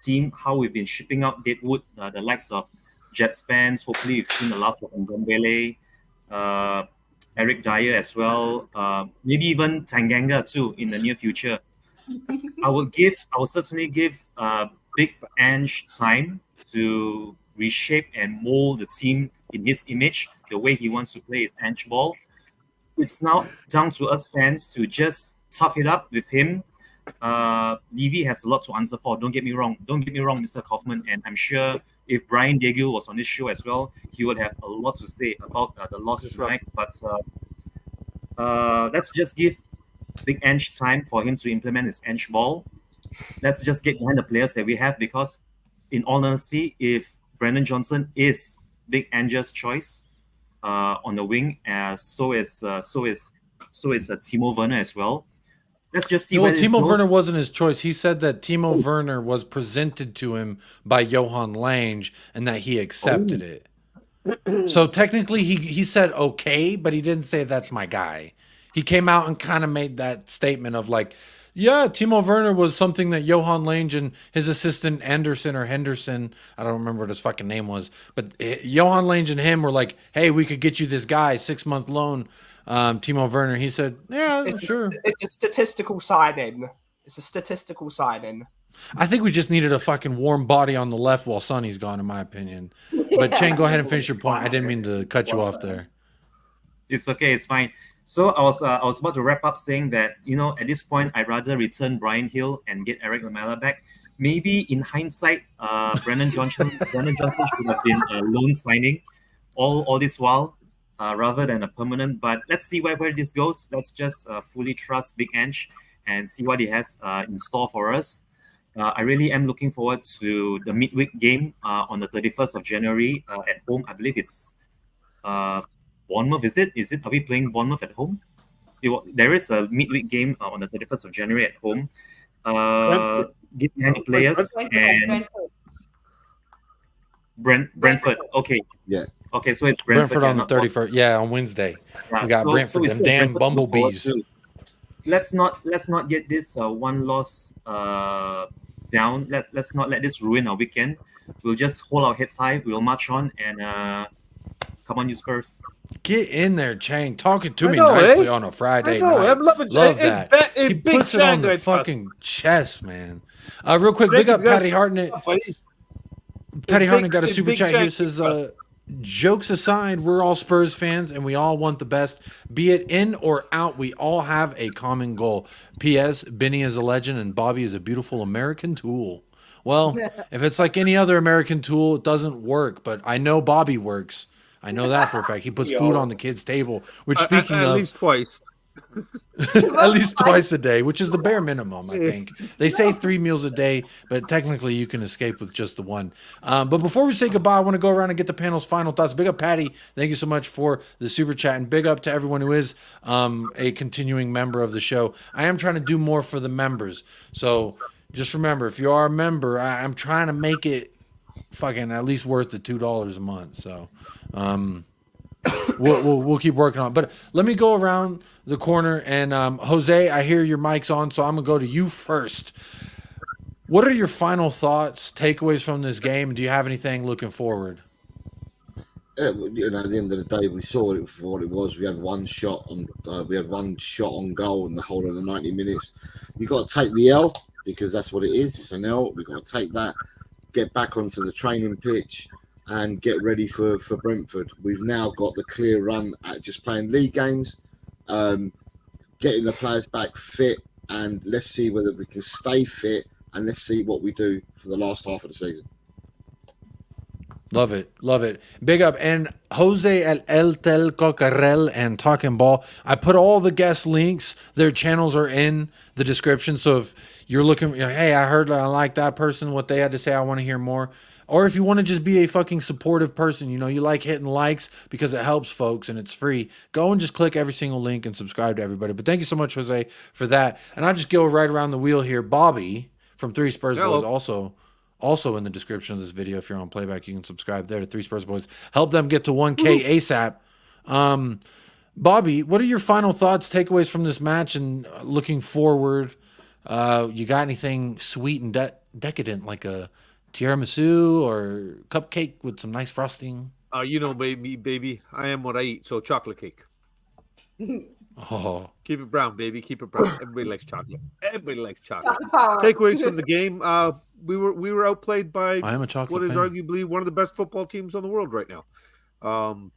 K: team, how we've been shipping out Deadwood, the likes of Jet Spence, hopefully we've seen the last of Ndombele, Eric Dyer as well, maybe even Tanganga too in the near future. I will certainly give Big Ange time to reshape and mold the team in his image, the way he wants to play his Ange ball. It's now down to us fans to just tough it up with him. Levy has a lot to answer for. Don't get me wrong, Mr. Kaufman. And I'm sure if Brian Daigle was on this show as well, he would have a lot to say about the loss tonight. But let's just give Big Ange time for him to implement his Ange ball. Let's just get behind the players that we have, because in all honesty, if Brennan Johnson is Big Ange's choice on the wing, so is Timo Werner as well. let's just see.
B: No,
K: where this
B: Timo
K: goes.
B: Werner wasn't his choice. He said that Timo Werner was presented to him by Johan Lange and that he accepted it. So technically, he said okay, but he didn't say that's my guy. He came out and kind of made that statement of like, yeah, Timo Werner was something that Johan Lange and his assistant Anderson or Henderson, I don't remember what his fucking name was, but Johan Lange and him were like, hey, we could get you this guy, 6-month loan, Timo Werner. He said, yeah, sure.
I: It's a statistical signing. It's a statistical signing.
B: I think we just needed a fucking warm body on the left while Sonny's gone, in my opinion. But Chang, go ahead and finish your point. I didn't mean to cut you off there.
K: It's okay. It's fine. So I was about to wrap up saying that, you know, at this point, I'd rather return Brian Hill and get Eric Lamela back. Maybe in hindsight, Brennan Johnson should have been a loan signing all this while rather than a permanent. But let's see where this goes. Let's just fully trust Big Ange and see what he has in store for us. I really am looking forward to the midweek game on the 31st of January at home. I believe it's Bournemouth, is it? Are we playing Bournemouth at home? There is a midweek game on the 31st of January at home. Get behind the players and Brentford. Okay.
E: Yeah.
K: Okay, so it's
B: Brentford on the 31st. Yeah, on Wednesday.
K: Yeah,
B: we got Brentford, them damn
K: Brentford
B: bumblebees.
K: Let's not get this one loss down. Let's not let this ruin our weekend. We'll just hold our heads high. We'll march on and come on, you Spurs.
B: Get in there, Chang. Talking to me nicely on a Friday night.
F: I'm loving
B: Love that. He puts it on the fucking chest, man. Real quick, big up Patty Hartnett. Patty Hartnett got a super chat here. Says, jokes aside, we're all Spurs fans and we all want the best. Be it in or out, we all have a common goal. P.S. Benny is a legend and Bobby is a beautiful American tool. Well, if it's like any other American tool, it doesn't work. But I know Bobby works. I know that for a fact. He puts food on the kids' table. Which, speaking
F: at
B: of,
F: least twice.
B: at least twice a day, which is the bare minimum, I think. They say 3 meals a day, but technically you can escape with just the one. But before we say goodbye, I want to go around and get the panel's final thoughts. Big up, Patty. Thank you so much for the super chat. And big up to everyone who is a continuing member of the show. I am trying to do more for the members. So just remember, if you are a member, I'm trying to make it fucking at least worth the $2 a month. So we'll keep working on it. But let me go around the corner and Jose, I hear your mic's on, so I'm gonna go to you first. What are your final thoughts, takeaways from this game? Do you have anything looking forward?
E: You know, at the end of the day, we saw it for what it was. We had one shot on goal in the whole of the 90 minutes. You got to take the L because that's what it is. It's an L. We've got to take that, get back onto the training pitch, and get ready for Brentford. We've now got the clear run at just playing league games, getting the players back fit, and let's see whether we can stay fit, and let's see what we do for the last half of the season.
B: Love it. Love it. Big up. And Jose at El Tel Cocarel and Talking Ball. I put all the guest links. Their channels are in the description. So if you're looking, hey, I heard I like that person, what they had to say, I want to hear more. Or if you want to just be a fucking supportive person, you know, you like hitting likes because it helps folks and it's free, go and just click every single link and subscribe to everybody. But thank you so much, Jose, for that. And I'll just go right around the wheel here. Bobby from 3 Spurs Boys also in the description of this video. If you're on playback, you can subscribe there to 3 Spurs Boys. Help them get to 1K ASAP. Bobby, what are your final thoughts, takeaways from this match and looking forward? You got anything sweet and decadent like a tiramisu or cupcake with some nice frosting?
F: You know, baby, I am what I eat. So chocolate cake.
B: Oh,
F: keep it brown, baby. Keep it brown. Everybody likes chocolate. Everybody likes chocolate. Takeaways from the game. We were outplayed by
B: I am a chocolate
F: what is
B: fan.
F: arguably one of the best football teams in the world right now.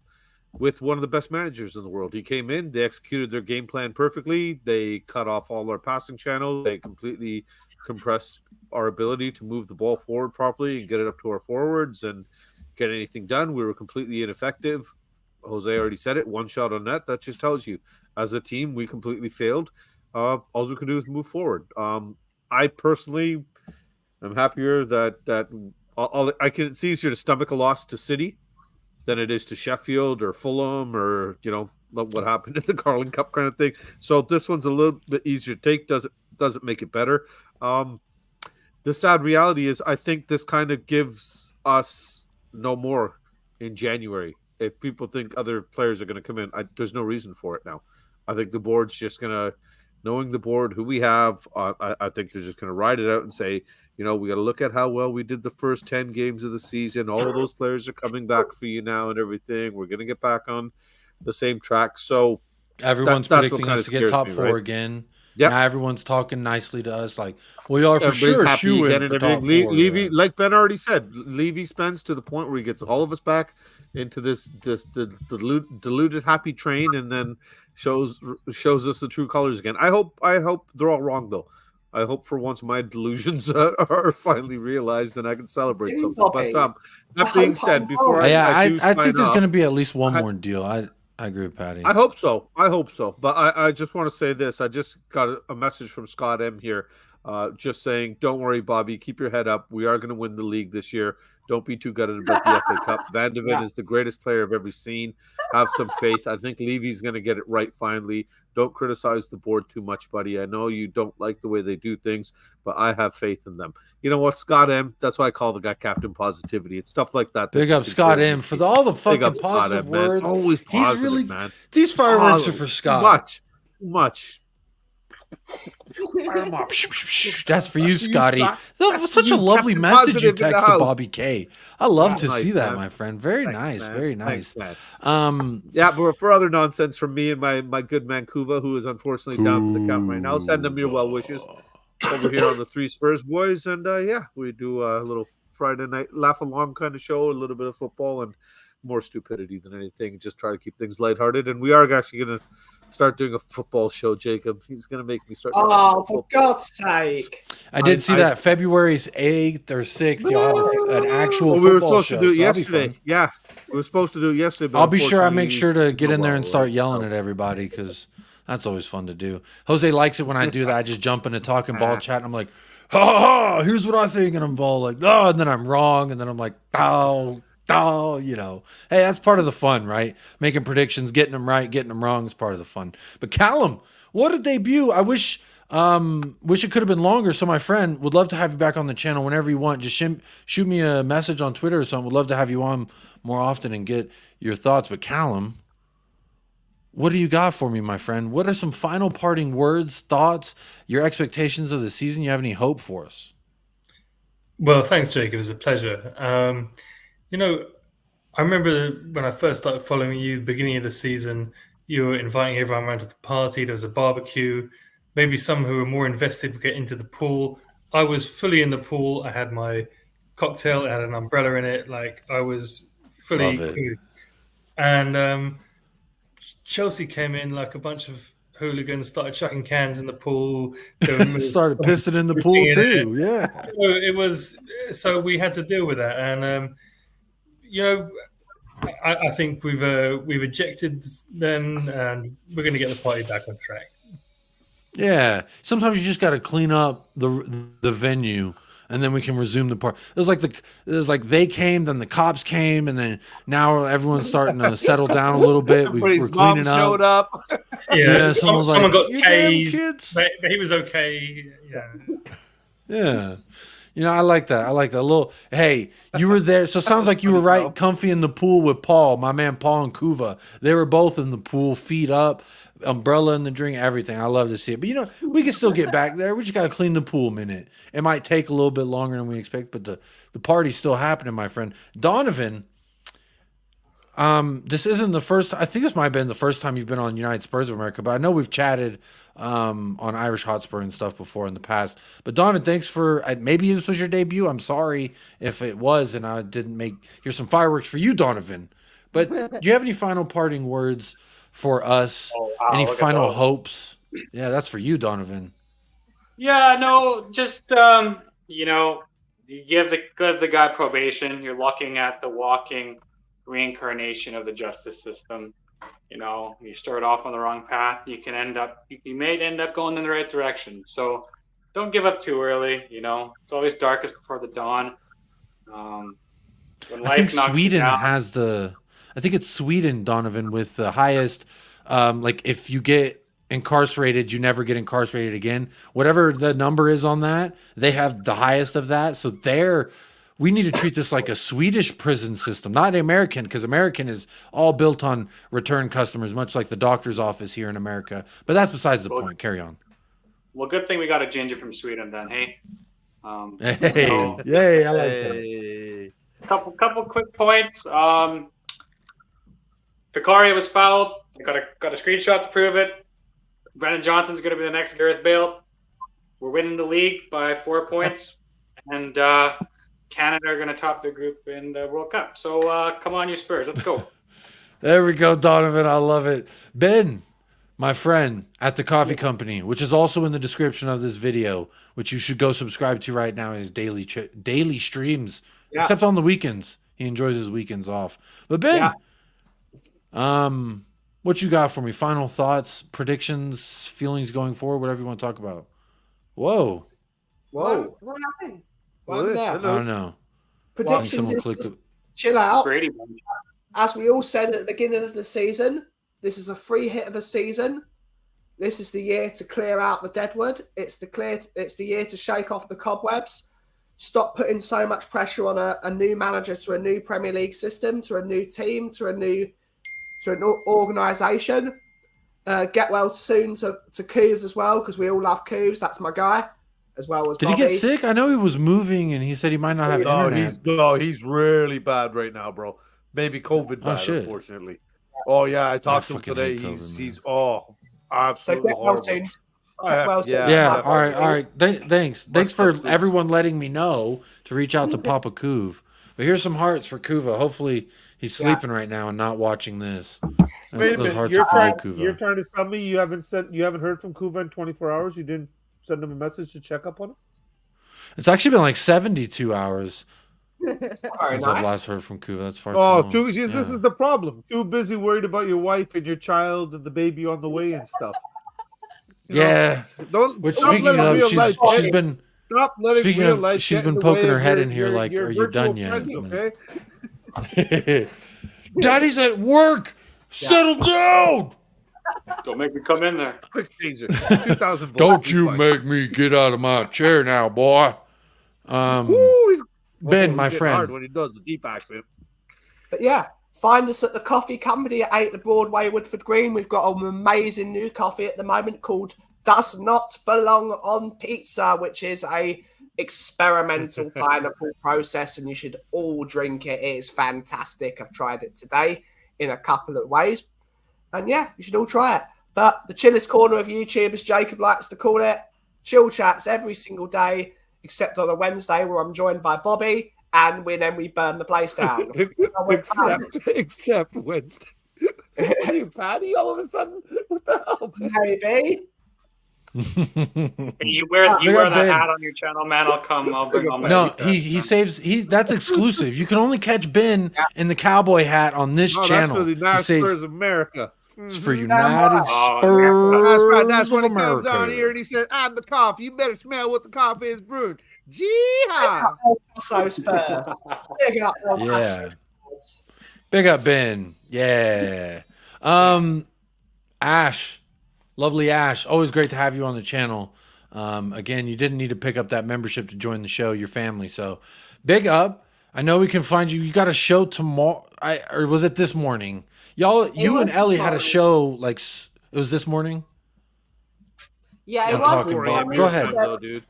F: With one of the best managers in the world. He came in, they executed their game plan perfectly. They cut off all our passing channels. They completely compressed our ability to move the ball forward properly and get it up to our forwards and get anything done. We were completely ineffective. Jose already said it. One shot on net. That just tells you, as a team, we completely failed. All we can do is move forward. I personally am happier that it's easier to stomach a loss to City than it is to Sheffield or Fulham or, you know, what happened in the Carling Cup kind of thing. So this one's a little bit easier to take. Doesn't make it better. The sad reality is I think this kind of gives us no more in January. If people think other players are going to come in, there's no reason for it now. I think the board's just going to, knowing the board, who we have, I think they're just going to ride it out and say, we got to look at how well we did the first 10 games of the season. All of those players are coming back for you now and everything. We're going to get back on the same track. So
B: everyone's predicting us to get top 4 again. Yeah, now everyone's talking nicely to us, like we are for sure shoo-in for top 4.
F: Levy, like Ben already said, Levy spends to the point where he gets all of us back into this deluded happy train, and then shows us the true colors again. I hope they're all wrong though. I hope for once my delusions are finally realized and I can celebrate something. But that being said, before
B: I think there's going to be at least one more deal. I agree with Patty.
F: I hope so. But I just want to say this. I just got a message from Scott M here just saying, don't worry, Bobby. Keep your head up. We are going to win the league this year. Don't be too gutted about the FA Cup. Van de Ven is the greatest player I've ever seen. Have some faith. I think Levy's going to get it right finally. Don't criticize the board too much, buddy. I know you don't like the way they do things, but I have faith in them. You know what, Scott M? That's why I call the guy Captain Positivity. It's stuff like that.
B: Big up Scott M for all the fucking positive words.
F: Always positive, he's really, man.
B: These fireworks are for Scott.
F: Much.
B: That's for you, Scotty. That's such a lovely message you texted Bobby K. I love to see that, my friend. Very nice, very nice.
F: Yeah, but for other nonsense from me and my good man Kuva, who is unfortunately down for the count right now, send them your well wishes over here on the Three Spurs Boys, and we do a little Friday night laugh along kind of show, a little bit of football and more stupidity than anything. Just try to keep things lighthearted, and we are actually going to start doing a football show, Jacob. He's going to make me start.
I: Oh, for God's sake.
B: I did see that February's 8th or 6th. You'll have an actual football show. We were supposed
F: to do it yesterday. Yeah, we were supposed to do it yesterday. But
B: I'll be sure I make sure to get in there and start yelling at everybody because that's always fun to do. Jose likes it when I do that. I just jump into talking ball chat and I'm like, ha ha, here's what I think. And I'm all like, oh, and then I'm wrong. And then I'm like, oh, hey, that's part of the fun, right? Making predictions, getting them right, getting them wrong is part of the fun. But Callum, what a debut. I wish it could have been longer. So my friend, would love to have you back on the channel whenever you want. Just shoot me a message on Twitter or something. Would love to have you on more often and get your thoughts. But Callum, what do you got for me, my friend? What are some final parting words, thoughts, your expectations of the season? You have any hope for us?
L: Well, thanks, Jake. It was a pleasure. I remember when I first started following you, beginning of the season, you were inviting everyone around to the party. There was a barbecue. Maybe some who were more invested would get into the pool. I was fully in the pool. I had my cocktail. It had an umbrella in it. Like, I was fully cool. And Chelsea came in like a bunch of hooligans, started chucking cans in the pool.
B: Started pissing in the pool too. Yeah.
L: So we had to deal with that. And, I think we've ejected them, and we're going to get the party back on track.
B: Yeah, sometimes you just got to clean up the venue, and then we can resume the party. It was like they came, then the cops came, and then now everyone's starting to settle down a little bit. We're cleaning up.
H: Showed up.
L: Yeah, someone got tased, but he was okay.
B: Yeah. I like that. A little, hey, you were there. So it sounds like you were right comfy in the pool with Paul, my man Paul and Kuva. They were both in the pool, feet up, umbrella in the drink, everything. I love to see it. But, we can still get back there. We just got to clean the pool a minute. It might take a little bit longer than we expect, but the party's still happening, my friend. Donovan, this isn't the first. I think this might have been the first time you've been on United Spurs of America, but I know we've chatted on Irish Hotspur and stuff before in the past. But Donovan, thanks for maybe this was your debut. I'm sorry if it was and I didn't here's some fireworks for you, Donovan. But do you have any final parting words for us? Any final hopes? Yeah, that's for you, Donovan.
J: Yeah, no, just you give the guy probation. You're looking at the walking reincarnation of the justice system. You start off on the wrong path, you may end up going in the right direction. So don't give up too early. It's always darkest before the dawn.
B: I think Sweden has I think it's Sweden, Donovan, with the highest like if you get incarcerated, you never get incarcerated again. Whatever the number is on that, they have the highest of that. So we need to treat this like a Swedish prison system, not American, because American is all built on return customers, much like the doctor's office here in America. But that's besides the point. Carry on.
J: Well, good thing we got a ginger from Sweden then, hey?
B: Hey,
J: so,
B: yay, I like that.
J: Couple quick points. Vicaria was fouled. I got a screenshot to prove it. Brennan Johnson's going to be the next Gareth Bale. We're winning the league by 4 points. And Canada are going to top their group in the World Cup. So come on, you Spurs. Let's go.
B: There we go, Donovan. I love it. Ben, my friend at the coffee company, which is also in the description of this video, which you should go subscribe to right now, his daily streams, except on the weekends. He enjoys his weekends off. But Ben, what you got for me? Final thoughts, predictions, feelings going forward, whatever you want to talk about. Whoa.
I: Whoa.
D: What happened?
I: What happened there?
B: I don't know.
I: Predictions is chill out. As we all said at the beginning of the season, this is a free hit of a season. This is the year to clear out the deadwood. It's the year to shake off the cobwebs. Stop putting so much pressure on a new manager, to a new Premier League system, to a new team, to an organisation. Get well soon to Coos as well, because we all love Coos. That's my guy, as well as
B: Did
I: Bobby.
B: he get sick? I know he was moving, and he said he might not have internet.
F: He's really bad right now, bro. Maybe COVID bad,
B: shit.
F: Unfortunately. Oh yeah, I talked to him
B: fucking
F: today.
B: hate COVID,
F: He's
I: So
F: absolutely
I: get well
F: horrible.
I: soon. Get well soon.
B: Yeah. All right. Thanks for everyone letting me know to reach out to Papa Kuv. But here's some hearts for Kuva. Hopefully he's sleeping right now and not watching this.
F: Wait a
B: Those
F: minute.
B: hearts
F: You're
B: are for you,
F: you're
B: Kuva.
F: trying to tell me you haven't heard from Kuva in 24 hours? You didn't send him a message to check up on him?
B: It's actually been like 72 hours since
I: nice.
B: I've last heard from Kuva. That's far too long.
F: This is the problem. Too busy worried about your wife and your child and the baby on the way and stuff.
B: Which, speaking of, she's been
F: stop letting
B: speaking
F: real
B: of,
F: life
B: she's
F: get
B: been
F: in the
B: poking
F: way
B: her
F: of
B: head
F: your-
B: in here
F: your-
B: like,
F: your
B: are you done
F: virtual
B: yet?
F: friends, okay?
B: Daddy's at work. Settle down.
J: Don't make me come in there.
F: Quick teaser. 2,000
B: Don't you make me get out of my chair now, boy. Ben, my
F: Hard
B: friend.
F: when he does the deep accent.
I: But yeah, find us at the coffee company at 8 the Broadway, Woodford Green. We've got an amazing new coffee at the moment called Does Not Belong on Pizza, which is a experimental pineapple process, and you should all drink it. It is fantastic. I've tried it today in a couple of ways. And yeah, you should all try it. But the chillest corner of YouTube, as Jacob likes to call it, chill chats every single day, except on a Wednesday where I'm joined by Bobby, and then we burn the place down.
F: except Wednesday. Are you Patty all of a sudden? What the hell?
I: Maybe.
J: You wear that hat on your channel, man. I'll bring all my.
B: No, that's exclusive. You can only catch Ben in the cowboy hat on this channel.
F: That's for the United Spurs of America.
B: It's for United Spurs.
F: That's right. That's when he comes
B: America.
F: down here and he says, "I'm the coffee. You better smell what the coffee is brewed." Jee-haw!
I: So Spurs. Big up.
B: Yeah. Big up Ben. Yeah. Ash. Lovely Ash. Always great to have you on the channel. Again, you didn't need to pick up that membership to join the show, your family. So big up. I know we can find you. You got a show tomorrow. Or was it this morning? You and Ellie had a show like it was this morning?
D: Yeah, it
B: On
D: was.
B: Talking
D: this
B: Ball.
D: morning.
B: Go ahead.
F: Dude.
B: It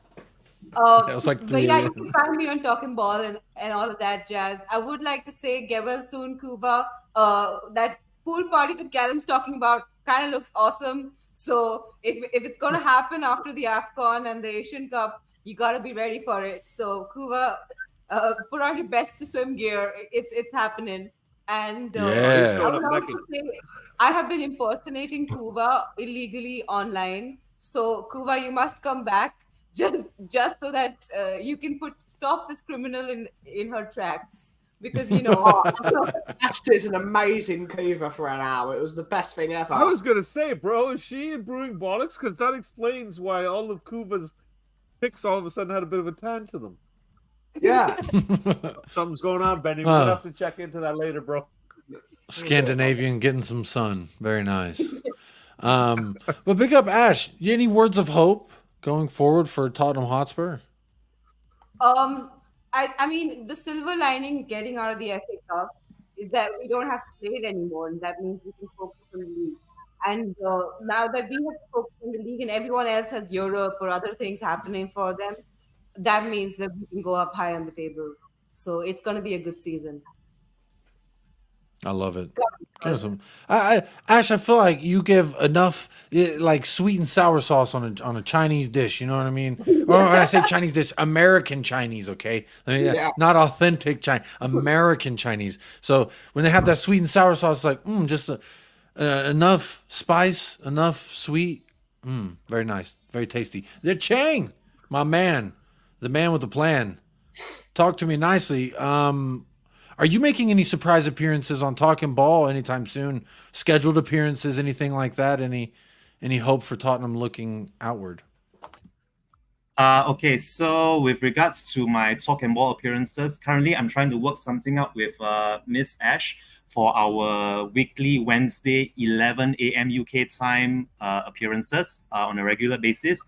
B: was like
D: But
B: 3
D: yeah, you
B: a.m.
D: can find me on Talking Ball and all of that jazz. I would like to say, get well soon, Cuba. That pool party that Callum's talking about kind of looks awesome. So if it's going to happen after the AFCON and the Asian Cup, you got to be ready for it. So Cuba, put on your best swim gear. It's happening. And
B: Yeah.
D: I would also say, I have been impersonating Cuba illegally online. So Cuba, you must come back just so that you can stop this criminal in her tracks. Because,
I: Ash is an amazing Cuba for an hour. It was the best thing ever.
F: I was going to say, bro, is she in Brewing Bollocks? Because that explains why all of Cuba's picks all of a sudden had a bit of a tan to them.
I: Yeah.
F: Something's going on, Benny. We're going to have to check into that later, bro.
B: Scandinavian, getting some sun. Very nice. But big up, Ash. Any words of hope going forward for Tottenham Hotspur?
D: I mean, the silver lining getting out of the FA Cup is that we don't have to play it anymore, and that means we can focus on the league. And now that we have to focus on the league, and everyone else has Europe or other things happening for them, that means that we can go up high on the table. So it's going to be a good season.
B: I love it. Ash, I feel like you give enough like sweet and sour sauce on a Chinese dish. You know what I mean? Or when I say Chinese dish, American Chinese, okay? I mean, not authentic Chinese, American Chinese. So when they have that sweet and sour sauce, it's like just enough spice, enough sweet. Very nice, very tasty. The Chang, my man, the man with the plan. Talk to me nicely. Are you making any surprise appearances on Talking Ball anytime soon? Scheduled appearances, anything like that? Any hope for Tottenham looking outward?
K: Okay, so with regards to my Talking Ball appearances, currently I'm trying to work something out with Miss Ash for our weekly Wednesday 11 a.m. UK time appearances on a regular basis.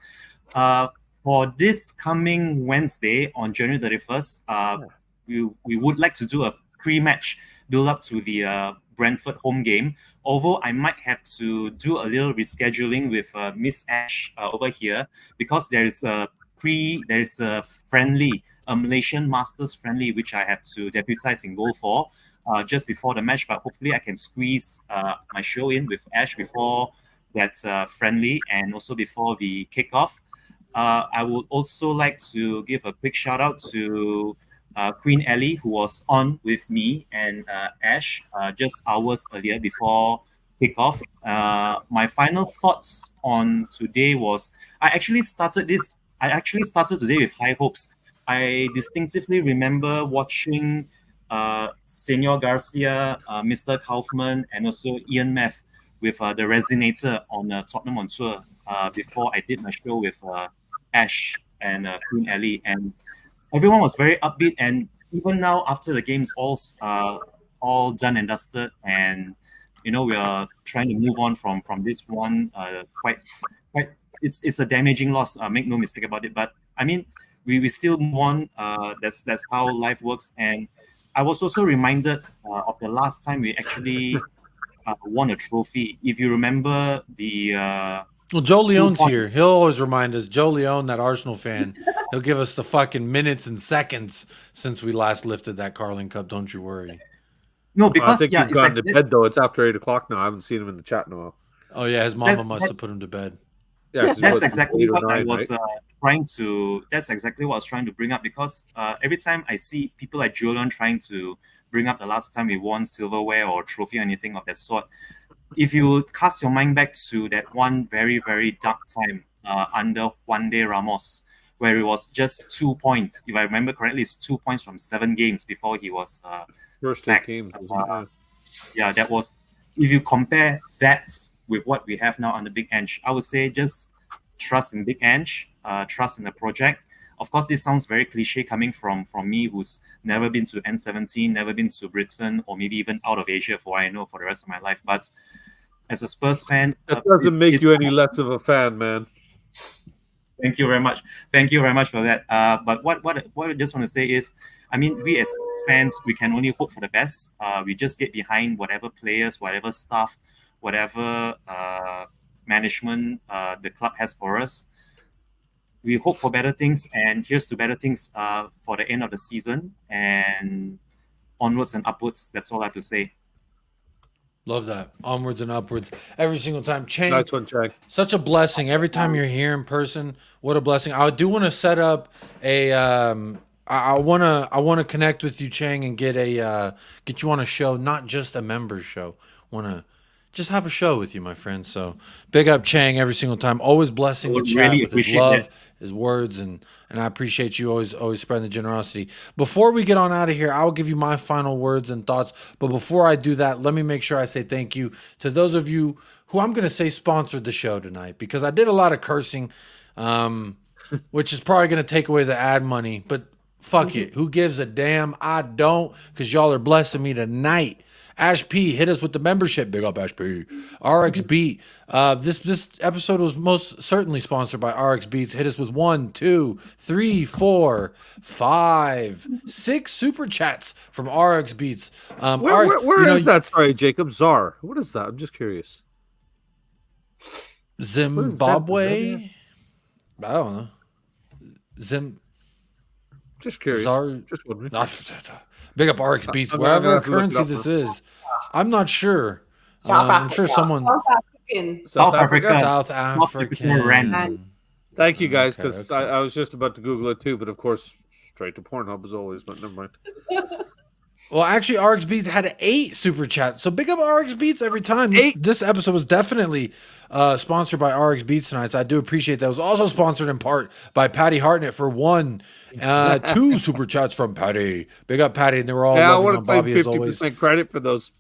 K: For this coming Wednesday on January 31st, we would like to do a pre-match build up to the Brentford home game. Although I might have to do a little rescheduling with Miss Ash over here, because there is a friendly, a Malaysian Masters friendly, which I have to deputize in goal for just before the match. But hopefully I can squeeze my show in with Ash before that friendly and also before the kickoff. I would also like to give a quick shout out to Queen Ellie, who was on with me and Ash just hours earlier before kickoff. My final thoughts on today was I actually started today with high hopes. I distinctively remember watching Senor Garcia, Mr. Kaufman, and also Ian Meth with the Resonator on Tottenham on Tour before I did my show with Ash and Queen Ellie, and everyone was very upbeat. And even now, after the game's all done and dusted, and we are trying to move on from this one quite it's a damaging loss. Make no mistake about it. But I mean, we still move on. That's how life works. And I was also reminded of the last time we actually won a trophy. If you remember the.
B: Well, Joe Leone's here. He'll always remind us. Joe Leone, that Arsenal fan, he'll give us the fucking minutes and seconds since we last lifted that Carling Cup. Don't you worry.
K: No, because
F: I think he's gone to bed though. It's after 8 o'clock now. I haven't seen him in the chat in a while.
B: Oh yeah, his mama must have put him to bed.
K: Yeah, that's exactly what I was trying to. That's exactly what I was trying to bring up, because every time I see people like Joe Leone trying to bring up the last time we won silverware or trophy or anything of that sort. If you cast your mind back to that one very, very dark time under Juan de Ramos, where it was just 2 points. If I remember correctly, it's 2 points from 7 games before he was sacked. That was. If you compare that with what we have now under Big Ange, I would say just trust in Big Ange, trust in the project. Of course, this sounds very cliche coming from me, who's never been to N17, never been to Britain, or maybe even out of Asia for what I know for the rest of my life. But as a Spurs fan,
F: that doesn't make you any less of a fan, man.
K: Thank you very much. Thank you very much for that. But what I just want to say is, I mean, we as fans, we can only hope for the best. We just get behind whatever players, whatever staff, whatever management the club has for us. We hope for better things, and here's to better things for the end of the season and onwards and upwards. That's all I have to say.
B: Love that. Onwards and upwards every single time. Chang,
F: nice one, Chang.
B: Such a blessing. Every time you're here in person, what a blessing. I do want to set up a I want to connect with you, Chang, and get you on a show, not just a members show. Want to just have a show with you, my friend. So big up Chang every single time. Always blessing the chat with his love, his words, and I appreciate you always spreading the generosity. Before we get on out of here, I'll give you my final words and thoughts. But before I do that, let me make sure I say thank you to those of you who I'm going to say sponsored the show tonight, because I did a lot of cursing, which is probably going to take away the ad money. But fuck it. Who gives a damn? I don't, because y'all are blessing me tonight. Ash P, hit us with the membership. Big up, Ash P. RX Beat. This episode was most certainly sponsored by RX Beats. Hit us with 1, 2, 3, 4, 5, 6 super chats from RX Beats.
F: Where is that? Sorry, Jacob. Czar. What is that? I'm just curious.
B: Zimbabwe? I don't know.
F: Just curious. Just wondering.
B: Big up RX Beats, wherever currency this is. I'm not sure. I'm sure someone.
D: South
C: African.
B: South African.
F: Thank you guys, because I was just about to Google it too, but of course, straight to Pornhub as always. But never mind.
B: Well, actually, RX Beats had 8 super chats. So big up RX Beats every time. This episode was definitely sponsored by RX Beats tonight. So I do appreciate that. It was also sponsored in part by Patty Hartnett for 1, 2 super chats from Patty. Big up Patty, and they were all loving on Bobby as always.
F: 50% credit for those.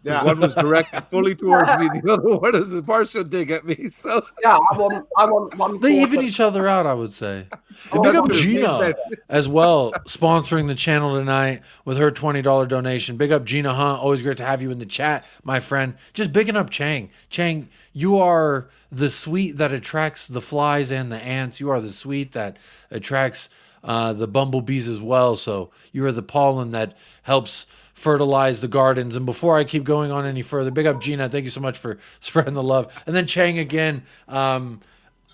F: Yeah. One was directed fully towards me. The other one is a partial dig at me. So
I: yeah, I'm on one.
B: They even each other out, I would say. And big up Gina as well, sponsoring the channel tonight with her $20 donation. Big up Gina Hunt. Always great to have you in the chat, my friend. Just bigging up Chang. Chang, you are the sweet that attracts the flies and the ants. You are the sweet that attracts the bumblebees as well. So you are the pollen that helps fertilize the gardens. And before I keep going on any further, big up Gina. Thank you so much for spreading the love. And then Chang again,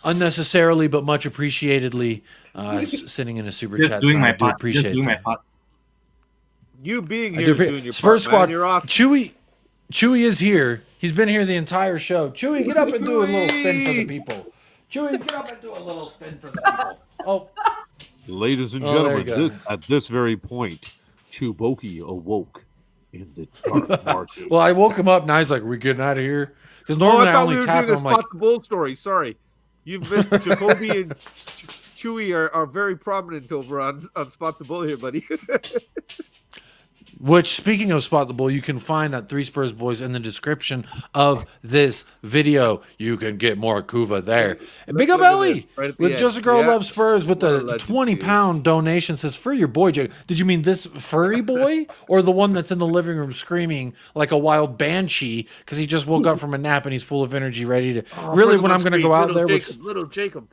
B: unnecessarily but much appreciatedly, sitting in a super chat.
C: Doing my part. Just doing my part.
F: You being here is doing your
B: Spurs
F: part,
B: Squad.
F: man. You're off.
B: Chewy is here. He's been here the entire show. Chewy, get up and do a little spin for the people. Chewy, get up and do a little spin for the people. Oh.
F: Ladies and gentlemen, at this very point, Chewbacca awoke in the dark marshes.
B: Well, I woke him up. Now he's like, "Are we getting out of here?" Because normally I only tap him.
F: Spot the bull story. Sorry, you've missed. Jacoby and Chewy are very prominent over on Spot the Bull here, buddy.
B: Which, speaking of Spot the Bull, you can find at 3 Spurs Boys in the description of this video. You can get more Kuva there. And big up Ellie with Just a Girl Loves Spurs with the 20-pound donation. Says, for your boy, Jake. Did you mean this furry boy or the one that's in the living room screaming like a wild banshee because he just woke up from a nap and he's full of energy, ready to... really, when I'm going to go out there with...
F: Little Jacob.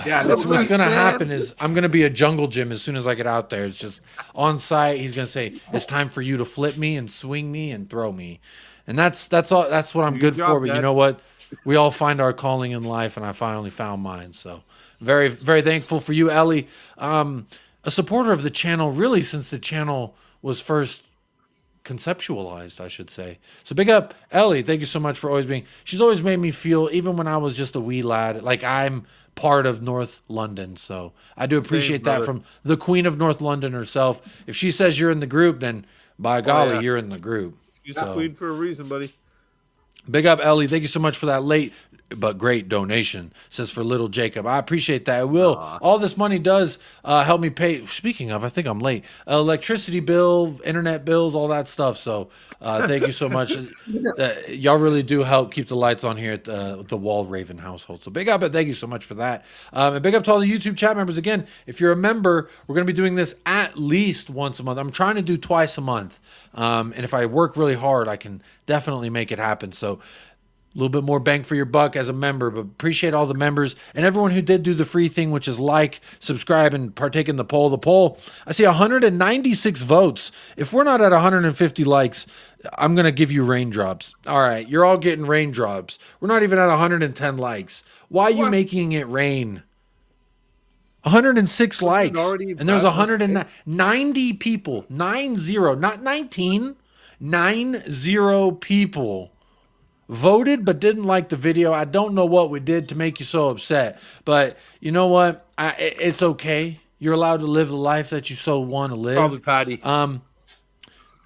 B: Yeah, that's what's going to happen is I'm going to be a jungle gym as soon as I get out there. It's just on site. He's going to say, it's time for you to flip me and swing me and throw me. And that's all. That's what I'm good for. But you know what? We all find our calling in life, and I finally found mine. So very, very thankful for you, Ellie. A supporter of the channel, really, since the channel was first conceptualized, I should say. So big up Ellie. Thank you so much for always being... She's always made me feel, even when I was just a wee lad, like I'm part of North London. So I do appreciate that from the Queen of North London herself. If she says you're in the group, then by golly, you're in the group.
F: She's a queen for a reason, buddy.
B: Big up, Ellie. Thank you so much for that late but great donation. Says for little Jacob. I appreciate that. It will. All this money does help me pay. Speaking of, I think I'm late. Electricity bill, internet bills, all that stuff. So thank you so much. Y'all really do help keep the lights on here at the Wall Raven household. So big up and thank you so much for that. And big up to all the YouTube chat members. Again, if you're a member, we're going to be doing this at least once a month. I'm trying to do twice a month. And if I work really hard, I can definitely make it happen. So a little bit more bang for your buck as a member, but appreciate all the members and everyone who did do the free thing, which is like, subscribe, and partake in the poll. The poll, I see 196 votes. If we're not at 150 likes, I'm going to give you raindrops. All right, you're all getting raindrops. We're not even at 110 likes. Why are you making it rain? 106 likes, and there's 190 people, 90, not 19, 90 people voted but didn't like the video. I don't know what we did to make you so upset, but you know what? It's okay. You're allowed to live the life that you so want to live.
F: Probably Patty.
B: But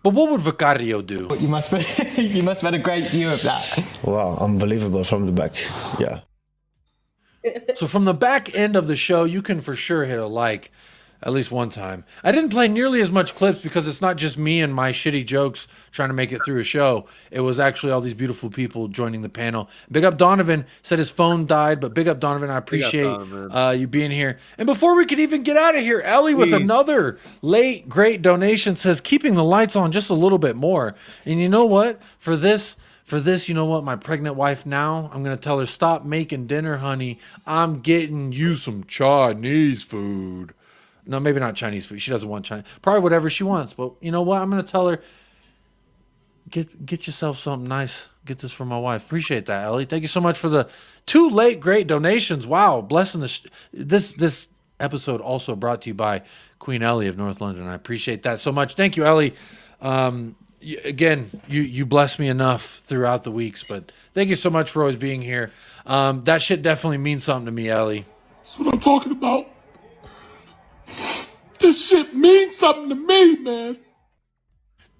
B: what would Vicario do?
M: You must have had a great view of that.
N: Wow, unbelievable from the back. Yeah.
B: So from the back end of the show, you can for sure hit a like. At least one time. I didn't play nearly as much clips because it's not just me and my shitty jokes trying to make it through a show. It was actually all these beautiful people joining the panel. Big up Donovan. Said his phone died, but big up Donovan. I appreciate you being here. And before we could even get out of here, Ellie with another late great donation says keeping the lights on just a little bit more. And you know what? For this, you know what? My pregnant wife now, I'm going to tell her, stop making dinner, honey. I'm getting you some Chinese food. No, maybe not Chinese food. She doesn't want Chinese. Probably whatever she wants. But you know what? I'm going to tell her, get yourself something nice. Get this for my wife. Appreciate that, Ellie. Thank you so much for the 2 late great donations. Wow. Blessing this episode also brought to you by Queen Ellie of North London. I appreciate that so much. Thank you, Ellie. Again, you bless me enough throughout the weeks, but thank you so much for always being here. That shit definitely means something to me, Ellie.
O: That's what I'm talking about. This shit means something to me, man.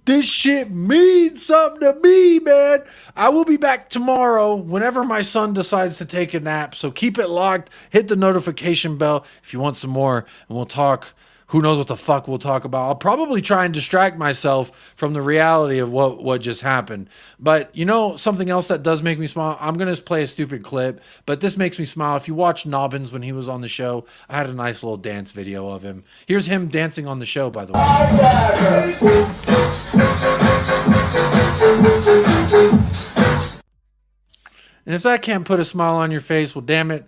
B: This shit means something to me, man. I will be back tomorrow whenever my son decides to take a nap. So keep it locked. Hit the notification bell if you want some more. And we'll talk. Who knows what the fuck we'll talk about. I'll probably try and distract myself from the reality of what just happened. But you know something else that does make me smile? I'm going to play a stupid clip, but this makes me smile. If you watch Nobbins when he was on the show, I had a nice little dance video of him. Here's him dancing on the show, by the way. And if that can't put a smile on your face, well, damn it.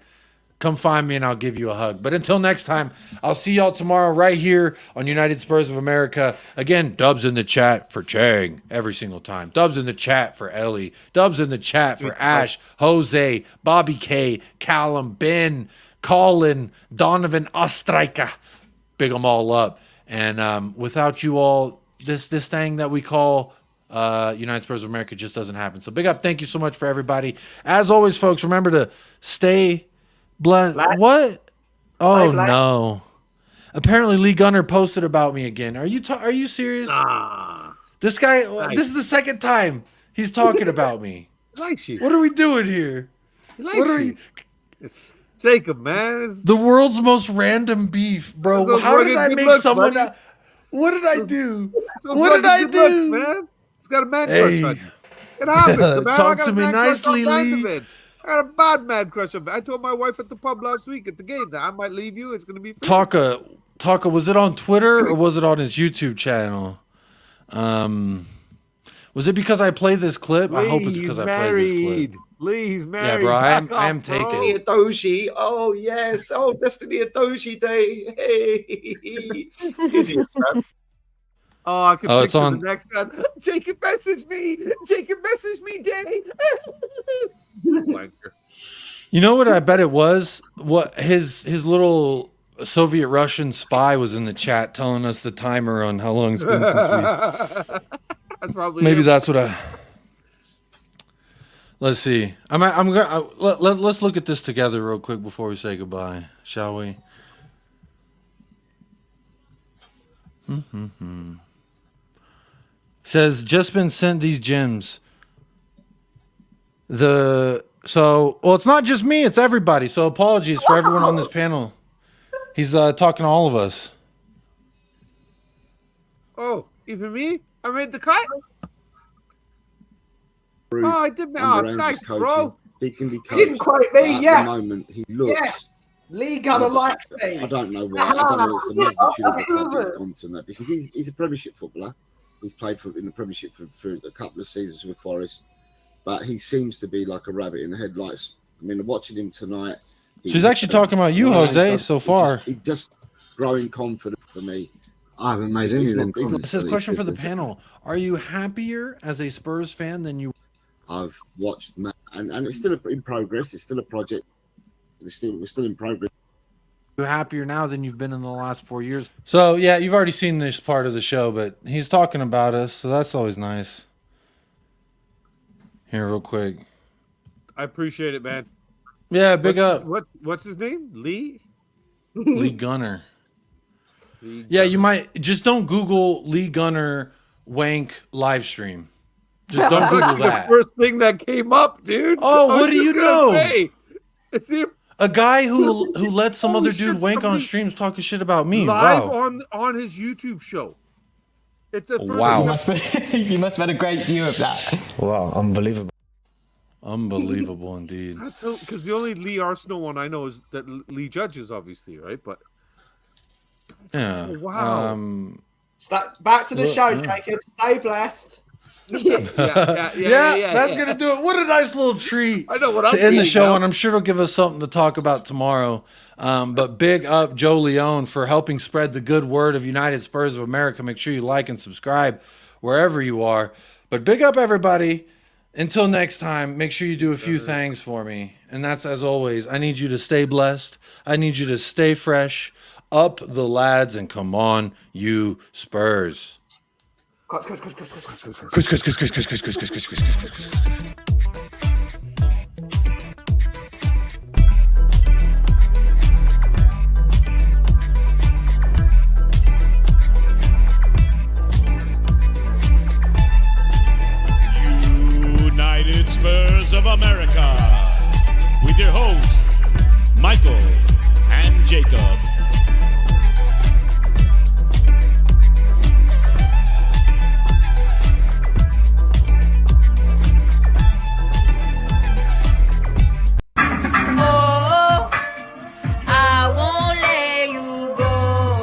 B: Come find me and I'll give you a hug. But until next time, I'll see y'all tomorrow right here on United Spurs of America. Again, dubs in the chat for Chang every single time. Dubs in the chat for Ellie. Dubs in the chat for Ash, Jose, Bobby K, Callum, Ben, Colin, Donovan, Ostraika. Big them all up. And without you all, this thing that we call United Spurs of America just doesn't happen. So big up. Thank you so much for everybody. As always, folks, remember to stay Black. What? Oh no! Apparently, Lee Gunner posted about me again. Are you serious? This guy. This is the second time he's talking about me.
F: He likes you.
B: What are we doing here?
F: He likes you. It's Jacob, man.
B: The world's most random beef, bro. How did I make someone? What did I do? What did I do,
F: man? He's got a man crush on you. It happens, man.
B: Talk to me nicely, Lee.
F: I got a bad man crush on me. I told my wife at the pub last week at the game that I might leave you. It's going to be free.
B: Taka, was it on Twitter or was it on his YouTube channel? Was it because I played this clip? I hope it's because I played this clip.
F: Lee, he's married.
B: Yeah, bro, I am taken.
I: Destiny Adoji. Oh, yes. Oh, Destiny Adoji Day. Hey. Idiots, man.
F: Oh, I can picture
B: it's on
F: the next one. Jacob messaged me. Jacob messaged me, Day.
B: You know what I bet it was? What his little Soviet Russian spy was in the chat telling us the timer on how long it's been since we.
F: That's probably
B: maybe that's what I. Let's see. Let's look at this together real quick before we say goodbye, shall we? Says just been sent these gems. Well, it's not just me, it's everybody. So apologies for everyone on this panel. He's talking to all of us.
F: Oh, even me? I made the cut?
E: Bruce,
F: I did. Oh, thanks, bro.
E: He can be coached.
I: He didn't quote me,
E: at
I: yes.
E: the moment, he looks.
I: Yes. Lee Gunner likes me.
E: I don't know why. I don't know if it's the magnitude of the club he's gone to that, because he's a Premiership footballer. He's played in the Premiership for a couple of seasons with Forest, but he seems to be like a rabbit in the headlights. I mean, watching him tonight.
B: She's actually talking about you, Jose, so far.
E: He just growing confident for me. I haven't made any of them comments.
B: It says question for the panel. Are you happier as a Spurs fan than you?
E: I've watched, and it's still in progress. It's still a project. We're still in progress.
B: You happier now than you've been in the last 4 years? So yeah, you've already seen this part of the show, but he's talking about us, so that's always nice. Here, real quick.
F: I appreciate it, man.
B: Yeah, big up.
F: What's his name? Lee?
B: Lee Gunner. Yeah, you might just don't Google Lee Gunner wank live stream. Just don't Google that.
F: The first thing that came up, dude.
B: Oh, what do you know?
F: It's him.
B: A guy who let some
F: Holy
B: other dude
F: shit,
B: wank on
F: somebody-
B: streams talking shit about me.
F: Live
B: Wow.
F: on his YouTube show. It's the first
B: Wow.
M: You must have had a great view of that.
N: Wow, unbelievable.
B: Unbelievable indeed.
F: That's because the only Lee Arsenal one I know is that Lee Judges, obviously, right? But
B: Yeah.
F: wow.
I: Back to the show,
B: yeah.
I: Jacob. Stay blessed.
B: Yeah, that's gonna do it. What a nice little treat
F: I know what I'm
B: to end the
F: doing
B: show,
F: now.
B: and I'm sure it'll give us something to talk about tomorrow. But big up Joe Leone for helping spread the good word of United Spurs of America. Make sure you like and subscribe wherever you are. But big up everybody. Until next time, make sure you do a few things for me. And that's, as always, I need you to stay blessed. I need you to stay fresh. Up the lads, and come on, you Spurs.
A: United Spurs of America with your hosts, Michael and Jacob.